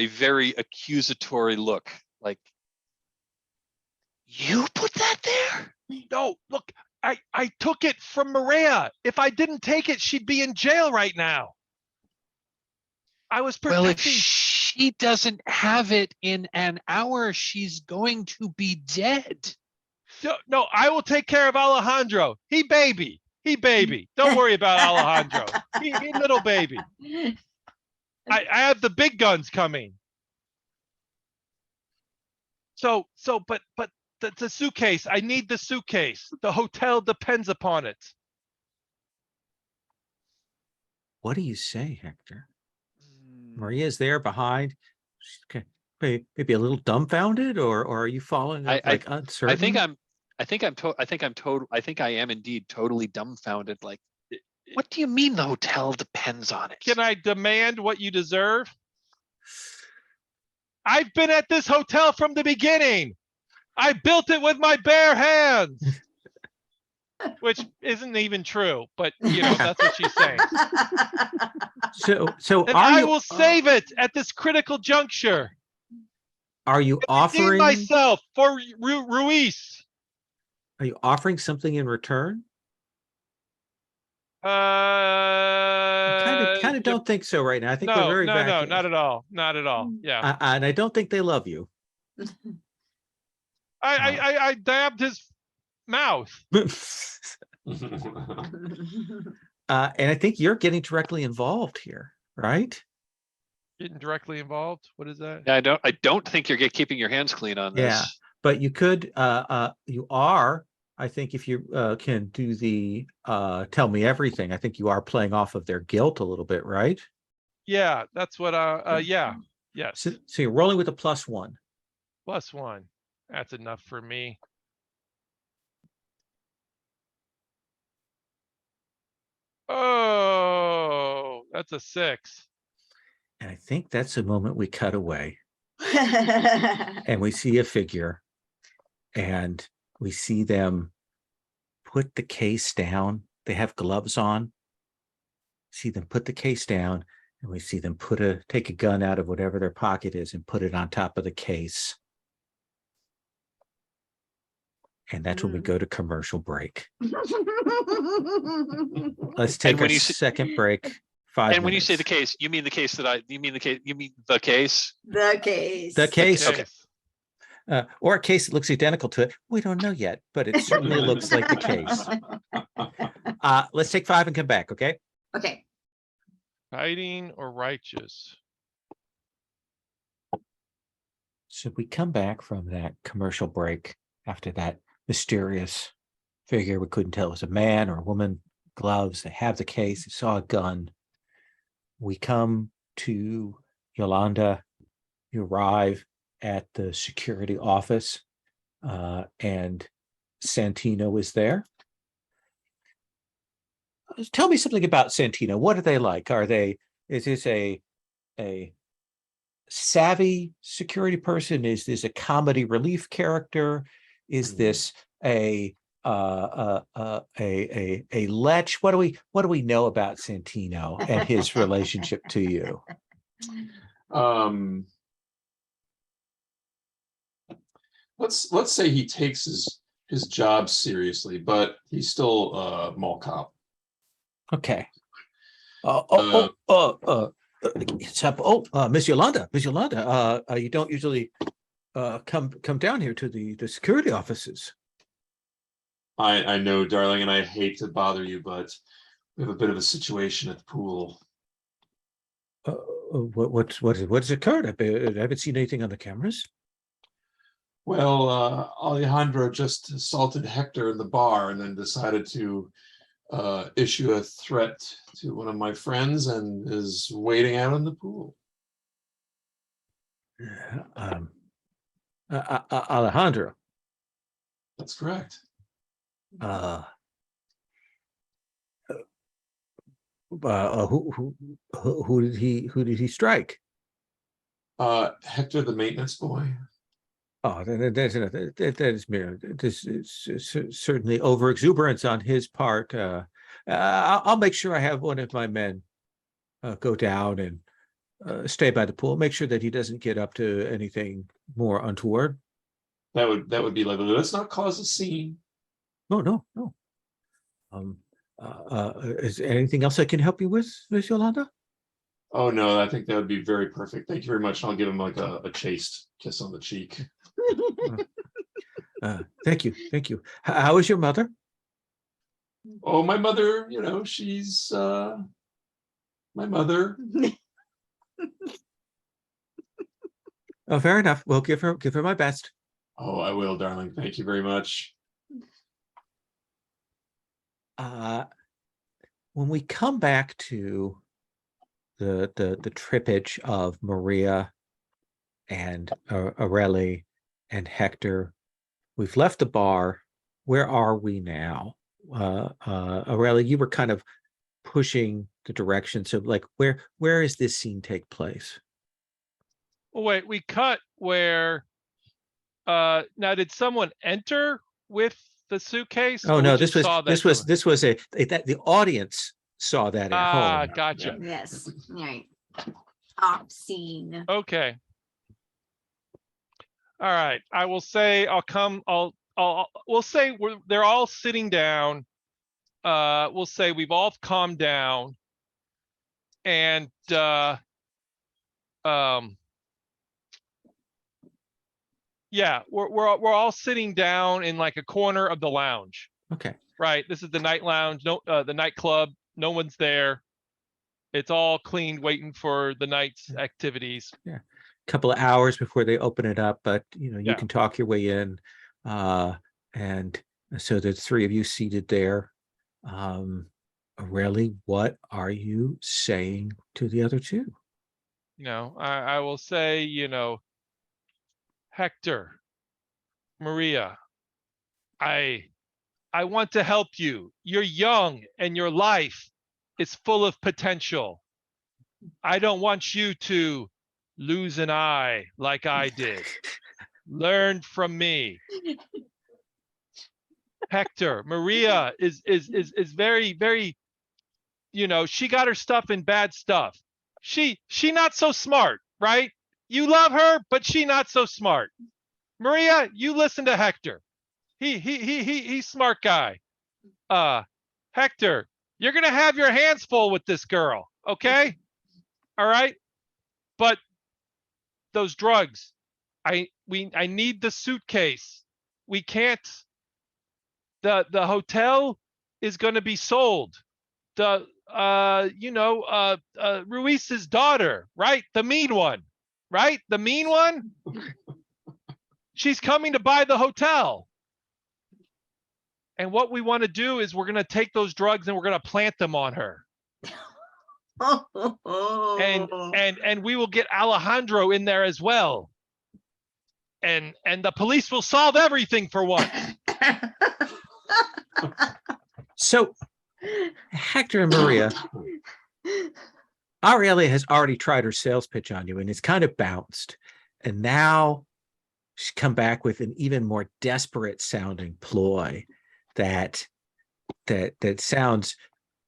very accusatory look, like, you put that there? No, look, I took it from Maria. If I didn't take it, she'd be in jail right now. I was protecting. Well, if she doesn't have it in an hour, she's going to be dead. No, I will take care of Alejandro. He baby. Don't worry about Alejandro. He little baby. I have the big guns coming. So, but the suitcase. I need the suitcase. The hotel depends upon it. What do you say, Hector? Maria's there behind. Okay, maybe a little dumbfounded, or are you following like uncertain? I think I am indeed totally dumbfounded. Like, what do you mean the hotel depends on it? Can I demand what you deserve? I've been at this hotel from the beginning. I built it with my bare hands. Which isn't even true, but that's what she's saying. So and I will save it at this critical juncture. Are you offering myself for Ruiz? Are you offering something in return? Kind of don't think so right now. I think they're very no, not at all. Not at all. Yeah. And I don't think they love you. I dabbed his mouth. And I think you're getting directly involved here, right? Getting directly involved? What is that? Yeah, I don't think you're keeping your hands clean on this. Yeah, but you could you are, I think, if you can do the tell me everything, I think you are playing off of their guilt a little bit, right? Yeah, that's what yeah. Yes. So you're rolling with a +1. +1. That's enough for me. Oh, that's a 6. And I think that's the moment we cut away. And we see a figure, and we see them put the case down. They have gloves on, see them put the case down, and we see them take a gun out of whatever their pocket is and put it on top of the case. And that's when we go to commercial break. Let's take when our you say- second break. 5 And when you say the minutes. case, you mean the case you mean the case, the case? The case. The case. Okay. Or a case that looks identical to it. We don't know yet, but it certainly looks like the case. Let's take 5 and come back, okay? Okay. Fighting or righteous? So we come back from that commercial break after that mysterious figure. We couldn't tell it was a man or a woman. Gloves, they have the case, they saw a gun. We come to Yolanda. You arrive at the security office, and Santino is there. Tell me something about Santino. What are they like? Is this a savvy security person? Is this a comedy relief character? Is this a lech? What do we know about Santino and his relationship to you? Let's say he takes his job seriously, but he's still a mall cop. Okay. Miss Yolanda, you don't usually come down here to the security offices. I know, darling, and I hate to bother you, but we have a bit of a situation at the pool. What's occurred? I haven't seen anything on the cameras. Well, Alejandro just assaulted Hector in the bar and then decided to issue a threat to one of my friends and is waiting out in the pool. Alejandro. That's correct. Who did he strike? Hector, the maintenance boy. Oh, that is mere. This is certainly over exuberance on his part. I'll make sure I have one of my men go down and stay by the pool. Make sure that he doesn't get up to anything more untoward. That would be lovely. Let's not cause a scene. No. Is there anything else I can help you with, Miss Yolanda? Oh no, I think that would be very perfect. Thank you very much. I'll give him like a chaste kiss on the cheek. Thank you. How is your mother? Oh, my mother, she's my mother. Oh, fair enough. Well, give her my best. Oh, I will, darling. Thank you very much. When we come back to the trippage of Maria and Aurelie and Hector, we've left the bar. Where are we now? Aurelie, you were kind of pushing the direction. So like where is this scene take place? Oh, wait, we cut where now did someone enter with the suitcase? Oh or no, we just saw that this was that the audience saw that at home. Gotcha. Yes. All right. Off scene. Okay. All right. I will say we'll say they're all sitting down. We'll say we've all calmed down. And yeah, we're all sitting down in like a corner of the lounge. Okay. Right. This is the night lounge, the nightclub. No one's there. It's all cleaned, waiting for the night's activities. Yeah. Couple of hours before they open it up, but you Yeah. can talk your way in. And so there's 3 of you seated there. Aurelie, what are you saying to the other 2? I will say, Hector, Maria, I want to help you. You're young and your life is full of potential. I don't want you to lose an eye like I did. Learn from me. Hector, Maria is very, very you know, she got her stuff in bad stuff. She not so smart, right? You love her, but she not so smart. Maria, you listen to Hector. He's smart guy. Hector, you're gonna have your hands full with this girl, okay? All right. But those drugs, I need the suitcase. We can't. The hotel is going to be sold. The Ruiz's daughter, right? The mean one, right? The mean one. She's coming to buy the hotel. And what we want to do is we're going to take those drugs and we're going to plant them on her. And we will get Alejandro in there as well. And the police will solve everything for once. So, Hector and Maria, Aurelia has already tried her sales pitch on you, and it's kind of bounced. And now she's come back with an even more desperate sounding ploy that sounds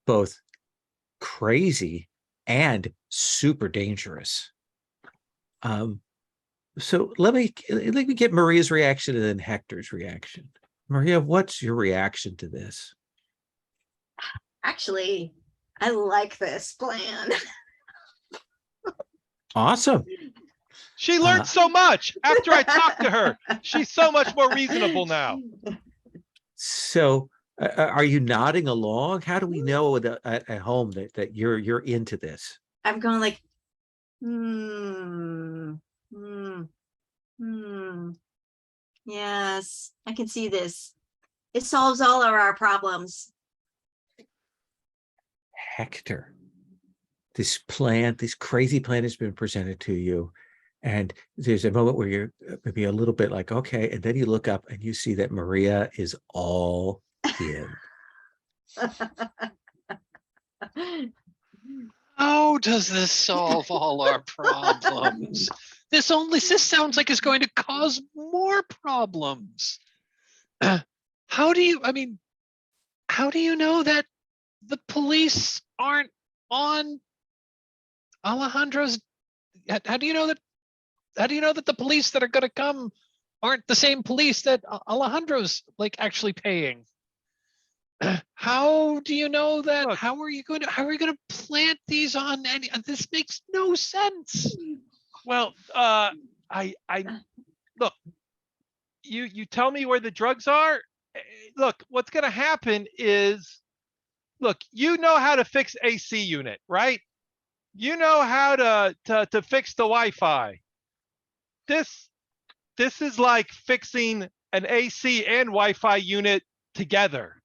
both crazy and super dangerous. So let me get Maria's reaction and then Hector's reaction. Maria, what's your reaction to this? Actually, I like this plan. Awesome. She learned so much after I talked to her. She's so much more reasonable now. So are you nodding along? How do we know at home that you're into this? I'm going like, yes, I can see this. It solves all of our problems. Hector, this crazy plan has been presented to you. And there's a moment where you're maybe a little bit like, okay. And then you look up and you see that Maria is all in. How does this solve all our problems? This sounds like it's going to cause more problems. How do you know that the police aren't on Alejandro's? How do you know that the police that are going to come aren't the same police that Alejandro's like actually paying? How do you know that? Look, how are you going to plant these on any? This makes no sense. Well, I look. You tell me where the drugs are. Look, what's going to happen is, look, you know how to fix AC unit, right? You know how to fix the Wi-Fi. This is like fixing an AC and Wi-Fi unit together.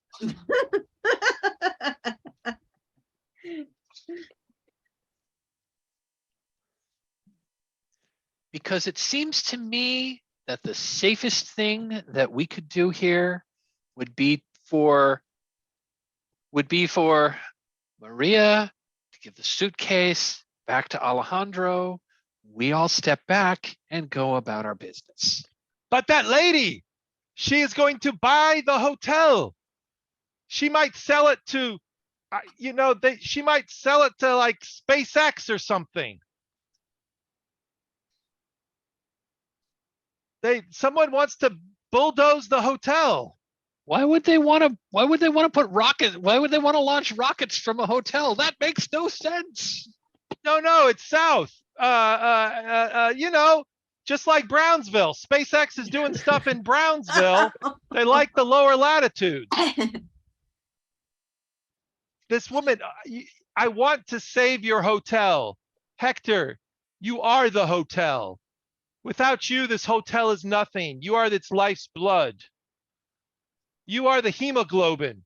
Because it seems to me that the safest thing that we could do here would be for Maria to give the suitcase back to Alejandro. We all step back and go about our business. But that lady, she is going to buy the hotel. She might sell it to, she might sell it to like SpaceX or something. Someone wants to bulldoze the hotel. Why would they want to put rockets? Why would they want to launch rockets from a hotel? That makes no sense. No, it's south. Just like Brownsville. SpaceX is doing stuff in Brownsville. They like the lower latitudes. This woman, I want to save your hotel. Hector, you are the hotel. Without you, this hotel is nothing. You are its life's blood. You are the hemoglobin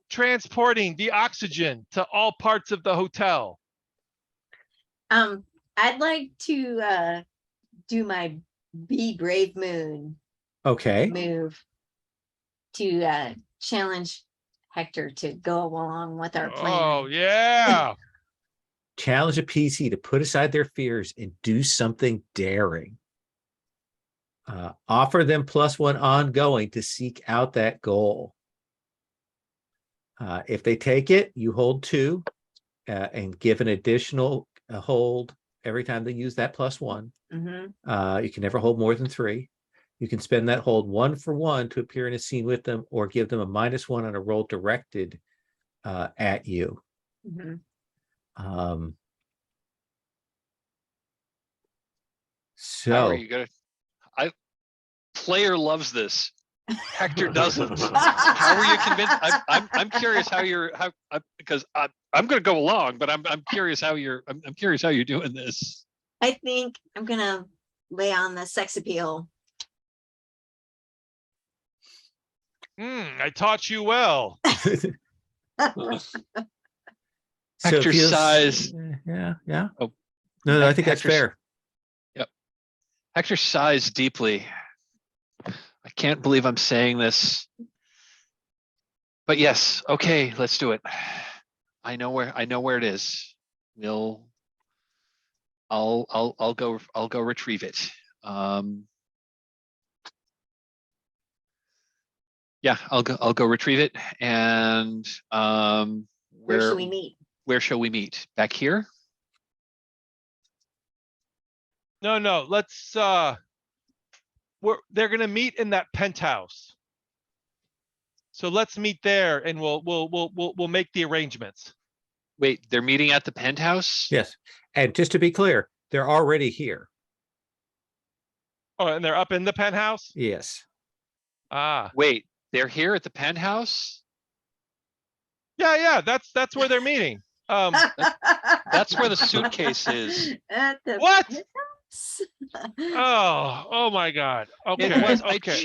transporting the oxygen to all parts of the hotel. I'd like to do my Be Brave Moon Okay. move to challenge Hector to go along with our plan. Oh, yeah. Challenge a PC to put aside their fears and do something daring. Offer them +1 ongoing to seek out that goal. If they take it, you hold 2 and give an additional hold every time they use that +1. Mhm. You can never hold more than 3. You can spend that hold 1 for 1 to appear in a scene with them, or give them a -1 on a roll directed at you. Mhm. Um, How are so you gonna? Player loves this. Hector doesn't. How were you convinced? I'm curious how you're because I'm going to go along, but I'm curious how I'm curious how you're doing this. I think I'm gonna lay on the sex appeal. I taught you well. so Hector it feels, sighs. yeah. Oh, No, I think that's Hector- fair. Yep. Hector sighs deeply. I can't believe I'm saying this, but yes, okay, let's do it. I know where it is. I'll go retrieve it. Yeah, I'll go retrieve it. And Where should we meet? Where shall we meet? Back here? No, let's they're gonna meet in that penthouse. So let's meet there and we'll make the arrangements. Wait, they're meeting at the penthouse? Yes. And just to be clear, they're already here. Oh, and they're up in the penthouse? Yes. Ah. Wait, they're here at the penthouse? Yeah, that's where they're meeting. That's where the suitcase is. At the What? penthouse? Oh my God. Okay. It was. Okay.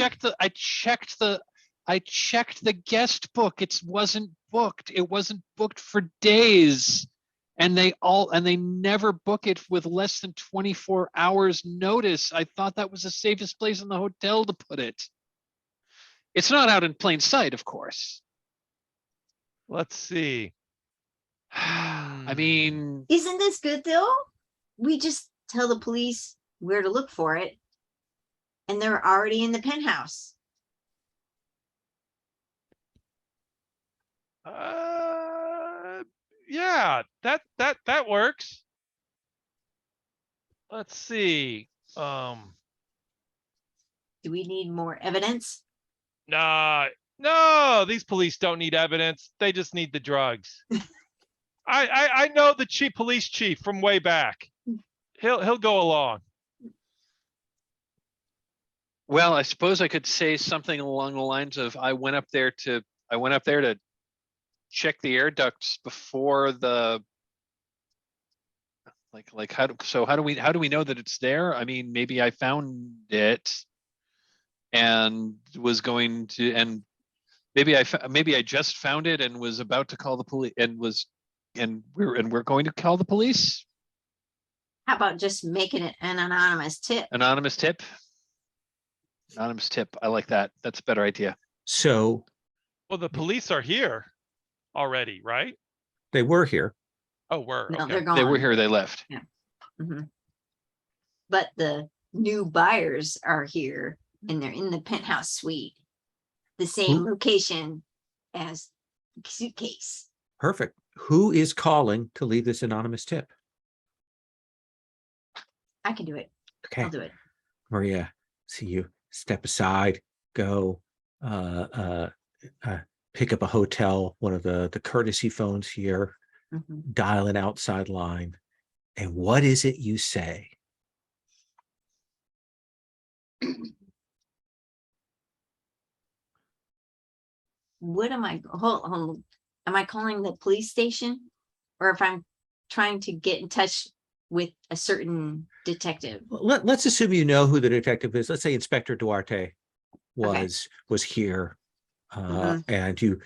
I checked the guest book. It wasn't booked. It wasn't booked for days, and they never book it with less than 24 hours notice. I thought that was the safest place in the hotel to put it. It's not out in plain sight, of course. Let's see. I mean, Isn't this good though? We just tell the police where to look for it, and they're already in the penthouse. Yeah, that works. Let's see. Do we need more evidence? Nah, no, these police don't need evidence. They just need the drugs. I know the police chief from way back. He'll go along. well, I suppose I could say something along the lines of I went up there to check the air ducts before the how do we know that it's there? I mean, maybe I found it and was going to, and maybe I just found it and was about to call the police and we're going to call the police. How about just making it an anonymous tip? Anonymous tip. Anonymous tip. I like that. That's a better idea. So Well, the police are here already, right? they were here. Oh, we're No, okay. they're gone. They were here. They left. Mhm. But the new buyers are here and they're in the penthouse suite, the same Who? location as the suitcase. Perfect. Who is calling to leave this anonymous tip? I can do it. Okay. I'll do it. Maria, see you step aside, go pick up a hotel, one of the courtesy phones here, Mhm. dial an outside line. And what is it you say? What am I, hold, am I calling the police station? Or if I'm trying to get in touch with a certain detective? Let's assume you know who the detective is. Let's say Inspector Duarte was here, and you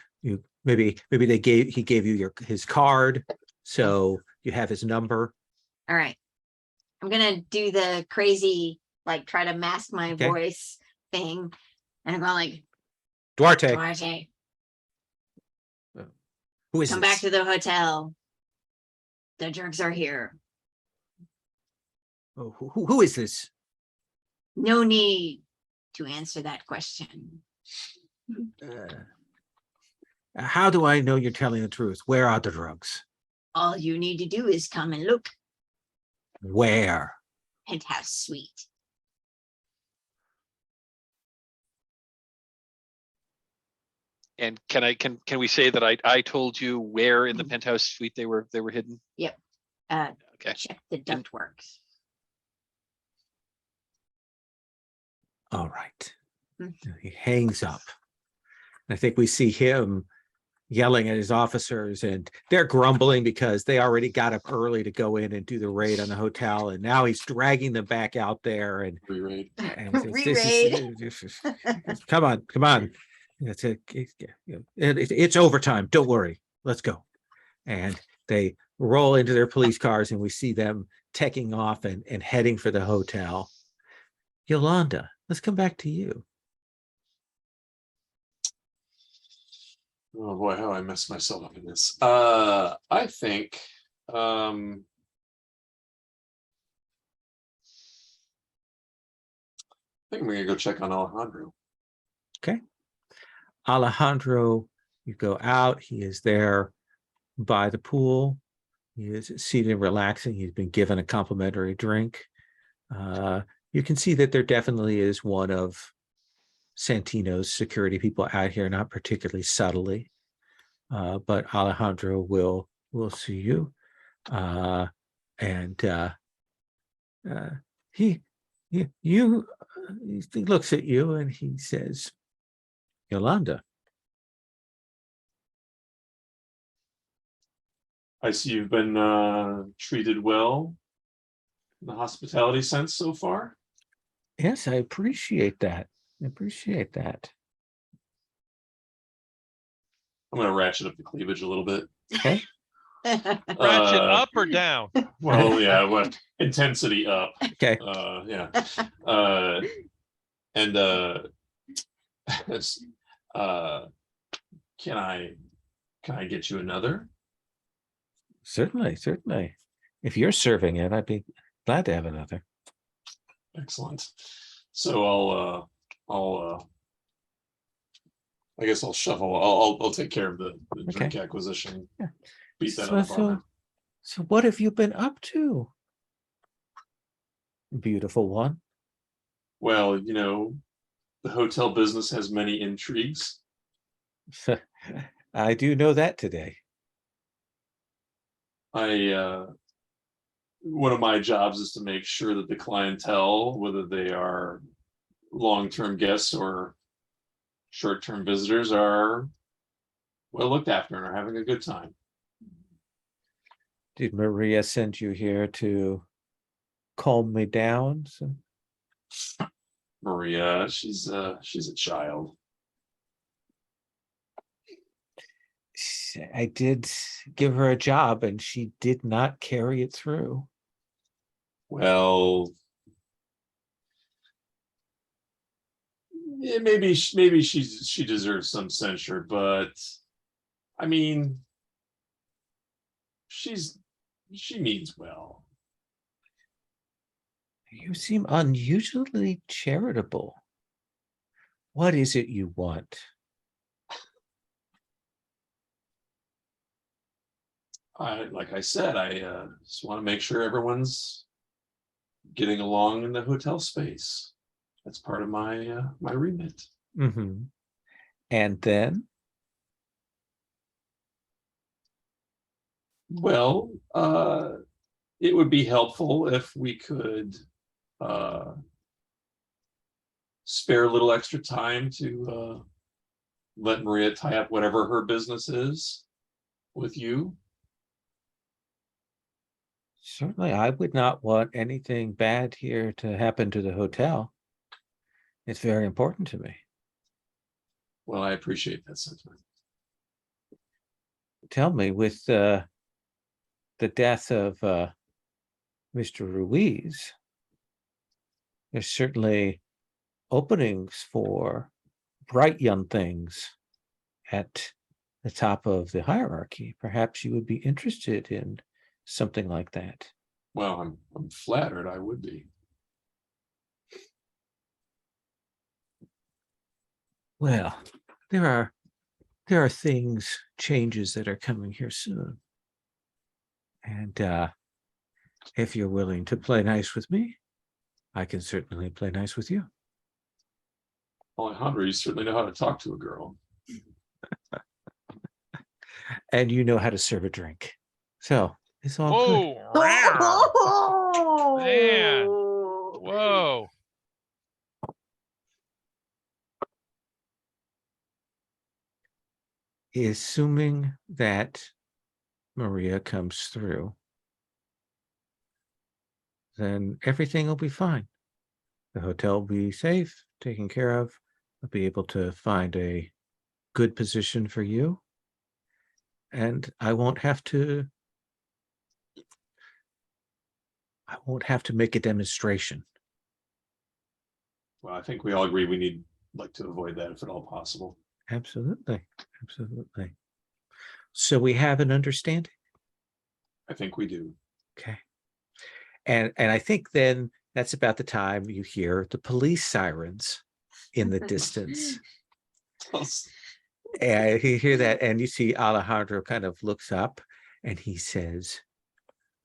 maybe he gave you his card, so you have his number. All right. I'm gonna do the crazy, like try to mask my Okay. voice thing. And I'm going like, Duarte, Duarte, who is come this? back to the hotel. The drugs are here. Oh, who is this? No need to answer that question. How do I know you're telling the truth? Where are the drugs? All you need to do is come and look. Where? Penthouse suite. And can we say that I told you where in the penthouse suite they were hidden? Okay. Check the ductwork. All right. Mm. He hangs up. I think we see him yelling at his officers, and they're grumbling because they already got up early to go in and do the raid on the hotel, and now he's dragging them back out there. And Re-raid. Come on. It's overtime. Don't worry. Let's go. And they roll into their police cars, and we see them taking off and heading for the hotel. Yolanda, let's come back to you. Oh boy, how I messed myself up in this. I think I'm gonna go check on Alejandro. Okay. Alejandro, you go out. He is there by the pool. He is seated, relaxing. He's been given a complimentary drink. You can see that there definitely is one of Santino's security people out here, not particularly subtly, but Alejandro will see you, and he looks at you and he says, Yolanda. I see you've been treated well in the hospitality sense so far. Yes, I appreciate that. I'm gonna ratchet up the cleavage a little bit. Okay. Ratchet Uh, up or down? Well, yeah, what intensity up. Okay. Yeah. And it's, can I get you another? Certainly. If you're serving it, I'd be glad to have another. Excellent. So I guess I'll shuffle. I'll take care of the drink acquisition. Yeah. Beat that on the barman. So what have you been up to, beautiful one? Well, the hotel business has many intrigues. I do know that today. One of my jobs is to make sure that the clientele, whether they are long-term guests or short-term visitors, are well looked after and are having a good time. Did Maria send you here to calm me down? Maria, she's a child. I did give her a job and she did not carry it through. Well, yeah, maybe she deserves some censure, but I mean, she means well. You seem unusually charitable. What is it you want? Like I said, I just want to make sure everyone's getting along in the hotel space. That's part of my my remit. Mm-hmm. And then? Well, it would be helpful if we could spare a little extra time to let Maria tie up whatever her business is with you. Certainly, I would not want anything bad here to happen to the hotel. It's very important to me. Well, I appreciate that sentiment. Tell me, with the death of Mr. Ruiz, there's certainly openings for bright young things at the top of the hierarchy. Perhaps you would be interested in something like that. Well, I'm flattered. I would be. Well, there are there are changes that are coming here soon. And if you're willing to play nice with me, I can certainly play nice with you. Alejandro, you certainly know how to talk to a girl. And you know how to serve a drink. So it's all good. Whoa, rawr. Man. Oh, Whoa. Assuming that Maria comes through, then everything will be fine. The hotel will be safe, taken care of. I'll be able to find a good position for you. And I won't have to make a demonstration. Well, I think we all agree we need to avoid that if at all possible. Absolutely. Absolutely. So we have an understanding. I think we do. Okay. And I think then that's about the time you hear the police sirens in the distance. And you hear that, and you see Alejandro kind of looks up and he says,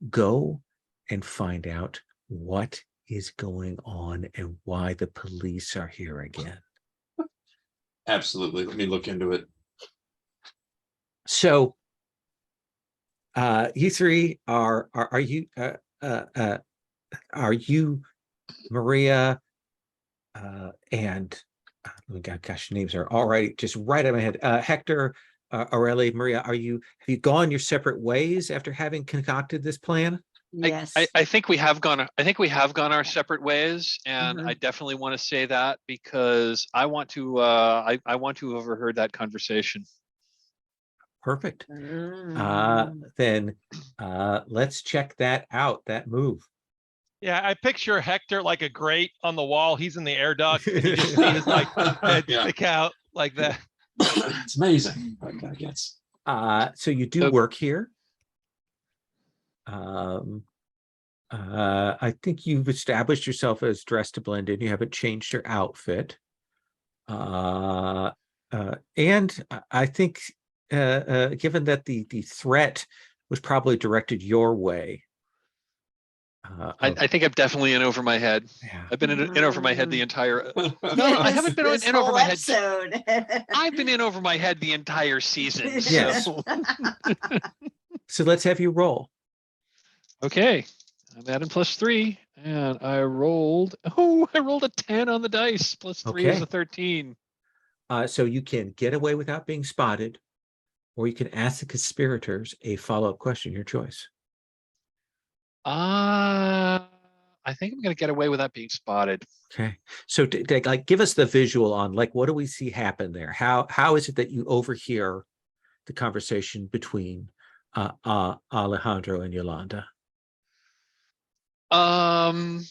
go and find out what is going on and why the police are here again. Absolutely. Let me look into it. So you three are you Maria and gosh, names are already just right out of my head. Hector, Aurelie, Maria, have you gone your separate ways after having concocted this plan? yes. I think we have gone our separate ways, and I definitely want to say that because I want to I want to have overheard that conversation. Perfect. Mm. Then let's check that out, that move. Yeah, I picture Hector like a grate on the wall. He's in the air duct, and you just see his head Yeah. stick out like that. It's amazing. I guess. So you do work here. I think you've established yourself as dressed to blend in. You haven't changed your outfit. And I think given that the threat was probably directed your way. I think I'm definitely in over my head. Yeah. I've been in over my head the entire. No, I Yes, haven't been this in over whole my head. episode. I've been in over my head the entire season. Yes. So. So let's have you roll. Okay, I'm adding +3, and I rolled a 10 on the dice. +3 is Okay. a 13. So you can get away without being spotted, or you can ask the conspirators a follow-up question, your choice. I think I'm gonna get away without being spotted. Okay. So give us the visual on what do we see happen there? How is it that you overhear the conversation between Alejandro and Yolanda? I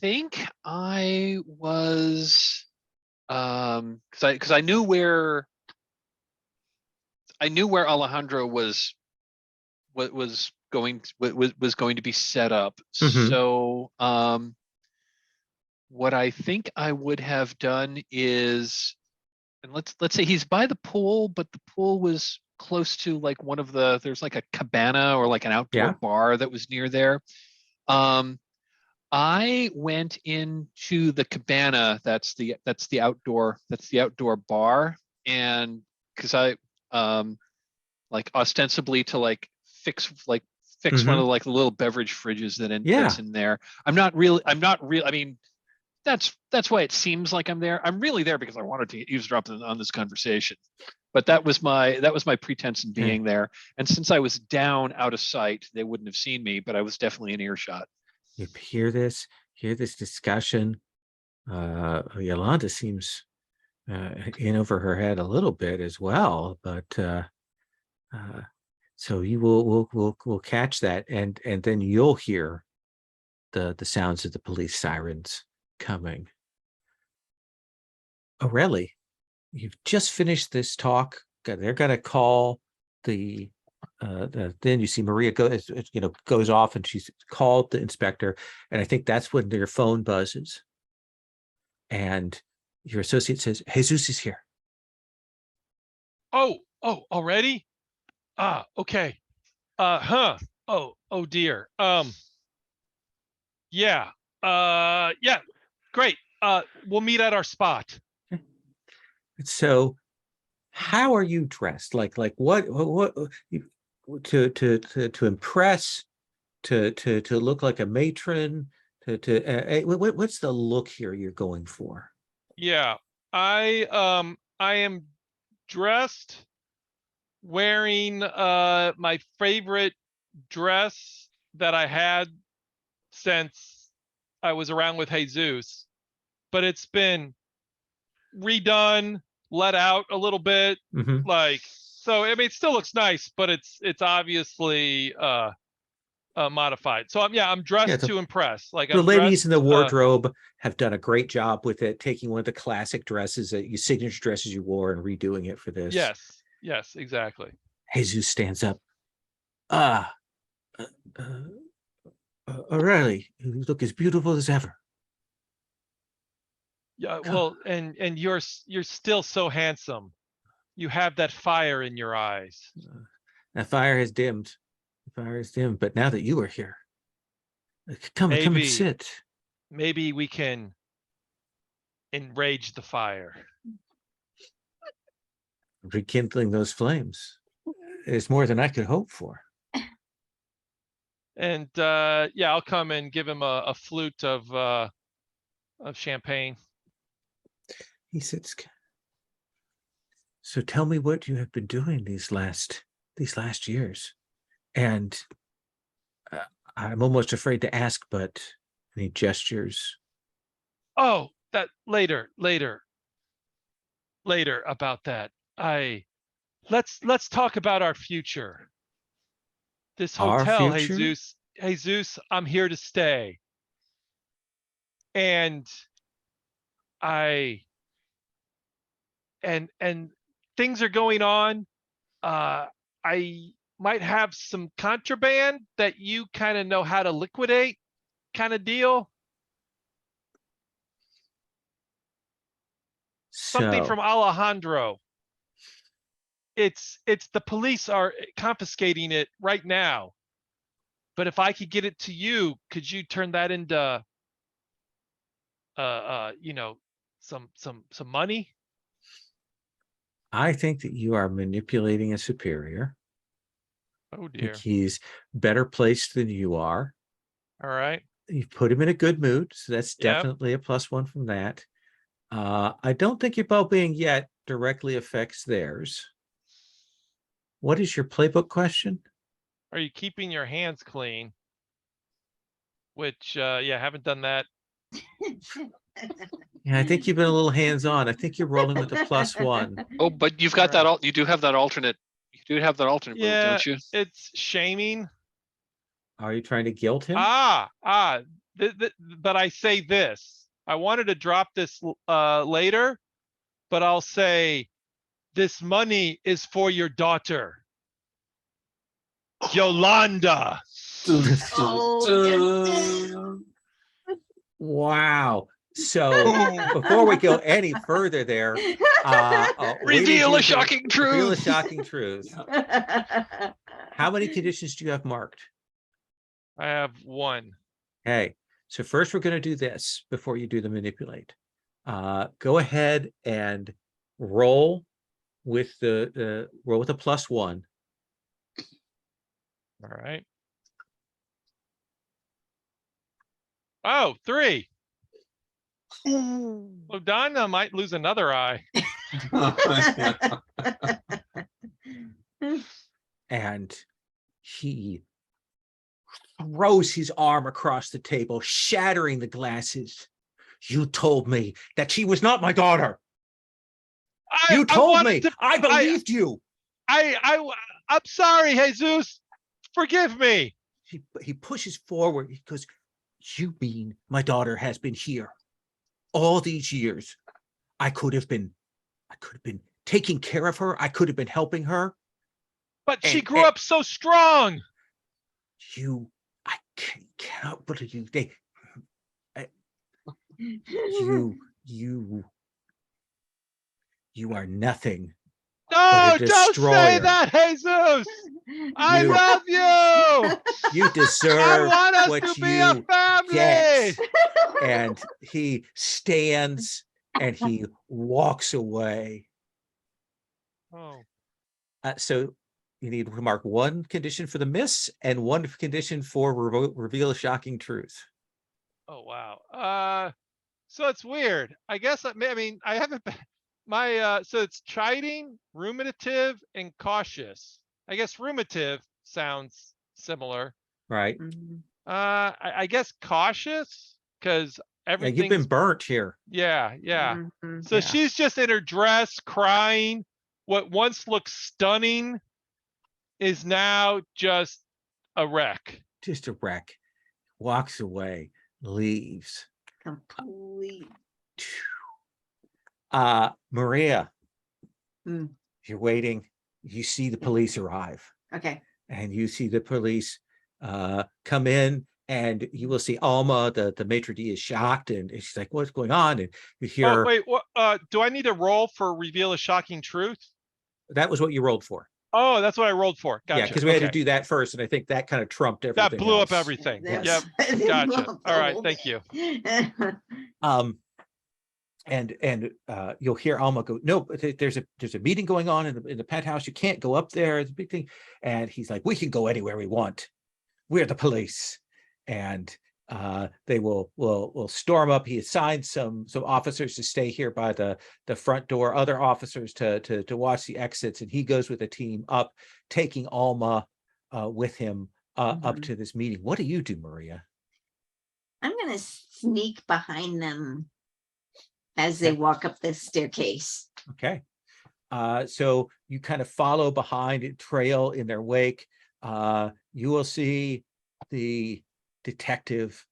think I was because I knew where Alejandro was going to be set up. Mhm. So what I think I would have done is, and let's say he's by the pool, but the pool was close to one of there's a cabana or an outdoor bar that was near there. I went into the cabana. That's the outdoor bar, and because I ostensibly to fix one of the little beverage fridges that's in there. I'm not really. I mean, that's why it seems like I'm there. I'm really there because I wanted to eavesdrop on this conversation. But that was my pretense in being there. And since I was down out of sight, they wouldn't have seen me, but I was definitely in earshot. You hear this discussion. Yolanda seems in over her head a little bit as well, but so you will catch that, and then you'll hear the sounds of the police sirens coming. Aurelie, you've just finished this talk. They're gonna call then you see Maria goes off, and she's called the inspector, and I think that's when their phone buzzes, and your associate says, Jesus is here. Oh, already? Okay. Oh dear. Yeah. Yeah. Great. We'll meet at our spot. So how are you dressed? Like what to impress, to look like a matron, what's the look here you're going for? Yeah. I am dressed wearing my favorite dress that I had since I was around with Jesus, but it's been redone, let out a little bit, Mhm. like, so I mean it still looks nice, but it's obviously modified. So I'm dressed Yeah, to impress. Like the I'm ladies in the dressed wardrobe have done a great job with it, taking one of the classic dresses, that you signature dresses you wore, and redoing it for this. yes, exactly. Jesus stands up. Ah, uh, O'Reilly, you look as beautiful as ever. Yeah, Come. well, and you're still so handsome. You have that fire in your eyes. That fire has dimmed. The fire is dimmed, but now that you are here, come and Maybe sit. maybe we can enrage the fire. Rekindling those flames is more than I could hope for. And yeah, I'll come and give him a flute of champagne. He sits. So tell me what you have been doing these last years. And I'm almost afraid to ask, but any gestures? Oh, that later about that. Let's talk about our future. This Our hotel, future? Jesus, I'm here to stay. And I and things are going on. I might have some contraband that you kind of know how to liquidate, kind of deal. Something So from Alejandro. It's the police are confiscating it right now. But if I could get it to you, could you turn that into you know, some money? I think that you are manipulating a superior. Oh I think dear. he's better placed than you are. All right. You've put him in a good mood, so that's Yep. definitely a +1 from that. I don't think your well-being yet directly affects theirs. What is your playbook question? Are you keeping your hands clean? Which yeah, haven't done that. Yeah, I think you've been a little hands-on. I think you're rolling with a +1. Oh, but you've got that. You do have that alternate. You do have that alternate move, Yeah, don't you? it's shaming. Are you trying to guilt him? But I say this. I wanted to drop this later, but I'll say this money is for your daughter, Yolanda. Oh, Wow. So before we go any further there, Reveal a shocking reveal a truth. shocking truth. How many conditions do you have marked? I have one. Hey, so first we're going to do this before you do the manipulate. Go ahead and roll with the roll with a +1. All right. Oh, 3. Well, Donna might lose another eye. And he throws his arm across the table, shattering the glasses. You told me that she was not my daughter. You told me. I believed you. I'm sorry, Jesus. Forgive me. He pushes forward. He goes, you mean my daughter has been here all these years? I could have been taking care of her. I could have been helping her. But she grew up so strong. I cannot believe you. You You are nothing. No, a don't say destroyer. that, Jesus. I You- love you. You I deserve want us what to be a you family. get. And he stands and he walks away. Oh, So you need to mark one condition for the miss and one condition for reveal a shocking truth. oh wow. So it's weird. I guess I mean I haven't been my so it's chiding, ruminative, and cautious. I guess ruminative sounds similar. Right? Mhm. I guess cautious because Yeah, you've been everything's burnt here. yeah. Mhm. So Yeah. she's just in her dress crying. What once looked stunning is now just a wreck. Just a wreck. Walks away, leaves. Complete. Maria, Hmm. you're waiting. You see the police arrive, Okay. and you see the police come in, and you will see Alma, the maitre d' is shocked, and she's like, "What's going on?" And you Oh hear wait, what? Do I need to roll for reveal a shocking truth? that was what you rolled for. Oh, that's what I rolled for. Gotcha. Yeah, because we had to Okay. do that first, and I think that kind of trumped everything. That blew up else. everything. That Yep. was- Gotcha. the All right. whole Thank you. thing. And you'll hear Alma go, "No, there's a meeting going on in the penthouse. You can't go up there. It's a big thing." And he's like, "We can go anywhere we want. We're the police." And they will storm up. He assigned some officers to stay here by the front door, other officers to watch the exits, and he goes with a team up, taking Alma with him up to this meeting. What do you do, Maria? I'm gonna sneak behind them as they Okay. walk up the staircase. Okay. So you kind of follow behind and trail in their wake. You will see the detective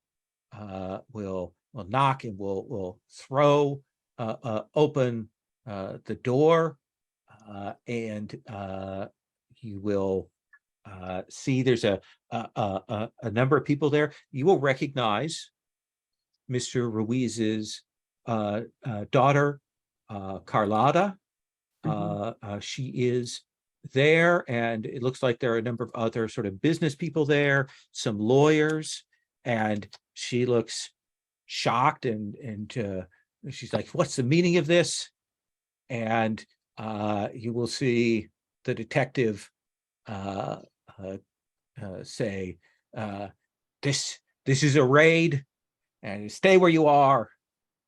will knock and will throw open the door, and you will see there's a number of people there. You will recognize Mr. Ruiz's daughter, Carlotta. She is there, and it looks like there are a number of other sort of business people there, some lawyers, and she looks shocked, and she's like, "What's the meaning of this?" And you will see the detective say, "This is a raid, and stay where you are."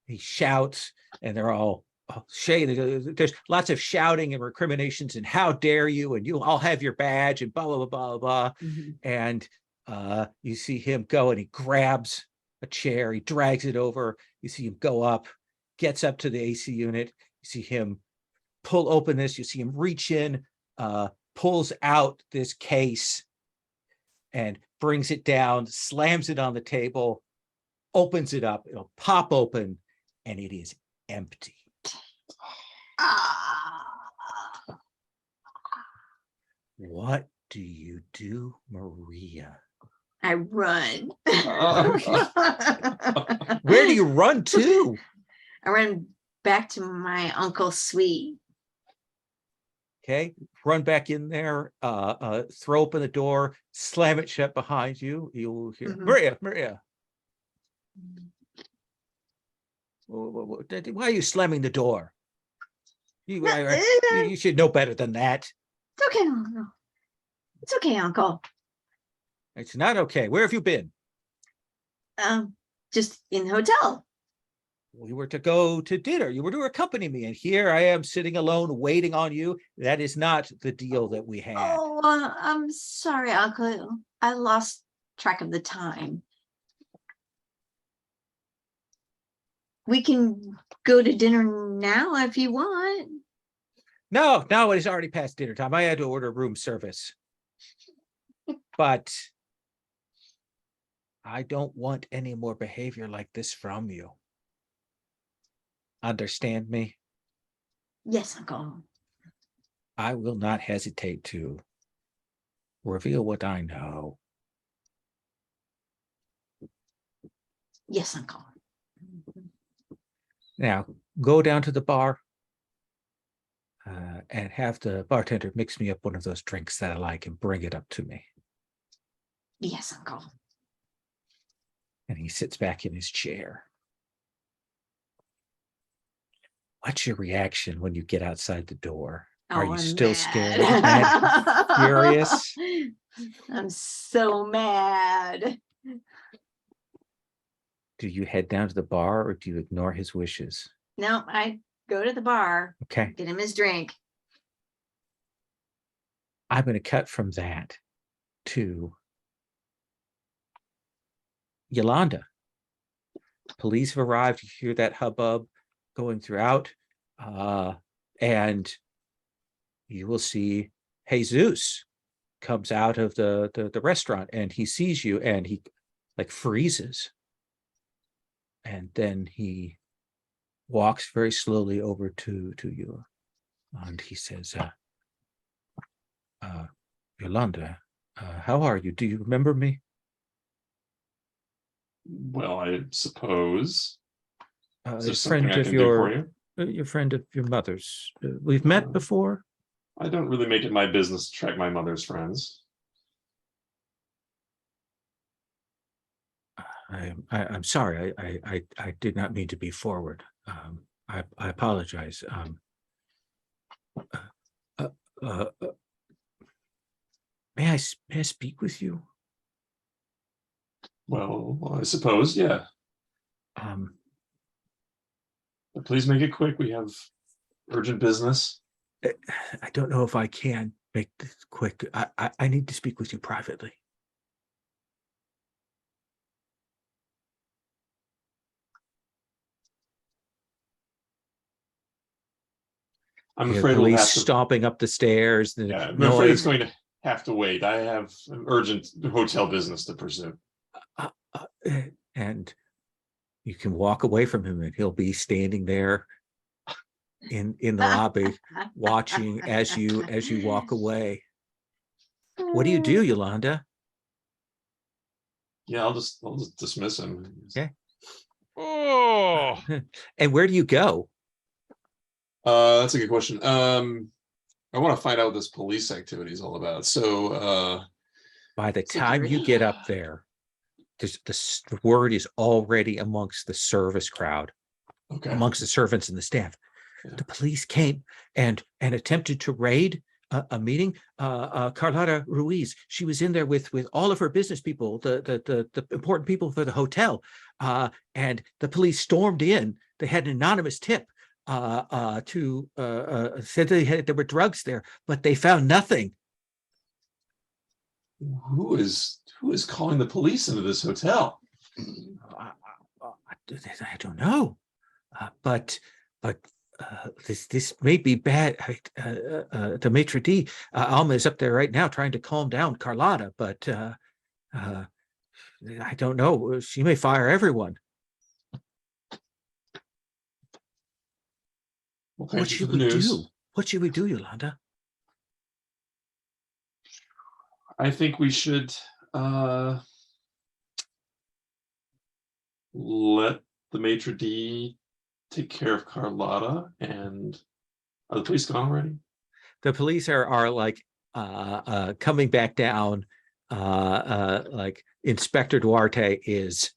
He shouts, and they're all there's lots of shouting and recriminations and "How dare you?" and "I'll have your badge," and blah blah blah blah blah. And you see him go, and he grabs a chair, he drags it over. You see him go up, gets up to the AC unit. You see him pull open this. You see him reach in, pulls out this case, and brings it down, slams it on the table, opens it up. It'll pop open, and it is empty. What do you do, Maria? I run. Where do you run to? I run back to my uncle's suite. Okay, run back in there, throw open the door, slam it shut behind you. You'll hear, Maria. Why are you slamming the door? You should know better than that. It's okay, Uncle. It's okay, Uncle. It's not okay. Where have you been? Just in the hotel. We were to go to dinner. You were to accompany me, and here I am sitting alone, waiting on you. That is not the deal that we had. Oh, I'm sorry, Uncle. I lost track of the time. We can go to dinner now if you want. No, it is already past dinner time. I had to order room service. But I don't want any more behavior like this from you. Understand me? Yes, Uncle. I will not hesitate to reveal what I know. Yes, Uncle. Now, go down to the bar. and have the bartender mix me up one of those drinks that I like and bring it up to me. Yes, Uncle. And he sits back in his chair. What's your reaction when you get outside the door? Are you I'm still mad. scared? Mad? Furious? I'm so mad. Do you head down to the bar or do you ignore his wishes? No, I go to the bar, Okay. get him his drink. I'm going to cut from that to Yolanda. Police have arrived. You hear that hubbub going throughout. And you will see Jesus comes out of the restaurant and he sees you and he like freezes. And then he walks very slowly over to you. And he says, Yolanda, how are you? Do you remember me? Well, I suppose. Is there A something friend I of can do for you? your friend of your mother's. We've met before. I don't really make it my business to track my mother's friends. I'm sorry. I did not mean to be forward. I apologize. May I speak with you? Well, I suppose, yeah. But please make it quick. We have urgent business. I don't know if I can make this quick. I need to speak with you privately. I'm You know, afraid we'll police have to. stomping up the stairs. The Yeah, I'm noise. afraid it's going to have to wait. I have an urgent hotel business to pursue. And you can walk away from him, and he'll be standing there in the lobby, watching as you walk away. What do you do, Yolanda? Yeah, I'll just dismiss him. Okay. Oh, And where do you go? That's a good question. I want to find out what this police activity is all about. So, By the time you get up there, the word is already amongst the service crowd, okay. amongst the servants and the staff. Yeah. The police came and attempted to raid a meeting. Carlotta Ruiz, she was in there with all of her business people, the important people for the hotel, and the police stormed in. They had an anonymous tip to said there were drugs there, but they found nothing. Who is calling the police into this hotel? I don't know, but this may be bad. The maitre d' Alma is up there right now trying to calm down Carlotta, but I don't know. She may fire everyone. Well, What should we do? What should we do, Yolanda? I think we should let the maitre d' take care of Carlotta. And are the police gone already? The police are like coming back down. Like Inspector Duarte is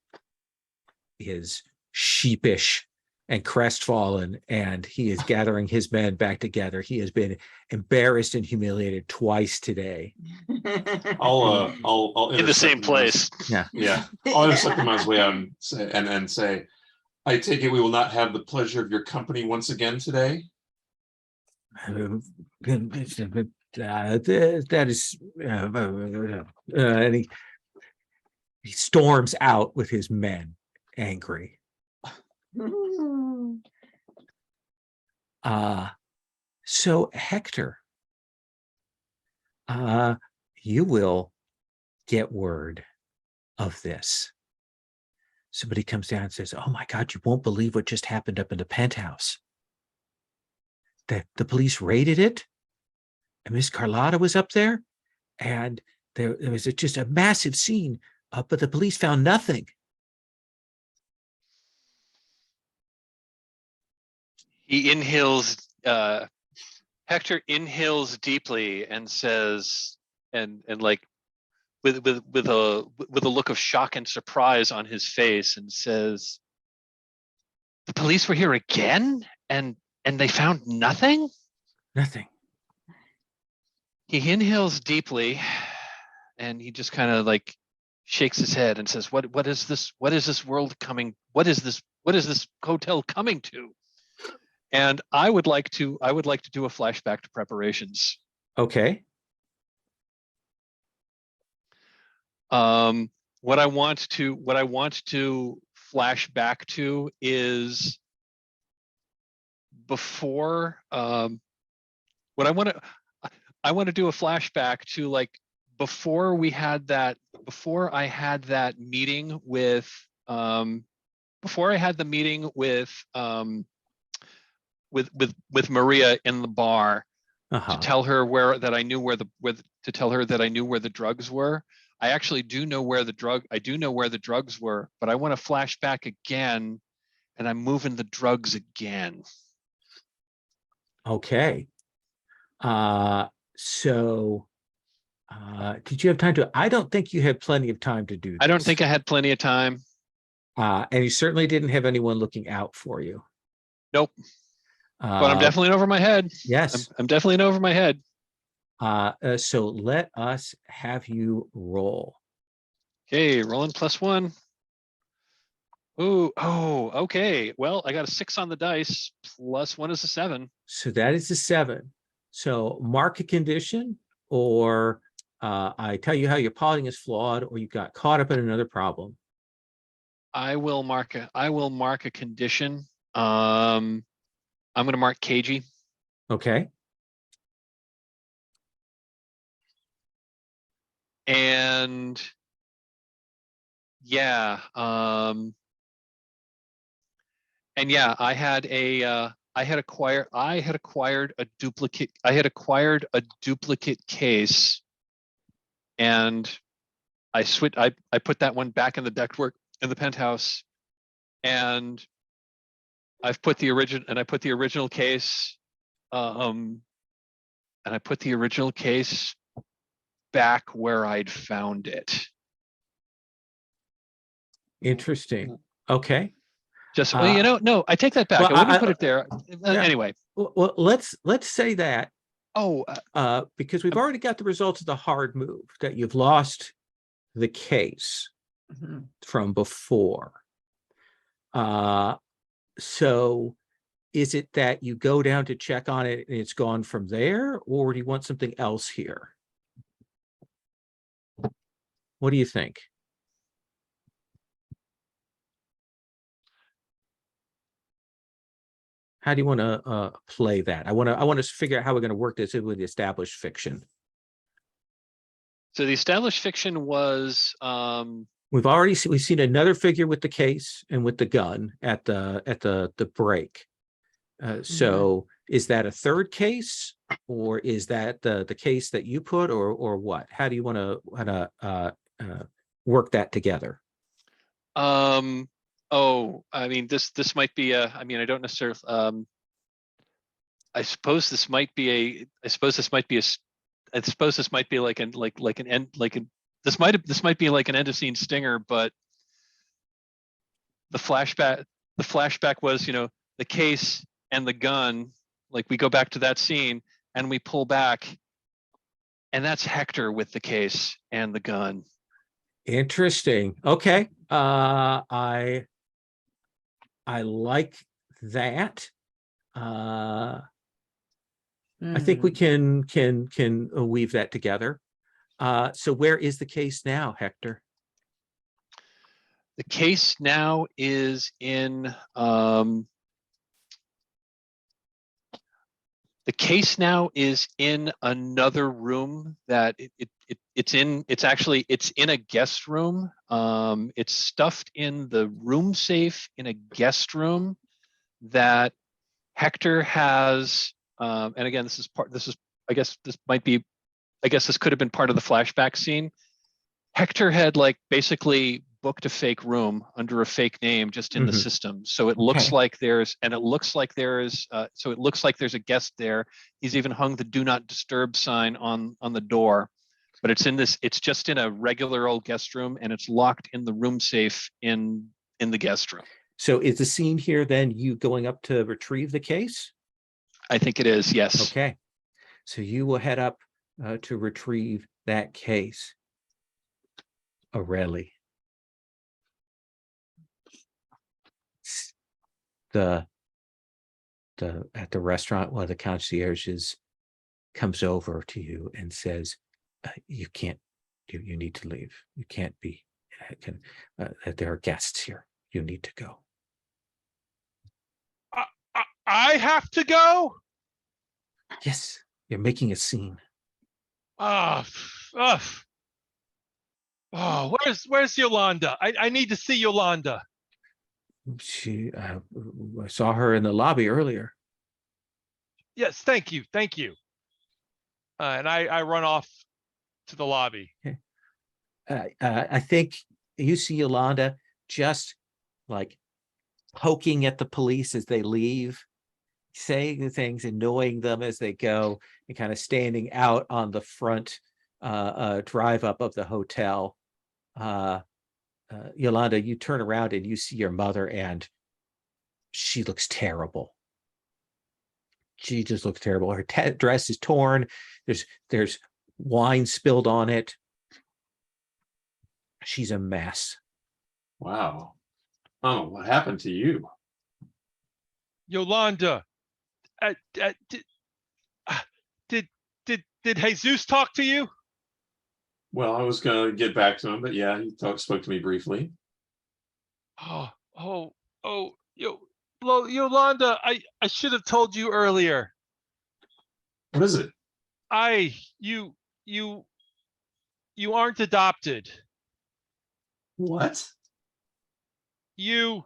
sheepish and crestfallen, and he is gathering his men back together. He has been embarrassed and humiliated twice today. I'll In the same place. Yeah, I'll intercept him on his way out and say, I take it we will not have the pleasure of your company once again today. That is, and he storms out with his men, angry. So Hector, you will get word of this. Somebody comes down and says, "Oh my God, you won't believe what just happened up in the penthouse. The police raided it, and Miss Carlotta was up there, and there was just a massive scene, but the police found nothing." He inhales Hector inhales deeply and says, and like with a look of shock and surprise on his face, and says, "The police were here again, and they found nothing?" Nothing. He inhales deeply, and he just kind of like shakes his head and says, "What is this? What is this world coming? What is this hotel coming to?" And I would like to do a flashback to preparations. Okay. What I want to flash back to is before what I want to do a flashback to, like, before I had that meeting with with Maria in the bar, to tell her that I knew where the drugs were. I actually do know where the drugs were, but I want to flash back again, and I'm moving the drugs again. Okay. So did you have time to? I don't think you had plenty of time to do this. I don't think I had plenty of time. And you certainly didn't have anyone looking out for you. Nope. But I'm definitely in over my head. Yes. I'm definitely in over my head. So let us have you roll. Okay, rolling +1. Ooh, oh, okay. Well, I got a 6 on the dice. +1 is a 7. So that is a 7. So mark a condition, or I tell you how your plotting is flawed, or you got caught up in another problem. I will mark a condition. I'm going to mark cagey. Okay. And yeah, I had acquired a duplicate case, and I put that one back in the deckwork in the penthouse, and I put the original case back where I'd found it. Interesting. Okay. Just no, I take that back. well, I wouldn't put it there. yeah. Anyway. Well, let's say that. Oh, because we've already got the results of the hard move, that you've lost the case from before. So is it that you go down to check on it and it's gone from there, or do you want something else here? What do you think? How do you want to play that? I want to figure out how we're going to work this in with the established fiction. So the established fiction was we've seen another figure with the case and with the gun at the break. So is that a third case, or is that the case that you put, or what? How do you want to work that together? Oh, I mean, this might be I don't necessarily. I suppose this might be like an this might be like an end of scene stinger, but the flashback was, the case and the gun. Like, we go back to that scene and we pull back, and that's Hector with the case and the gun. Interesting. Okay. I like that. I think we can weave that together. So where is the case now, Hector? The case now is in another room that it's in a guest room. It's stuffed in the room safe in a guest room that Hector has, and again, this could have been part of the flashback scene. Hector had, like, basically booked a fake room under a fake name just in the Mhm. system. So it looks Okay. like there's a guest there. He's even hung the do not disturb sign on the door, but it's just in a regular old guest room, and it's locked in the room safe in the guest room. So is the scene here then you going up to retrieve the case? I think it is, yes. Okay. So you will head up to retrieve that case. Aurelie. The at the restaurant, one of the concierges comes over to you and says, you can't, you need to leave. You can't be, there are guests here. You need to go. I have to go. Yes, you're making a scene. Oh, where's Yolanda? I need to see Yolanda. She, I saw her in the lobby earlier. Yes, thank you. And I run off to the lobby. I think you see Yolanda just like poking at the police as they leave, saying the things, annoying them as they go, and kind of standing out on the front drive up of the hotel. Yolanda, you turn around and you see your mother, and she looks terrible. She just looks terrible. Her dress is torn. There's wine spilled on it. She's a mess. Wow. Oh, what happened to you? Yolanda, did Jesus talk to you? Well, I was gonna get back to him, but yeah, he spoke to me briefly. Yolanda, I should have told you earlier. What is it? You aren't adopted. What? You're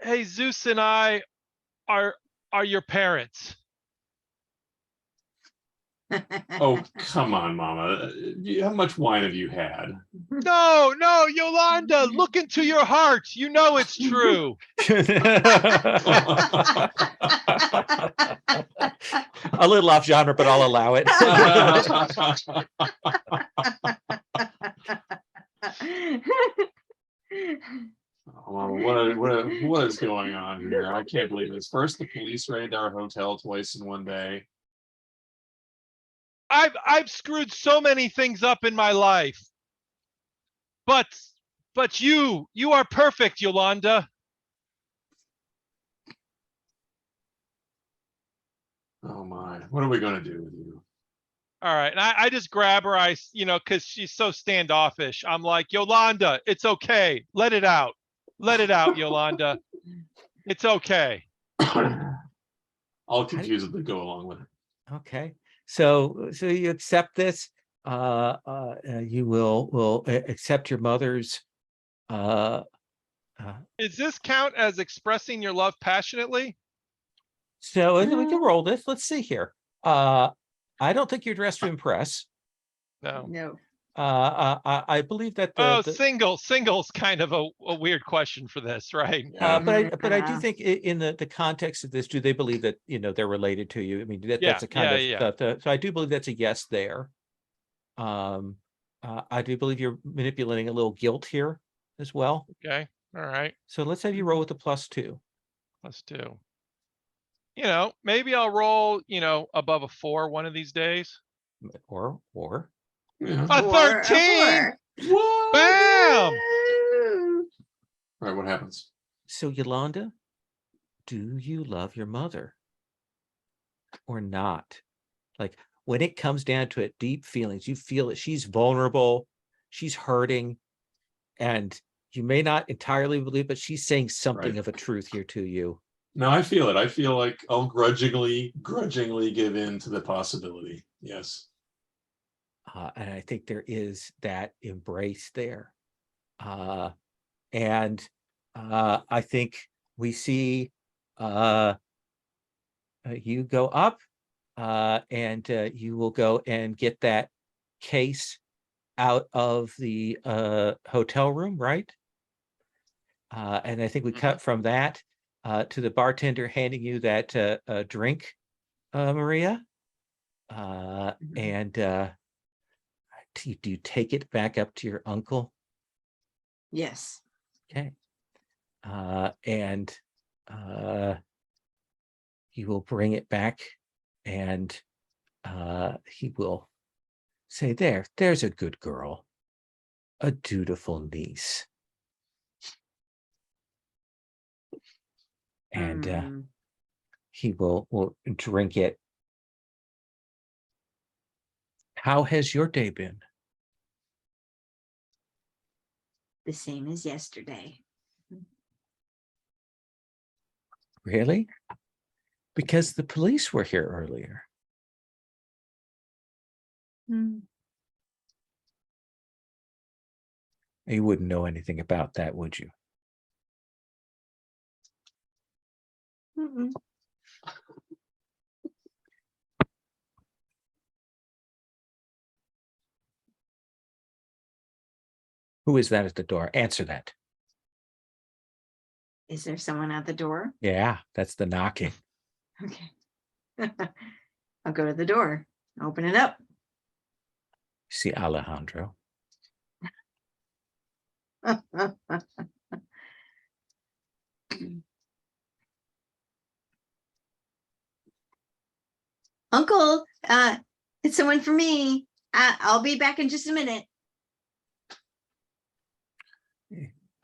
Jesus and I are your parents. Oh, come on, Mama. How much wine have you had? No, Yolanda, look into your heart. You know it's true. A little off genre, but I'll allow it. Oh, what is going on here? I can't believe this. First, the police raided our hotel twice in one day. I've screwed so many things up in my life. But you are perfect, Yolanda. Oh my, what are we gonna do with you? All right. And I just grab her, because she's so standoffish. I'm like, Yolanda, it's okay. Let it out. Let it out, Yolanda. It's okay. I'll confusedly go along with it. Okay. So you accept this. You will accept your mother's. Does this count as expressing your love passionately? So we can roll this. Let's see here. I don't think you're dressed to impress. No. I believe that the single's kind of a weird question for this, right? Yeah. but I do think in the context of this, do they believe that they're related to you? I mean, that's a kind of so I do believe that's a yes there. I do believe you're manipulating a little guilt here as well. Okay. All right. So let's have you roll with a +2. +2. Maybe I'll roll, above a 4 one of these days. Or Yeah. A 13. What? Bam. All right, what happens? so Yolanda, do you love your mother or not? Like when it comes down to it, deep feelings, you feel that she's vulnerable, she's hurting, and you may not entirely believe, but she's saying something Right. of a truth here to you. No, I feel it. I feel like I'll grudgingly give in to the possibility. Yes. And I think there is that embrace there. And I think we see you go up and you will go and get that case out of the hotel room, right? And I think we cut from that to the bartender handing you that drink, Maria. And do you take it back up to your uncle? Yes. Okay. And he will bring it back, and he will say, there's a good girl, a dutiful niece. And he will drink it. How has your day been? The same as yesterday. Really? Because the police were here earlier. Mm. You wouldn't know anything about that, would you? Mm-mm. Who is that at the door? Answer that. Is there someone at the door? Yeah, that's the knocking. Okay. I'll go to the door. Open it up. See Alejandro. Uncle, it's someone for me. I'll be back in just a minute.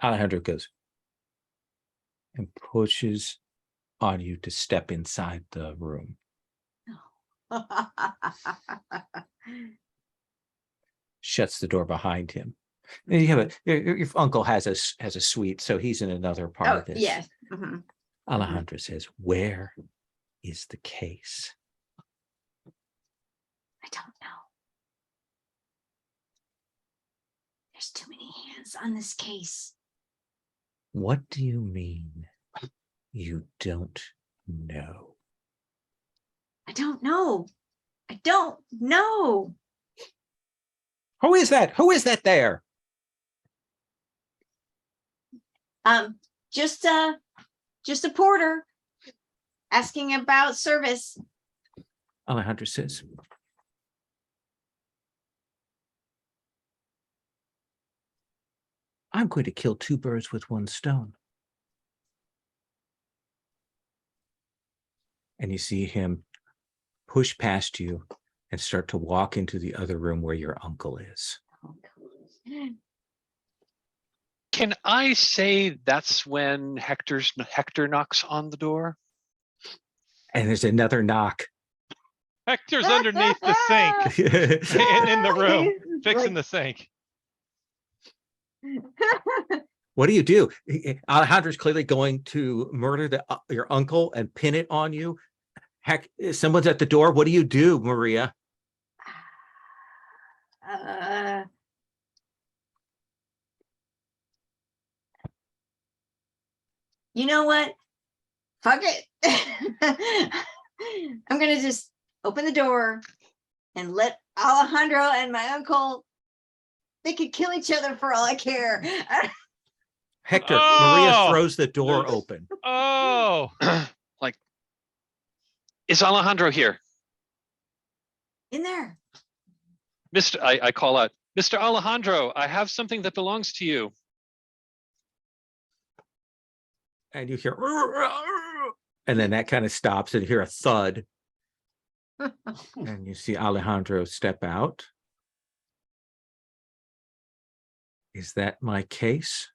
Alejandro goes and pushes on you to step inside the room. Shuts the door behind him. And you have your uncle has a suite, so he's in another part of this. Yes. Mhm. Alejandro says, "Where is the case?" I don't know. There's too many hands on this case. What do you mean you don't know? I don't know. I don't know. Who is that? Who is that there? Just a porter asking about service. Alejandro says, "I'm going to kill two birds with one stone." And you see him push past you and start to walk into the other room where your uncle is. Can I say that's when Hector knocks on the door? And there's another knock. Hector's underneath the sink and in the room fixing the sink. What do? Alejandro's clearly going to murder your uncle and pin it on you. Heck, someone's at the door. What do you do, Maria? You know what? Fuck it. I'm gonna just open the door and let Alejandro and my uncle, they could kill each other for all I care. Hector, Maria Oh! throws the door open. Oh, Like, is Alejandro here? In there. I call out, Mr. Alejandro, I have something that belongs to you. And you hear, and then that kind of stops, and you hear a thud. And you see Alejandro step out. Is that my case?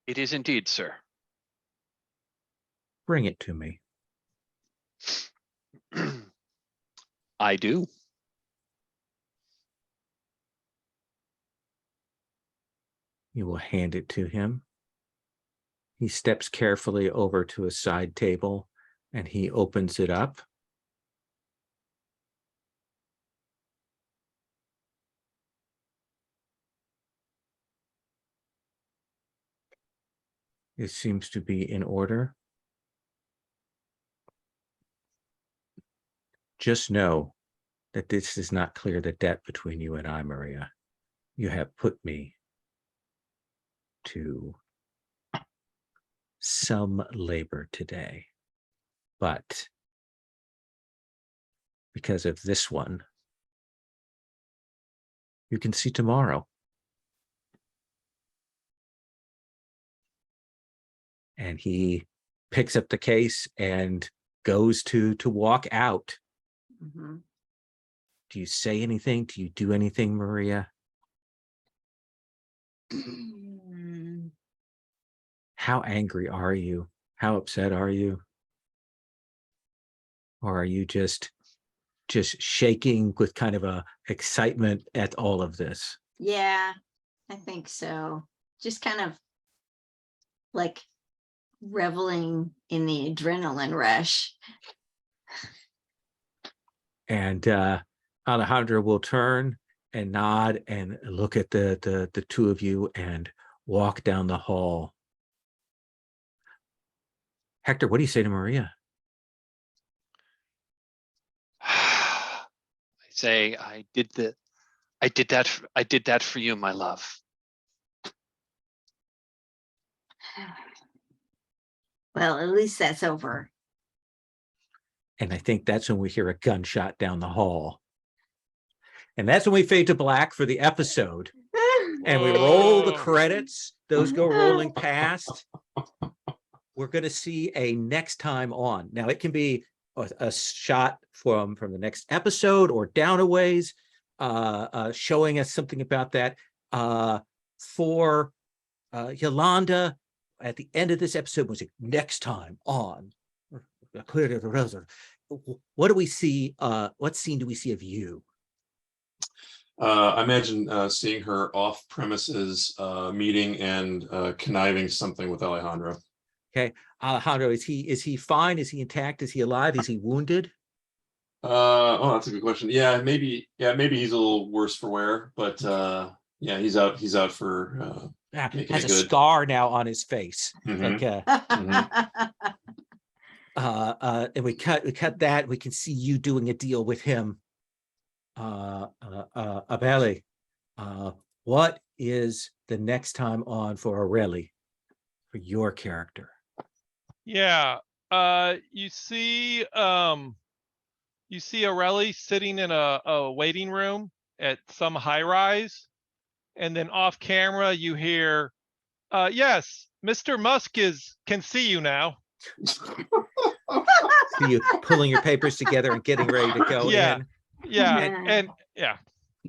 It is indeed, sir. Bring it to me. I do. You will hand it to him. He steps carefully over to a side table and he opens it up. It seems to be in order. Just know that this does not clear the debt between you and I, Maria. You have put me to some labor today, but because of this one, you can see tomorrow. And he picks up the case and goes to walk out. Mhm. Do you say anything? Do you do anything, Maria? How angry are you? How upset are you? Or are you just shaking with kind of a excitement at all of this? Yeah, I think so. Just kind of like reveling in the adrenaline rush. And Alejandra will turn and nod and look at the two of you and walk down the hall. Hector, what do you say to Maria? I say, I did that for you, my love. Well, at least that's over. And I think that's when we hear a gunshot down the hall. And that's when we fade to black for the episode. And we roll the Whoa. credits. Those go rolling past. We're going to see a next time on. Now, it can be a shot from the next episode or down a ways, showing us something about that. For Yolanda, at the end of this episode, was it next time on? What do we see? What scene do we see of you? I imagine seeing her off premises meeting and conniving something with Alejandro. Okay, Alejandro, is he fine? Is he intact? Is he alive? Is he wounded? Oh, that's a good question. Yeah, maybe he's a little worse for wear, but yeah, he's out for making Has it a good. scar now on his face. Mhm. Like and we cut that. We can see you doing a deal with him. Abele, what is the next time on for Aureli, for your character? Yeah. You see Aurelie sitting in a waiting room at some high rise, and then off camera you hear, yes, Mr. Musk can see you now. See you pulling your papers together and getting ready to go Yeah. in. Yeah. And- And yeah.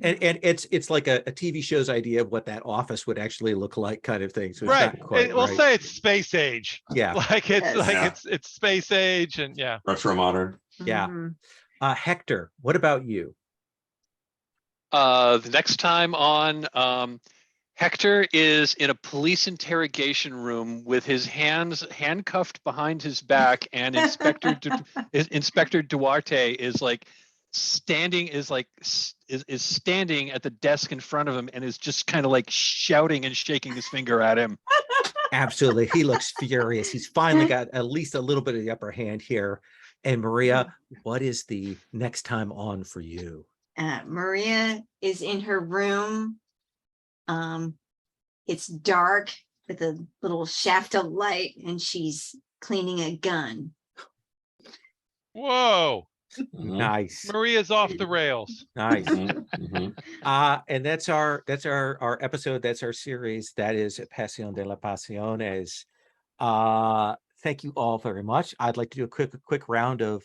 And it's like a TV show's idea of what that office would actually look like, kind of thing. So it's Right. not quite We'll right. say it's space age. Yeah. Like it's Yes. like Yeah. it's space age, and yeah. Retro modern. Yeah. Mhm. Hector, what about you? The next time on, Hector is in a police interrogation room with his hands handcuffed behind his back, and Inspector Duarte is like standing standing at the desk in front of him and is just kind of like shouting and shaking his finger at him. Absolutely. He looks furious. He's finally got at least a little bit of the upper hand here. And Maria, what is the next time on for you? Maria is in her room. It's dark with a little shaft of light, and she's cleaning a gun. Whoa. Nice. Maria's off the rails. Nice. Mhm, mhm. And that's our episode. That's our series. That is Pasión de la Pasiones. Thank you all very much. I'd like to do a quick round of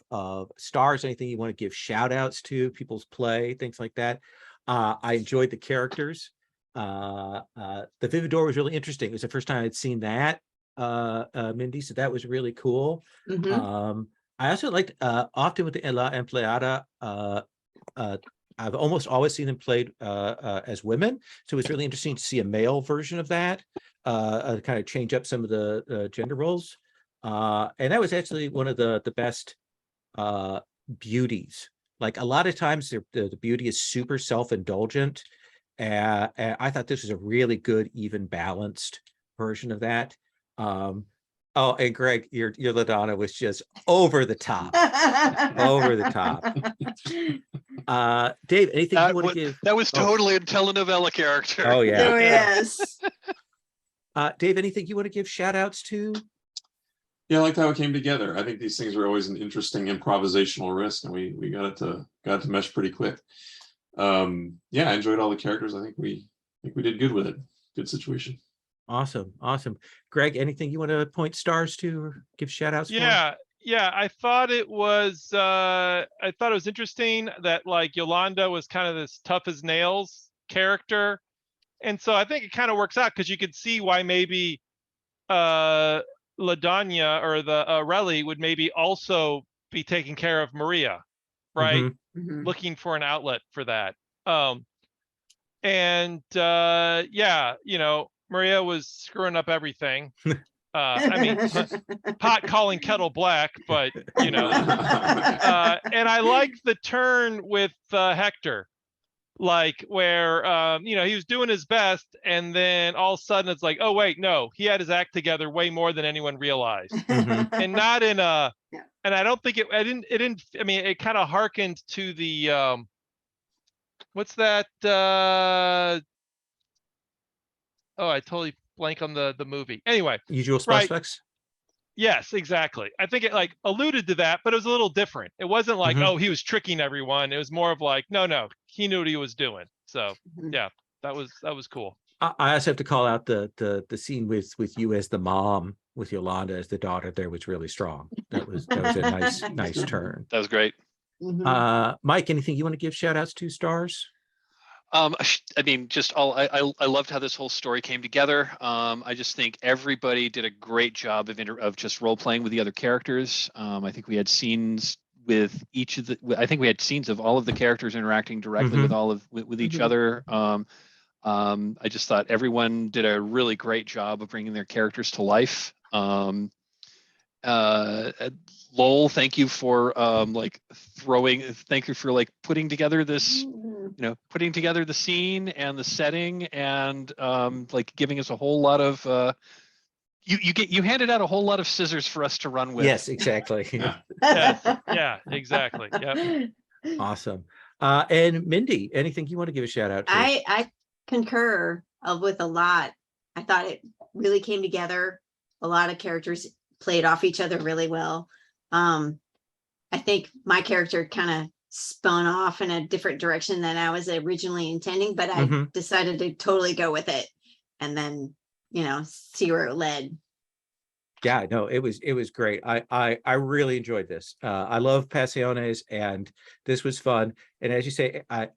stars. Anything you want to give shout outs to, people's play, things like that. I enjoyed the characters. The Vividor was really interesting. It was the first time I'd seen that, Mindy. So that was really cool. Mhm. I also liked often with the La Empleada. I've almost always seen them played as women, so it's really interesting to see a male version of that, kind of change up some of the gender roles. And that was actually one of the best beauties. Like a lot of times, the beauty is super self-indulgent. And I thought this was a really good, even balanced version of that. Oh, and Greg, your LaDonna was just over the top. Over the top. Dave, anything you want to give? That was Oh. totally a telenovela character. Oh yeah. Oh, yes. Dave, anything you want to give shout outs to? Yeah, I liked how it came together. I think these things are always an interesting improvisational risk, and we got it to mesh pretty quick. Yeah, I enjoyed all the characters. I think we did good with it. Good situation. Awesome. Greg, anything you want to point stars to or give shout outs for? Yeah, I thought it was interesting that like Yolanda was kind of this tough as nails character. And so I think it kind of works out because you could see why maybe LaDonna or the Relly would maybe also be taking care of Maria, right? Mhm. Looking for an outlet for that. Yeah, Maria was screwing up everything. I mean, pot calling kettle black, but and I like the turn with Hector, like where he was doing his best, and then all of a sudden it's like, oh wait, no, he had his act together way more than anyone realized, and not in a. Yeah. And I don't think it didn't. I mean, it kind of harkened to the what's that? Oh, I totally blank on the movie. Anyway, Usual right. Suspects. Yes, exactly. I think it like alluded to that, but it was a little different. It wasn't like, Mhm. oh, he was tricking everyone. It was more of like, no, he knew what he was doing. So Mhm. yeah, that was cool. I also have to call out the scene with you as the mom, with Yolanda as the daughter. There was really strong. That was a nice turn. That was great. Mhm. Mike, anything you want to give shout outs to stars? I mean, just I loved how this whole story came together. I just think everybody did a great job of just role playing with the other characters. I think we had scenes with each of I think we had scenes of all of the characters interacting directly with with each other. I just thought everyone did a really great job of bringing their characters to life. Lowell, thank you for thank you for like putting together this, putting together the scene and the setting, and like giving us a whole lot of you handed out a whole lot of scissors for us to run with. Yes, exactly. Yeah. Yeah, exactly. Yep. Awesome. And Mindy, anything you want to give a shout out to? I concur with a lot. I thought it really came together. A lot of characters played off each other really well. I think my character kind of spun off in a different direction than I was originally intending, but I decided to totally go with it and then, see where it led. Yeah, no, it was great. I really enjoyed this. I love Pasiones, and this was fun. And as you say, I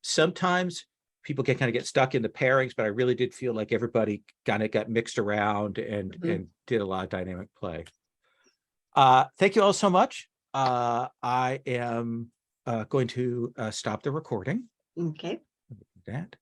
sometimes people kind of get stuck in the pairings, but I really did feel like everybody kind of got mixed around and did a lot of dynamic play. Thank you all so much. I am going to stop the recording. Okay. That.